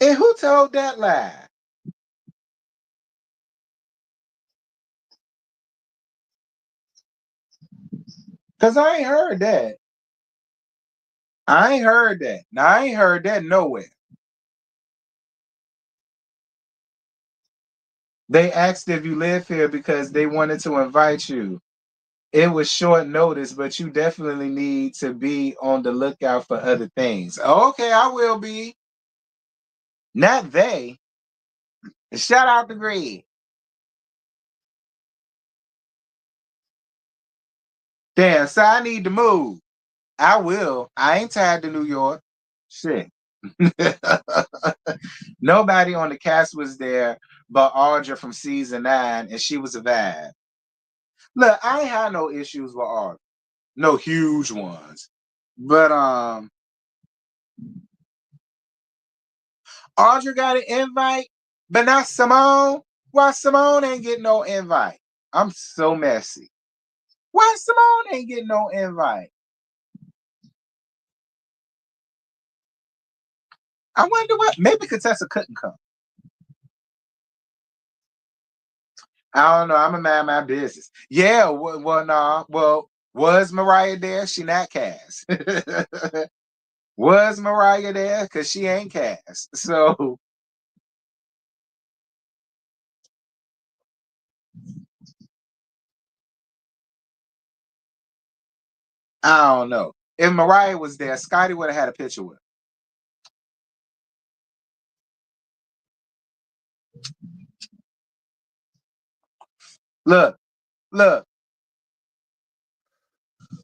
And who told that lie? Because I ain't heard that. I ain't heard that. Now, I ain't heard that nowhere. They asked if you live here because they wanted to invite you. It was short notice, but you definitely need to be on the lookout for other things. Okay, I will be. Not they. Shout out to Greg. Damn, so I need to move. I will. I ain't tied to New York. Shit. Nobody on the cast was there but Audra from season 9, and she was a vibe. Look, I ain't had no issues with Audra. No huge ones. But Audra got an invite, but not Simone. Why Simone ain't getting no invite? I'm so messy. Why Simone ain't getting no invite? I wonder what. Maybe Contessa couldn't come. I don't know. I'm a man my business. Yeah. Well, nah. Well, was Mariah there? She not cast. Was Mariah there? Because she ain't cast. So I don't know. If Mariah was there, Scotty would have had a picture with her. Look, look.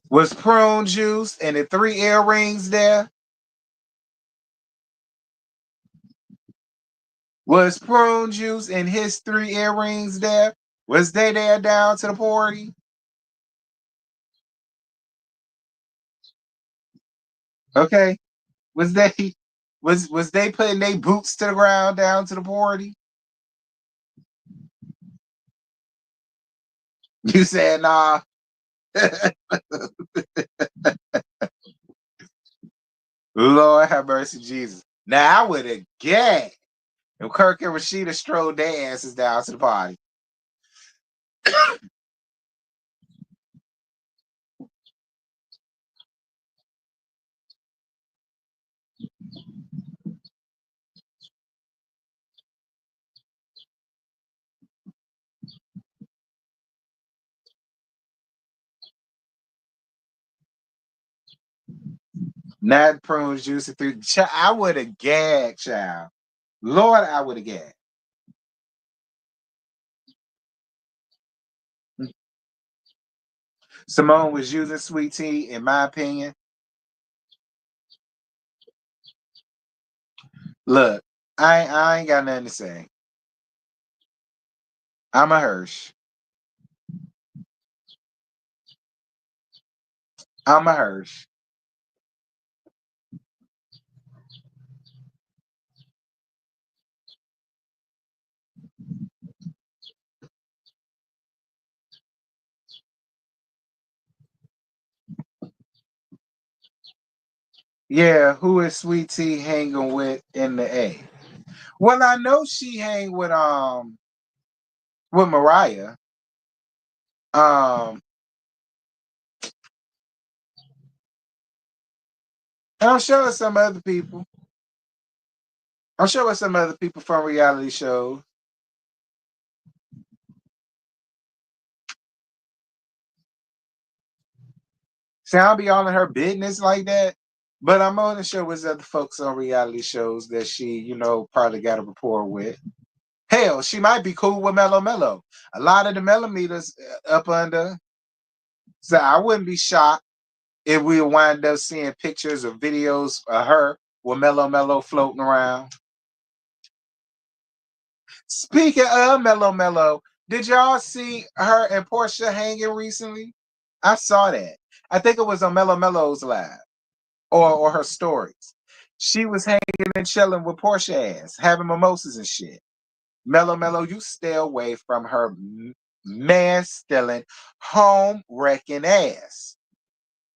Was Prune Juice and the 3 earrings there? Was Prune Juice and his 3 earrings there? Was they there down to the party? Okay. Was they was they putting their boots to the ground down to the party? You said nah. Lord have mercy, Jesus. Now I would have gagged if Kirk and Rashida strode their asses down to the party. Not Prune Juice and 3. I would have gagged, child. Lord, I would have gagged. Simone was using sweet tea, in my opinion. Look, I ain't got nothing to say. I'm a Hirsch. I'm a Hirsch. Yeah, who is Sweet Tea hanging with in the A? Well, I know she hang with Mariah. Um, and I'm sure it's some other people. I'm sure it's some other people from reality shows. See, I'll be all in her business like that. But I'm on the show with other folks on reality shows that she, probably got a rapport with. Hell, she might be cool with Mellow Mellow. A lot of the millimeters up under. So I wouldn't be shocked if we wind up seeing pictures or videos of her with Mellow Mellow floating around. Speaking of Mellow Mellow, did y'all see her and Portia hanging recently? I saw that. I think it was on Mellow Mellow's live or her stories. She was hanging and chilling with Portia ass, having mimosas and shit. Mellow Mellow, you stay away from her man stealing, home wrecking ass.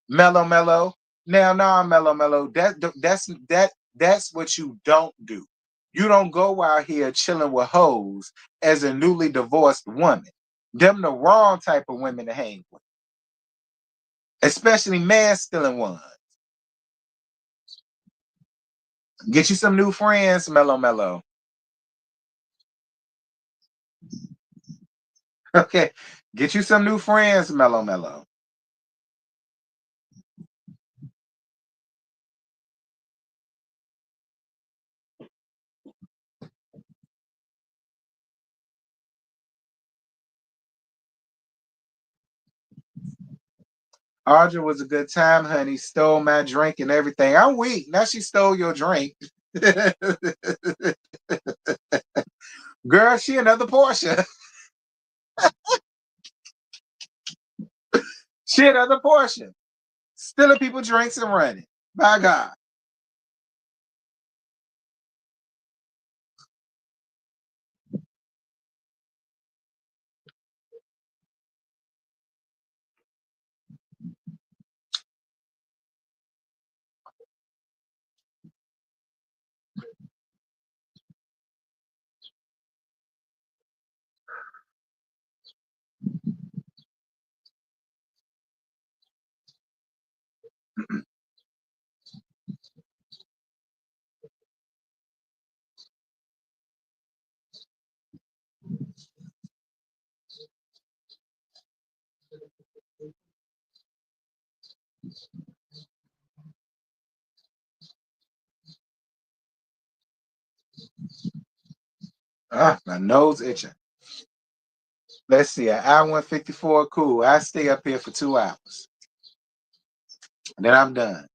Mellow Mellow. Now, nah, Mellow Mellow. That's what you don't do. You don't go out here chilling with hoes as a newly divorced woman. Them the wrong type of women to hang with, especially man stealing ones. Get you some new friends, Mellow Mellow. Okay, get you some new friends, Mellow Mellow. Audra was a good time, honey. Stole my drink and everything. I'm weak. Now she stole your drink. Girl, she another Portia. She another Portia. Stealing people drinks and running. By God. My nose itching. Let's see. An hour 154. Cool. I stay up here for 2 hours. And then I'm done.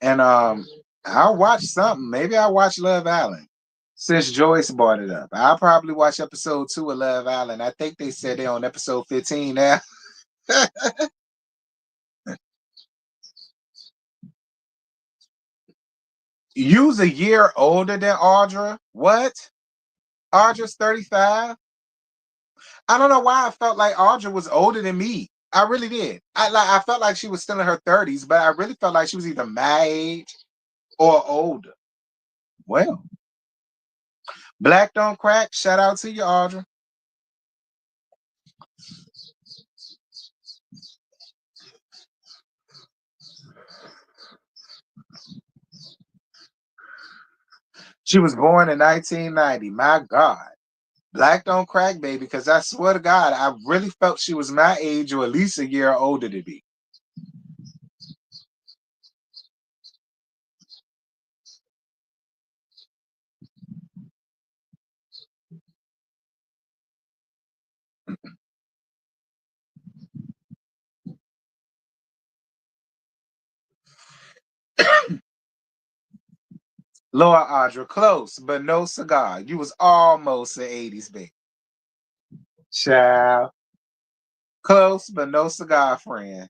And I'll watch something. Maybe I'll watch Love Island. Since Joyce brought it up. I'll probably watch episode 2 of Love Island. I think they said they're on episode 15 now. You's a year older than Audra. What? Audra's 35. I don't know why I felt like Audra was older than me. I really did. I felt like she was still in her 30s, but I really felt like she was either my age or older. Well, Black Don't Crack. Shout out to you, Audra. She was born in 1990. My God. Black Don't Crack, baby, because I swear to God, I really felt she was my age or at least a year older than me. Laura Audra, close, but no cigar. You was almost an 80s baby. Child. Close, but no cigar, friend.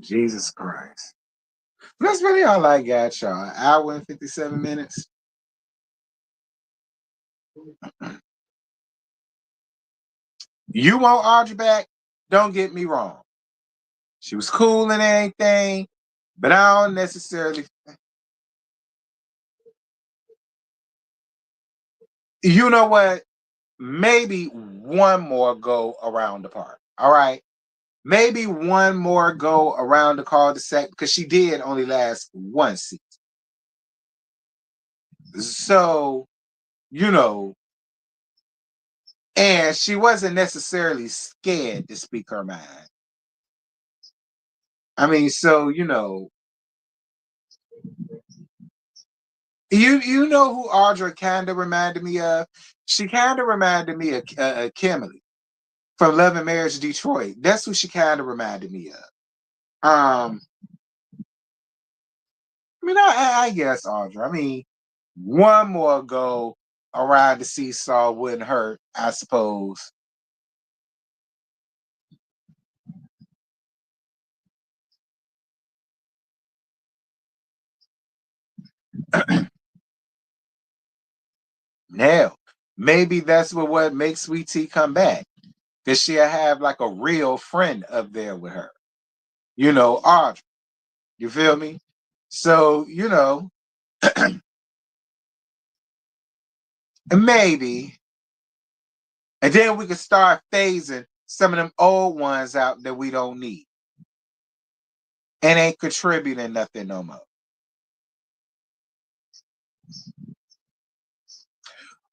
Jesus Christ. That's really all I got, y'all. An hour and 57 minutes. You want Audrey back? Don't get me wrong. She was cool and everything, but I don't necessarily. You know what? Maybe one more go around the park. All right. Maybe one more go around the cul-de-sac because she did only last one season. So, you know, and she wasn't necessarily scared to speak her mind. I mean, so you know who Audra kind of reminded me of? She kind of reminded me of Kimberly from Love and Marriage Detroit. That's who she kind of reminded me of. I mean, I guess Audra. I mean, one more go around the seesaw wouldn't hurt, I suppose. Now, maybe that's what makes Sweet Tea come back. Because she'll have like a real friend up there with her. You know, Audra. You feel me? So, maybe. And then we can start phasing some of them old ones out that we don't need. And ain't contributing nothing no more.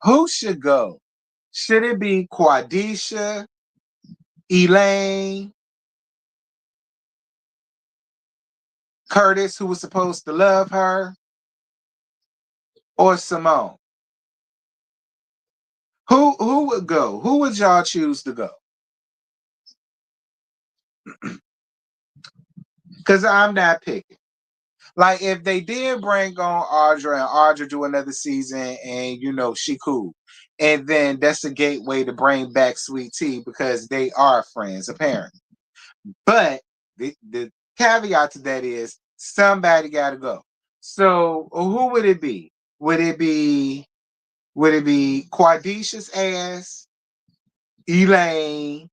Who should go? Should it be Quadisha, Elaine, Curtis, who was supposed to love her, or Simone? Who would go? Who would y'all choose to go? Because I'm not picking. Like if they did bring on Audra and Audra do another season and she cool. And then that's a gateway to bring back Sweet Tea because they are friends, apparently. But the caveat to that is somebody gotta go. So who would it be? Would it be Quadisha's ass, Elaine,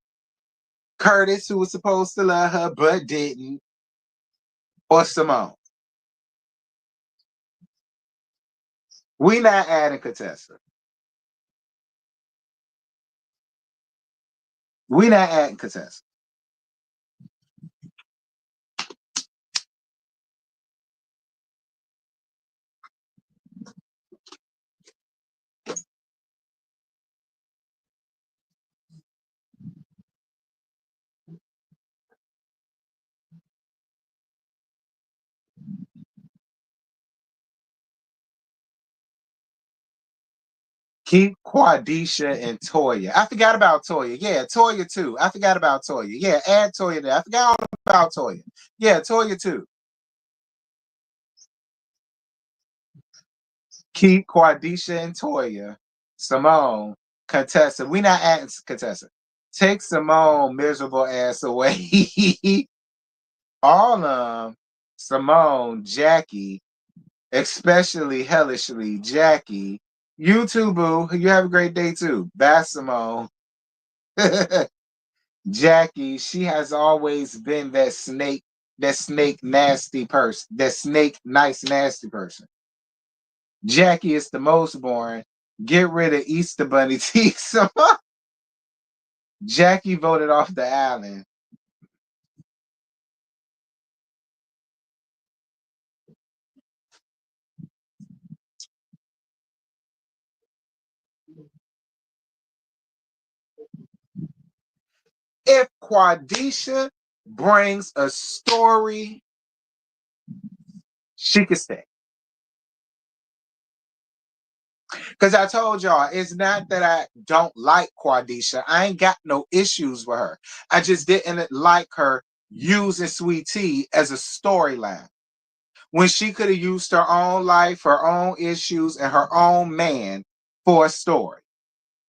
Curtis, who was supposed to love her but didn't, or Simone? We not adding Contessa. We not adding Contessa. Keep Quadisha and Toya. I forgot about Toya. Yeah, Toya too. I forgot about Toya. Yeah, add Toya there. I forgot all about Toya. Yeah, Toya too. Keep Quadisha and Toya. Simone, Contessa. We not adding Contessa. Take Simone miserable ass away. All of them. Simone, Jackie, especially hellishly Jackie. You too, boo. You have a great day too. Bye, Simone. Jackie, she has always been that snake nasty person, that snake nice nasty person. Jackie is the most boring. Get rid of Easter Bunny teeth. Jackie voted off the island. If Quadisha brings a story, she could stay. Because I told y'all, it's not that I don't like Quadisha. I ain't got no issues with her. I just didn't like her using Sweet Tea as a storyline. When she could have used her own life, her own issues, and her own man for a story.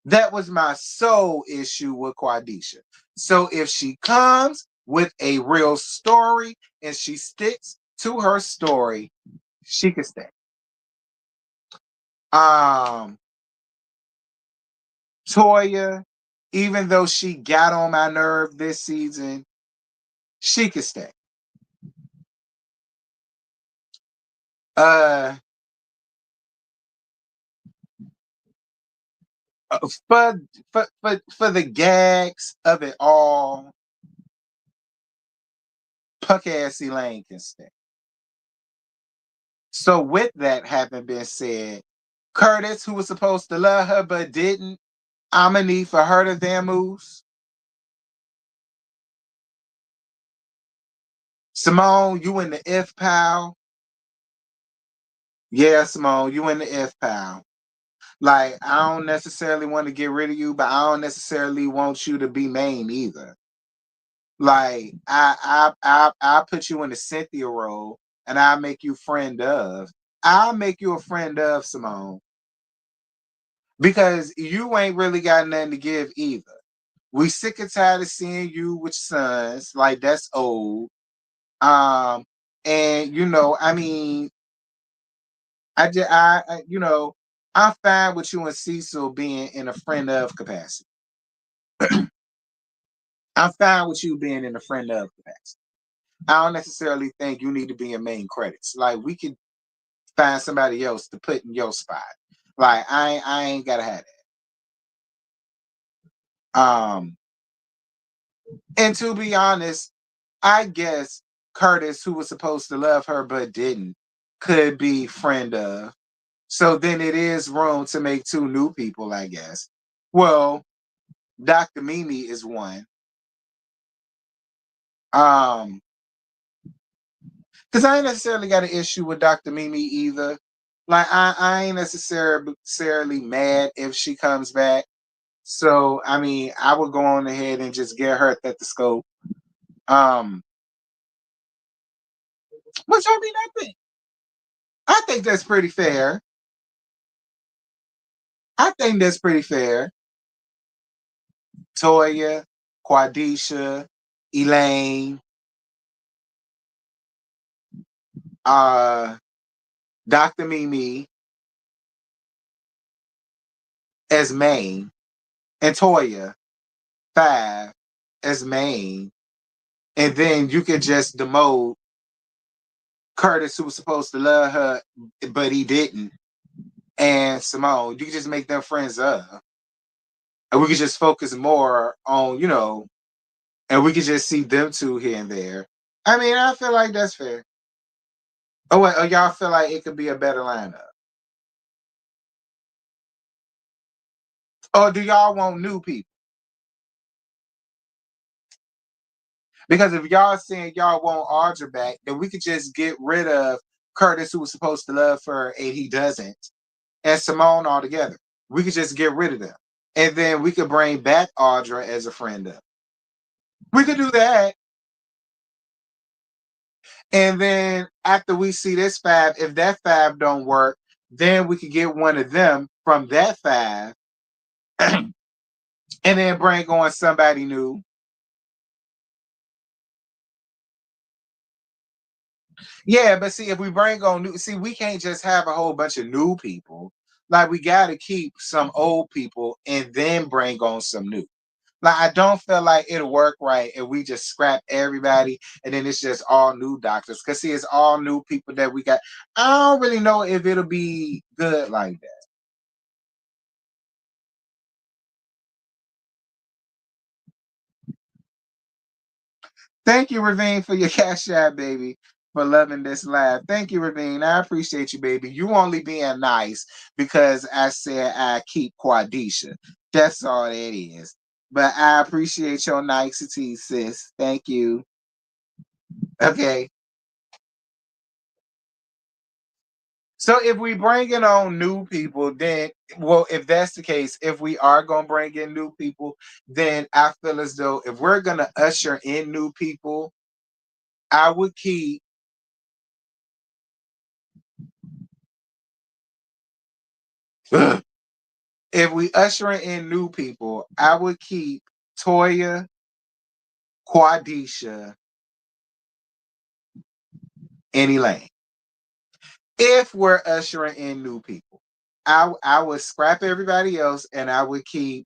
That was my sole issue with Quadisha. So if she comes with a real story and she sticks to her story, she can stay. Um, Toya, even though she got on my nerve this season, she could stay. Uh, for for the gags of it all, Puck ass Elaine can stay. So with that having been said, Curtis, who was supposed to love her but didn't, I'ma need for her to vamoose. Simone, you in the F pile. Yeah, Simone, you in the F pile. Like, I don't necessarily want to get rid of you, but I don't necessarily want you to be main either. Like, I put you in the Cynthia role and I make you friend of. I'll make you a friend of, Simone. Because you ain't really got nothing to give either. We sick and tired of seeing you with sons. Like, that's old. And you know, I mean, you know, I'm fine with you and Cecil being in a friend of capacity. I'm fine with you being in a friend of capacity. I don't necessarily think you need to be in main credits. Like, we could find somebody else to put in your spot. Like, I ain't gotta have that. And to be honest, I guess Curtis, who was supposed to love her but didn't, could be friend of. So then it is room to make two new people, I guess. Well, Dr. Mimi is one. Because I ain't necessarily got an issue with Dr. Mimi either. Like, I ain't necessarily mad if she comes back. So I mean, I would go on ahead and just get her at the scope. Um, which I mean, I think that's pretty fair. I think that's pretty fair. Toya, Quadisha, Elaine, uh, Dr. Mimi as main, and Toya, five as main. And then you could just demote Curtis, who was supposed to love her, but he didn't, and Simone. You could just make them friends of. And we could just focus more on, you know, and we could just see them two here and there. I mean, I feel like that's fair. Oh, wait, oh, y'all feel like it could be a better lineup? Or do y'all want new people? Because if y'all saying y'all want Audra back, then we could just get rid of Curtis, who was supposed to love her, and he doesn't, and Simone altogether. We could just get rid of them. And then we could bring back Audra as a friend of. We could do that. And then after we see this five, if that five don't work, then we could get one of them from that five and then bring on somebody new. Yeah, but see, if we bring on new, see, we can't just have a whole bunch of new people. Like, we got to keep some old people and then bring on some new. Like, I don't feel like it'll work right if we just scrap everybody and then it's just all new doctors. Because, see, it's all new people that we got. I don't really know if it'll be good like that. Thank you, Ravine, for your cash app, baby, for loving this live. Thank you, Ravine. I appreciate you, baby. You only being nice because I said I keep Quadisha. That's all it is. But I appreciate your nicety, sis. Thank you. Okay. So if we bring in on new people, then well, if that's the case, if we are gonna bring in new people, then I feel as though if we're gonna usher in new people, I would keep if we usher in new people, I would keep Toya, Quadisha, and Elaine. If we're ushering in new people, I would scrap everybody else and I would keep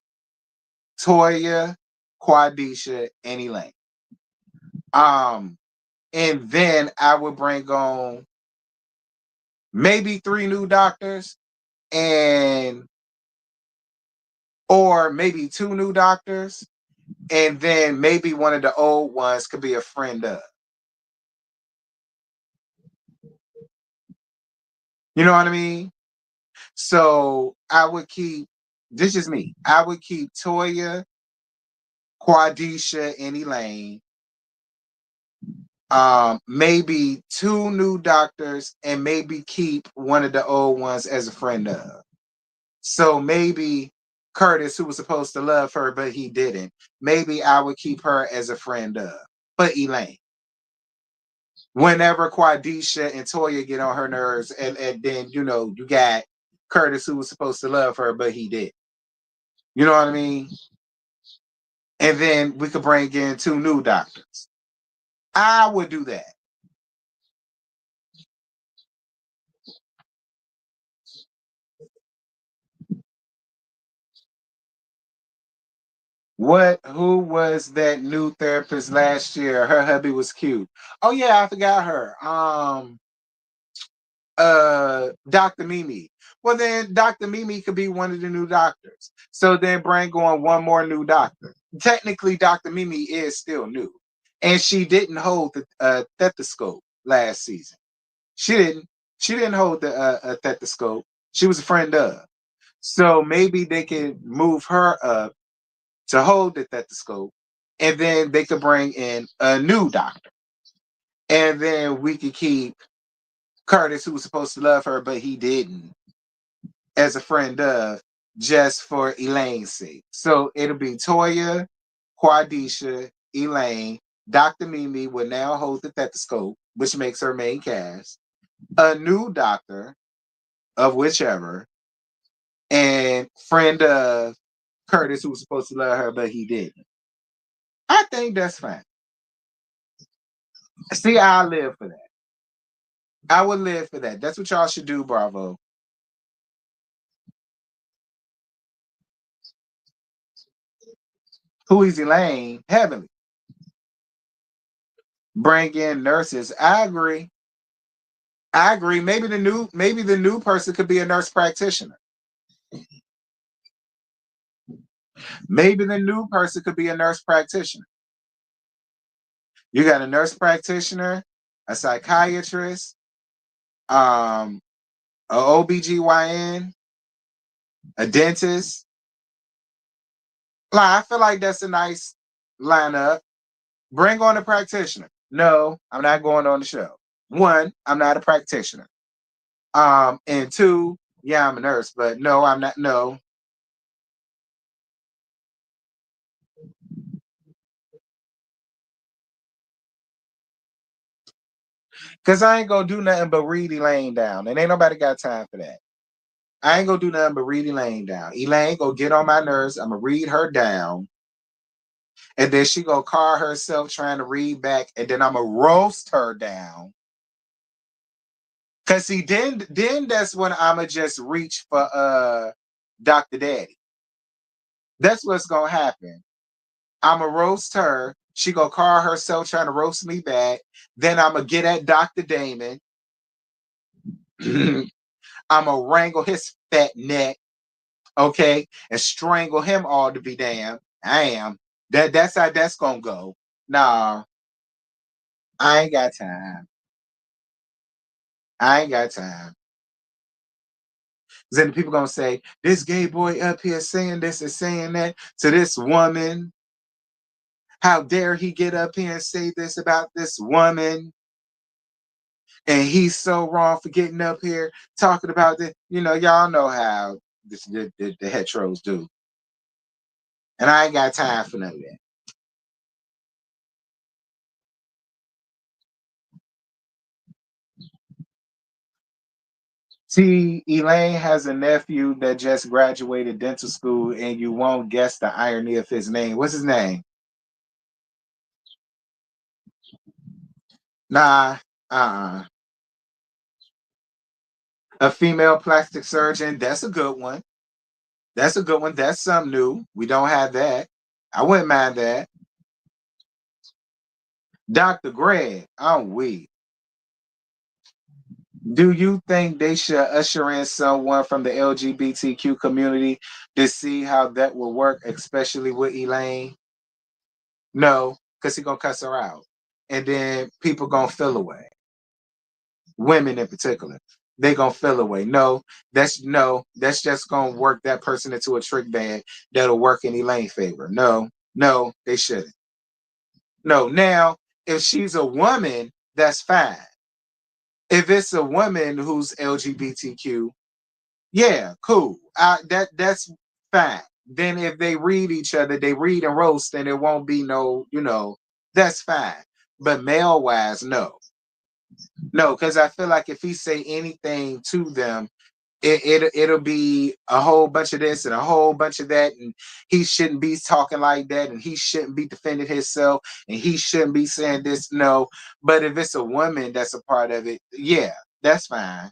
Toya, Quadisha, and Elaine. Um, and then I would bring on maybe 3 new doctors and or maybe 2 new doctors, and then maybe one of the old ones could be a friend of. You know what I mean? So I would keep this is me. I would keep Toya, Quadisha, and Elaine. Maybe 2 new doctors and maybe keep one of the old ones as a friend of. So maybe Curtis, who was supposed to love her, but he didn't. Maybe I would keep her as a friend of. But Elaine. Whenever Quadisha and Toya get on her nerves, and then you got Curtis, who was supposed to love her, but he did. You know what I mean? And then we could bring in 2 new doctors. I would do that. Who was that new therapist last year? Her hubby was cute. Oh yeah, I forgot her. Dr. Mimi. Well, then Dr. Mimi could be one of the new doctors. So then bring on one more new doctor. Technically, Dr. Mimi is still new. And she didn't hold the stethoscope last season. She didn't. She didn't hold the stethoscope. She was a friend of. So maybe they could move her up to hold the stethoscope, and then they could bring in a new doctor. And then we could keep Curtis, who was supposed to love her, but he didn't, as a friend of, just for Elaine's sake. So it'll be Toya, Quadisha, Elaine, Dr. Mimi will now hold the stethoscope, which makes her main cast, a new doctor of whichever, and friend of Curtis, who was supposed to love her, but he didn't. I think that's fine. See, I live for that. I would live for that. That's what y'all should do, Bravo. Who is Elaine? Heavenly. Bring in nurses. I agree. I agree. Maybe the new person could be a nurse practitioner. Maybe the new person could be a nurse practitioner. You got a nurse practitioner, a psychiatrist, a OBGYN, a dentist. Like, I feel like that's a nice lineup. Bring on a practitioner. No, I'm not going on the show. One, I'm not a practitioner. And two, yeah, I'm a nurse, but no, I'm not. No, because I ain't gonna do nothing but read Elaine down, and ain't nobody got time for that. I ain't gonna do nothing but read Elaine down. Elaine go get on my nerves. I'm gonna read her down, and then she gonna call herself trying to read back, and then I'm gonna roast her down. Cause see, then that's when I'ma just reach for Dr. Daddy. That's what's gonna happen. I'ma roast her. She gonna call herself trying to roast me back. Then I'ma get at Dr. Damon. I'ma wrangle his fat neck, okay, and strangle him all to be damned. I am. That's how that's gonna go. Nah, I ain't got time. I ain't got time. Then the people gonna say, this gay boy up here saying this and saying that to this woman. How dare he get up here and say this about this woman? And he's so wrong for getting up here talking about this. You know, y'all know how the heteros do. And I ain't got time for none of that. See, Elaine has a nephew that just graduated dental school, and you won't guess the irony of his name. What's his name? Nah, a female plastic surgeon. That's a good one. That's a good one. That's something new. We don't have that. I wouldn't mind that. Dr. Greg, I'm weak. Do you think they should usher in someone from the LGBTQ community to see how that will work, especially with Elaine? No, because he gonna cuss her out. And then people gonna feel away. Women in particular. They gonna feel away. That's just gonna work that person into a trick bag that'll work in Elaine's favor. No, they shouldn't. No, now if she's a woman, that's fine. If it's a woman who's LGBTQ, yeah, cool. That's fine. Then if they read each other, they read and roast, and it won't be no, that's fine. But male wise, no, because I feel like if he say anything to them, it'll be a whole bunch of this and a whole bunch of that, and he shouldn't be talking like that, and he shouldn't be defending himself, and he shouldn't be saying this. No, but if it's a woman that's a part of it, yeah, that's fine.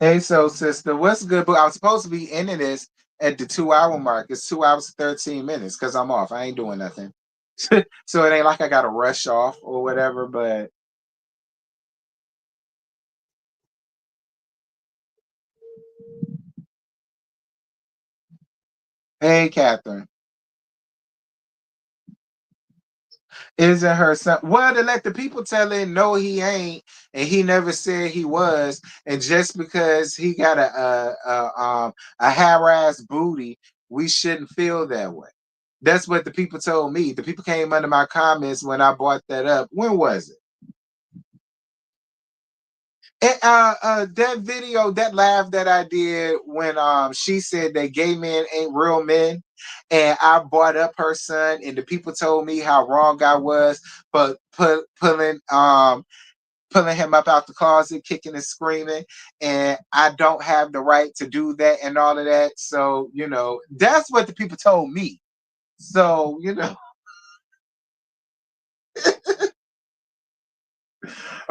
Hey, so sister, what's good? But I was supposed to be ending this at the 2 hour mark. It's 2 hours and 13 minutes because I'm off. I ain't doing nothing. So it ain't like I gotta rush off or whatever. But hey, Catherine, isn't her son? Well, to let the people tell it, no, he ain't, and he never said he was. And just because he got a harass booty, we shouldn't feel that way. That's what the people told me. The people came under my comments when I brought that up. When was it? And, that video, that laugh that I did when she said that gay men ain't real men, and I brought up her son, and the people told me how wrong I was, but pulling him up out the closet, kicking and screaming, and I don't have the right to do that and all of that. So that's what the people told me. So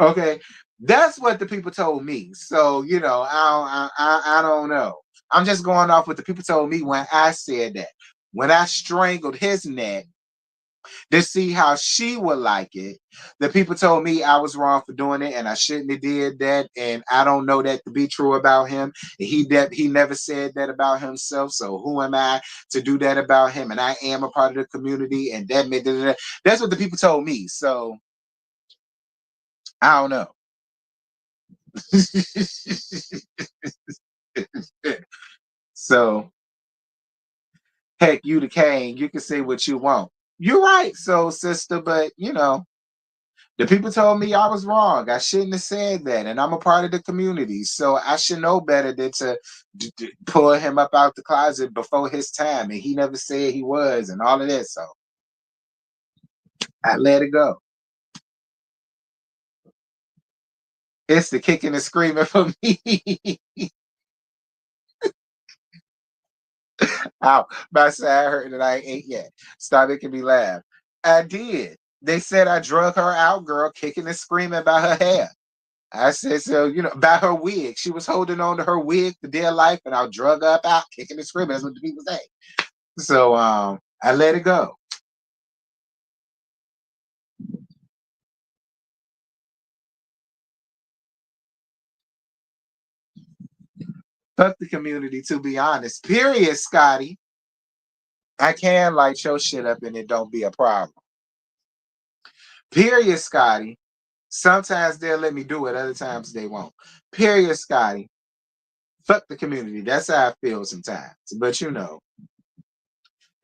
okay, that's what the people told me. So I don't know. I'm just going off what the people told me when I said that. When I strangled his neck to see how she would like it, the people told me I was wrong for doing it and I shouldn't have did that. And I don't know that to be true about him. He never said that about himself. So who am I to do that about him? And I am a part of the community. And that's what the people told me. So I don't know. So heck, you the king. You can say what you want. You're right, so sister, but the people told me I was wrong. I shouldn't have said that, and I'm a part of the community, so I should know better than to pull him up out the closet before his time, and he never said he was, and all of that. So I let it go. It's the kicking and screaming for me. Ow, my side hurt and I ain't ate yet. Stop making me laugh. I did. They said I drug her out, girl, kicking and screaming about her hair. I said, so, about her wig. She was holding on to her wig for dear life, and I drug her up out, kicking and screaming. That's what the people say. So I let it go. Fuck the community, to be honest. Period, Scotty. I can light your shit up and it don't be a problem. Period, Scotty. Sometimes they'll let me do it, other times they won't. Period, Scotty. Fuck the community. That's how I feel sometimes. But you know,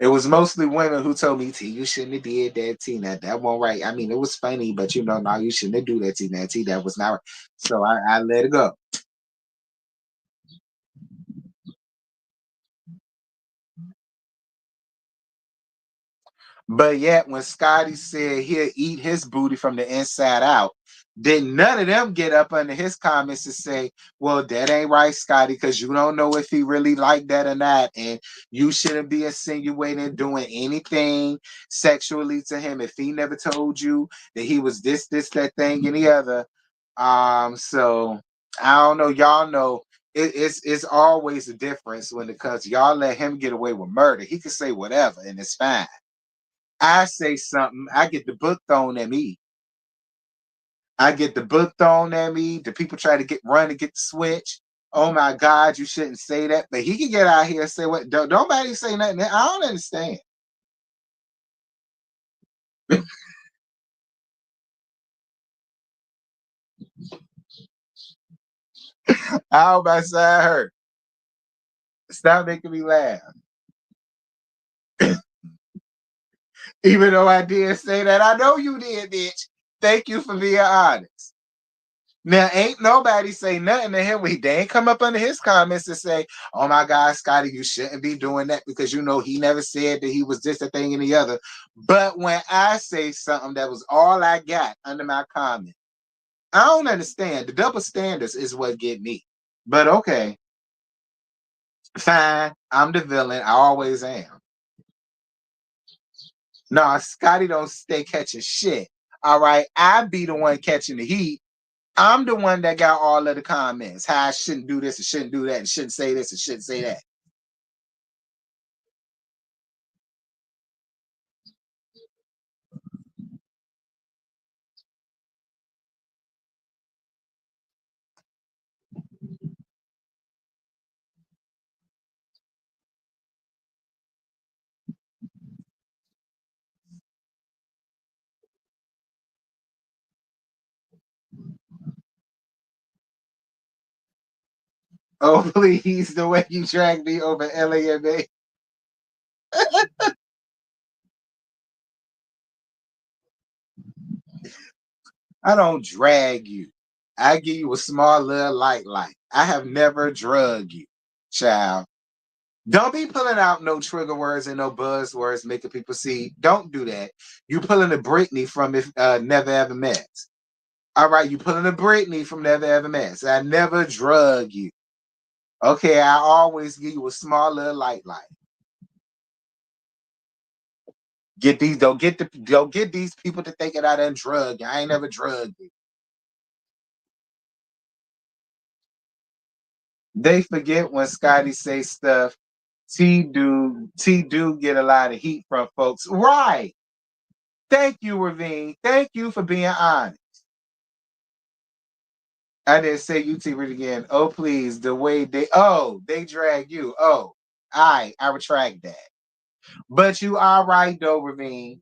it was mostly women who told me, T, you shouldn't have did that, T. That wasn't right. I mean, it was funny, but you know, no, you shouldn't have do that, T. That, T, that was not right. So I let it go. But yet, when Scotty said he'll eat his booty from the inside out, then none of them get up under his comments and say, well, that ain't right, Scotty, because you don't know if he really liked that or not. And you shouldn't be insinuating doing anything sexually to him if he never told you that he was this, that thing, and the other. So I don't know. Y'all know it's always a difference when it comes. Y'all let him get away with murder. He can say whatever, and it's fine. I say something, I get the book thrown at me. I get the book thrown at me. The people try to run to get the switch. Oh my God, you shouldn't say that. But he can get out here and say what? Don't nobody say nothing. I don't understand. I hope I side hurt. Stop making me laugh. Even though I did say that, I know you did, bitch. Thank you for being honest. Now, ain't nobody say nothing to him. They ain't come up under his comments and say, oh my God, Scotty, you shouldn't be doing that because you know he never said that he was this, that thing, and the other. But when I say something that was all I got under my comment, I don't understand. The double standards is what get me. But okay, fine. I'm the villain. I always am. No, Scotty don't stay catching shit. All right. I be the one catching the heat. I'm the one that got all of the comments. How I shouldn't do this and shouldn't do that and shouldn't say this and shouldn't say that. Oh, please, the way you dragged me over LAMA. I don't drag you. I give you a small little light. I have never drugged you, child. Don't be pulling out no trigger words and no buzzwords making people see. Don't do that. You pulling a Britney from if Never Ever Met. All right, you pulling a Britney from Never Ever Met. So I never drug you. Okay, I always give you a small little light. Don't get these people to think that I done drug you. I ain't never drugged you. They forget when Scotty say stuff. T do get a lot of heat from folks. Right. Thank you, Ravine. Thank you for being honest. I didn't say UT read again. Oh, please. The way they drag you. Oh, I retract that. But you are right though, Ravine.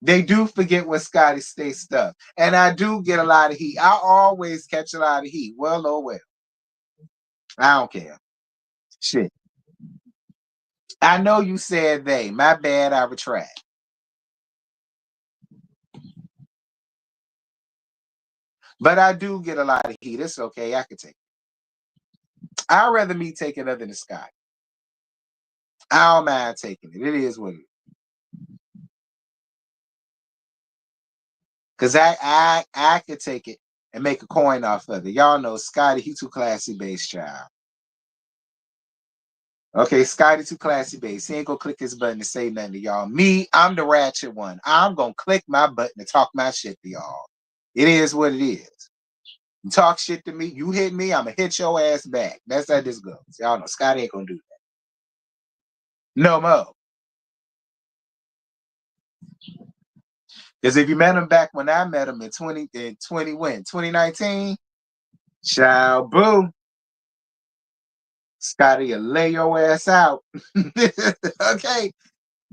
They do forget when Scotty stays stuff. And I do get a lot of heat. I always catch a lot of heat. Well, oh well. I don't care. Shit. I know you said they. My bad, I retract. But I do get a lot of heat. It's okay. I can take it. I'd rather me take it other than Scotty. I don't mind taking it. It is what it is. Cause I could take it and make a coin off of it. Y'all know Scotty, he too classy based child. Okay, Scotty too classy based. He ain't gonna click his button to say nothing to y'all. Me, I'm the ratchet one. I'm gonna click my button to talk my shit to y'all. It is what it is. You talk shit to me, you hit me, I'm gonna hit your ass back. That's how this goes. Y'all know Scotty ain't gonna do that. No more. Because if you met him back when I met him in 2019, child boo. Scotty will lay your ass out. Okay.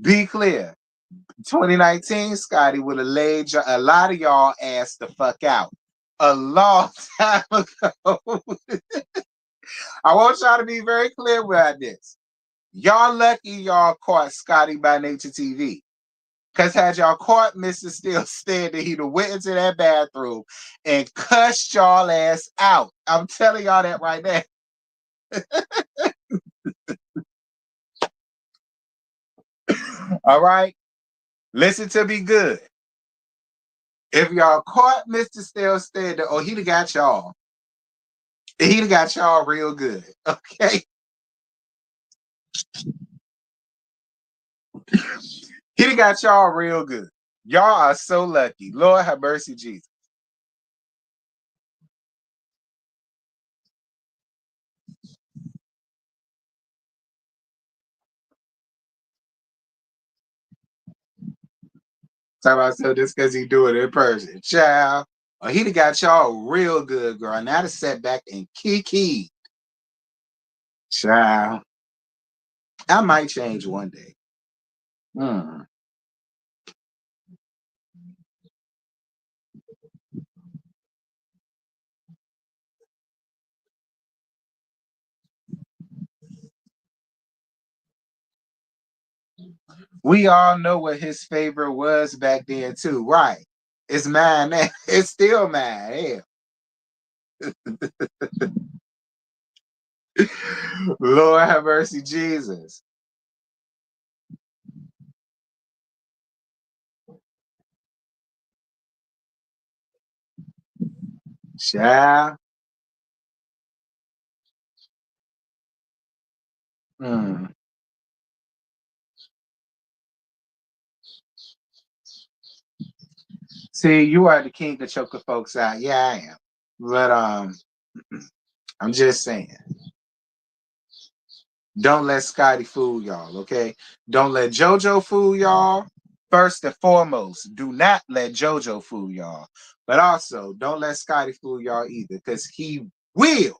Be clear. 2019, Scotty would have laid a lot of y'all ass the fuck out a long time ago. I want y'all to be very clear about this. Y'all lucky y'all caught Scotty by Nature TV. Because had y'all caught Mr. Still Standing, he'd have went into that bathroom and cussed y'all ass out. I'm telling y'all that right now. All right? Listen to me good. If y'all caught Mr. Still Standing, oh, he'd have got y'all. He'd have got y'all real good. Okay? He'd have got y'all real good. Y'all are so lucky. Lord have mercy, Jesus. Talk about so just because he do it in person. Child. Or he'd have got y'all real good, girl. Now to set back and kiki. Child. I might change one day. We all know what his favorite was back then, too. Right. It's mine now. It's still mine. Hell. Lord have mercy, Jesus. Child. See, you are the king to choke the folks out. Yeah, I am. But I'm just saying. Don't let Scotty fool y'all, okay? Don't let JoJo fool y'all. First and foremost, do not let JoJo fool y'all. But also, don't let Scotty fool y'all either, because he will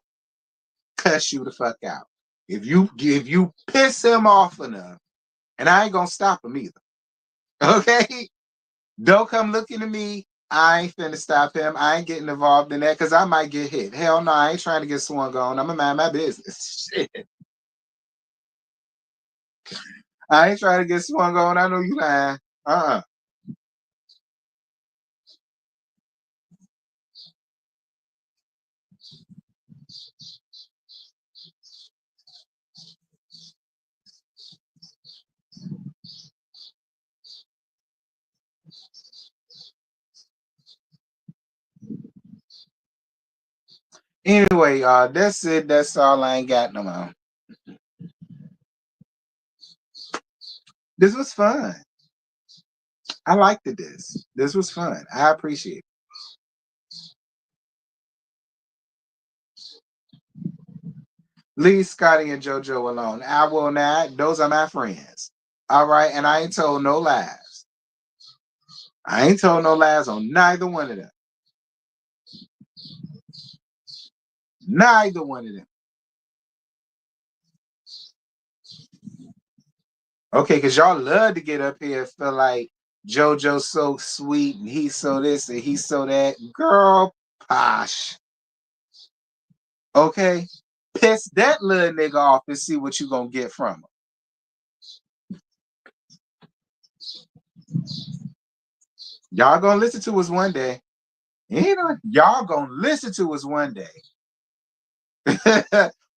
cuss you the fuck out. If you piss him off enough, and I ain't gonna stop him either. Okay? Don't come looking at me. I ain't finna stop him. I ain't getting involved in that because I might get hit. Hell no, I ain't trying to get swung on. I'm gonna mind my business. Shit. I ain't trying to get swung on. I know you lying. Anyway, y'all, that's it. That's all. I ain't got no more. This was fun. I liked this. This was fun. I appreciate it. Leave Scotty and JoJo alone. I will not. Those are my friends. All right, and I ain't told no lies. I ain't told no lies on neither one of them. Neither one of them. Okay, because y'all love to get up here and feel like JoJo's so sweet and he's so this and he's so that. Girl, posh. Okay? Piss that little nigga off and see what you gonna get from him. Y'all gonna listen to us one day. You know, y'all gonna listen to us one day.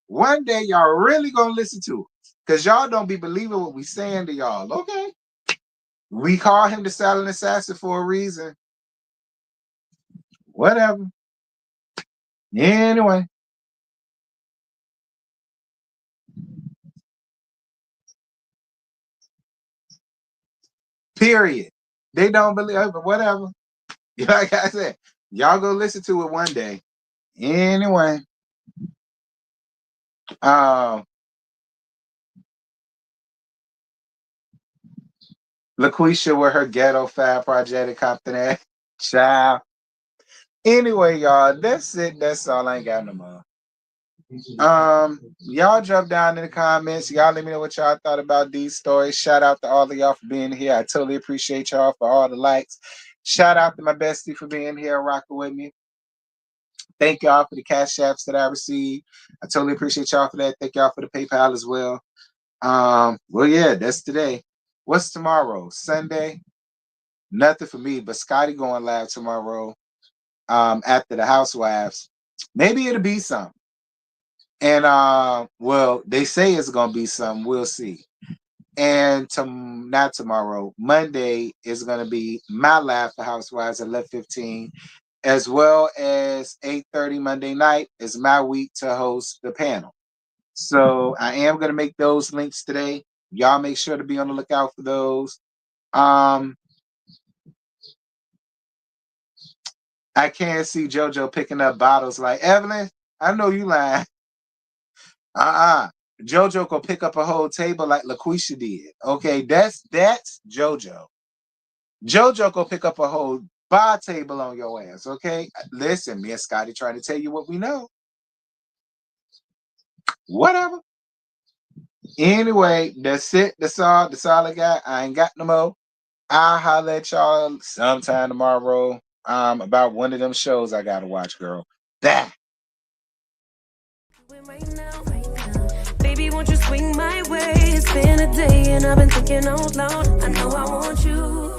One day y'all really gonna listen to us. Because y'all don't be believing what we saying to y'all. Okay? We call him the silent assassin for a reason. Whatever. Anyway. Period. They don't believe it, but whatever. Like I said, y'all go listen to it one day. Anyway. LaQuisha with her ghetto fab project Compton that. Child. Anyway, y'all, that's it. That's all. I ain't got no more. Y'all jump down in the comments. Y'all let me know what y'all thought about these stories. Shout out to all of y'all for being here. I totally appreciate y'all for all the likes. Shout out to my bestie for being here, rocking with me. Thank y'all for the cash apps that I received. I totally appreciate y'all for that. Thank y'all for the PayPal as well. Well, yeah, that's today. What's tomorrow? Sunday? Nothing for me, but Scotty going live tomorrow. After the Housewives. Maybe it'll be something. And well, they say it's gonna be something. We'll see. And not tomorrow, Monday is gonna be my live for Housewives at 11:15, as well as 8:30 Monday night is my week to host the panel. So I am gonna make those links today. Y'all make sure to be on the lookout for those. I can't see JoJo picking up bottles like Evelyn. I know you lying. JoJo could pick up a whole table like LaQuisha did. Okay, that's JoJo. JoJo could pick up a whole bar table on your ass. Okay, listen, me and Scotty trying to tell you what we know. Whatever. Anyway, that's it. That's all I got. I ain't got no more. I'll holler at y'all sometime tomorrow. About one of them shows I gotta watch, girl. That. Right now. Baby, won't you swing my way? It's been a day and I've been thinking out loud. I know I want you.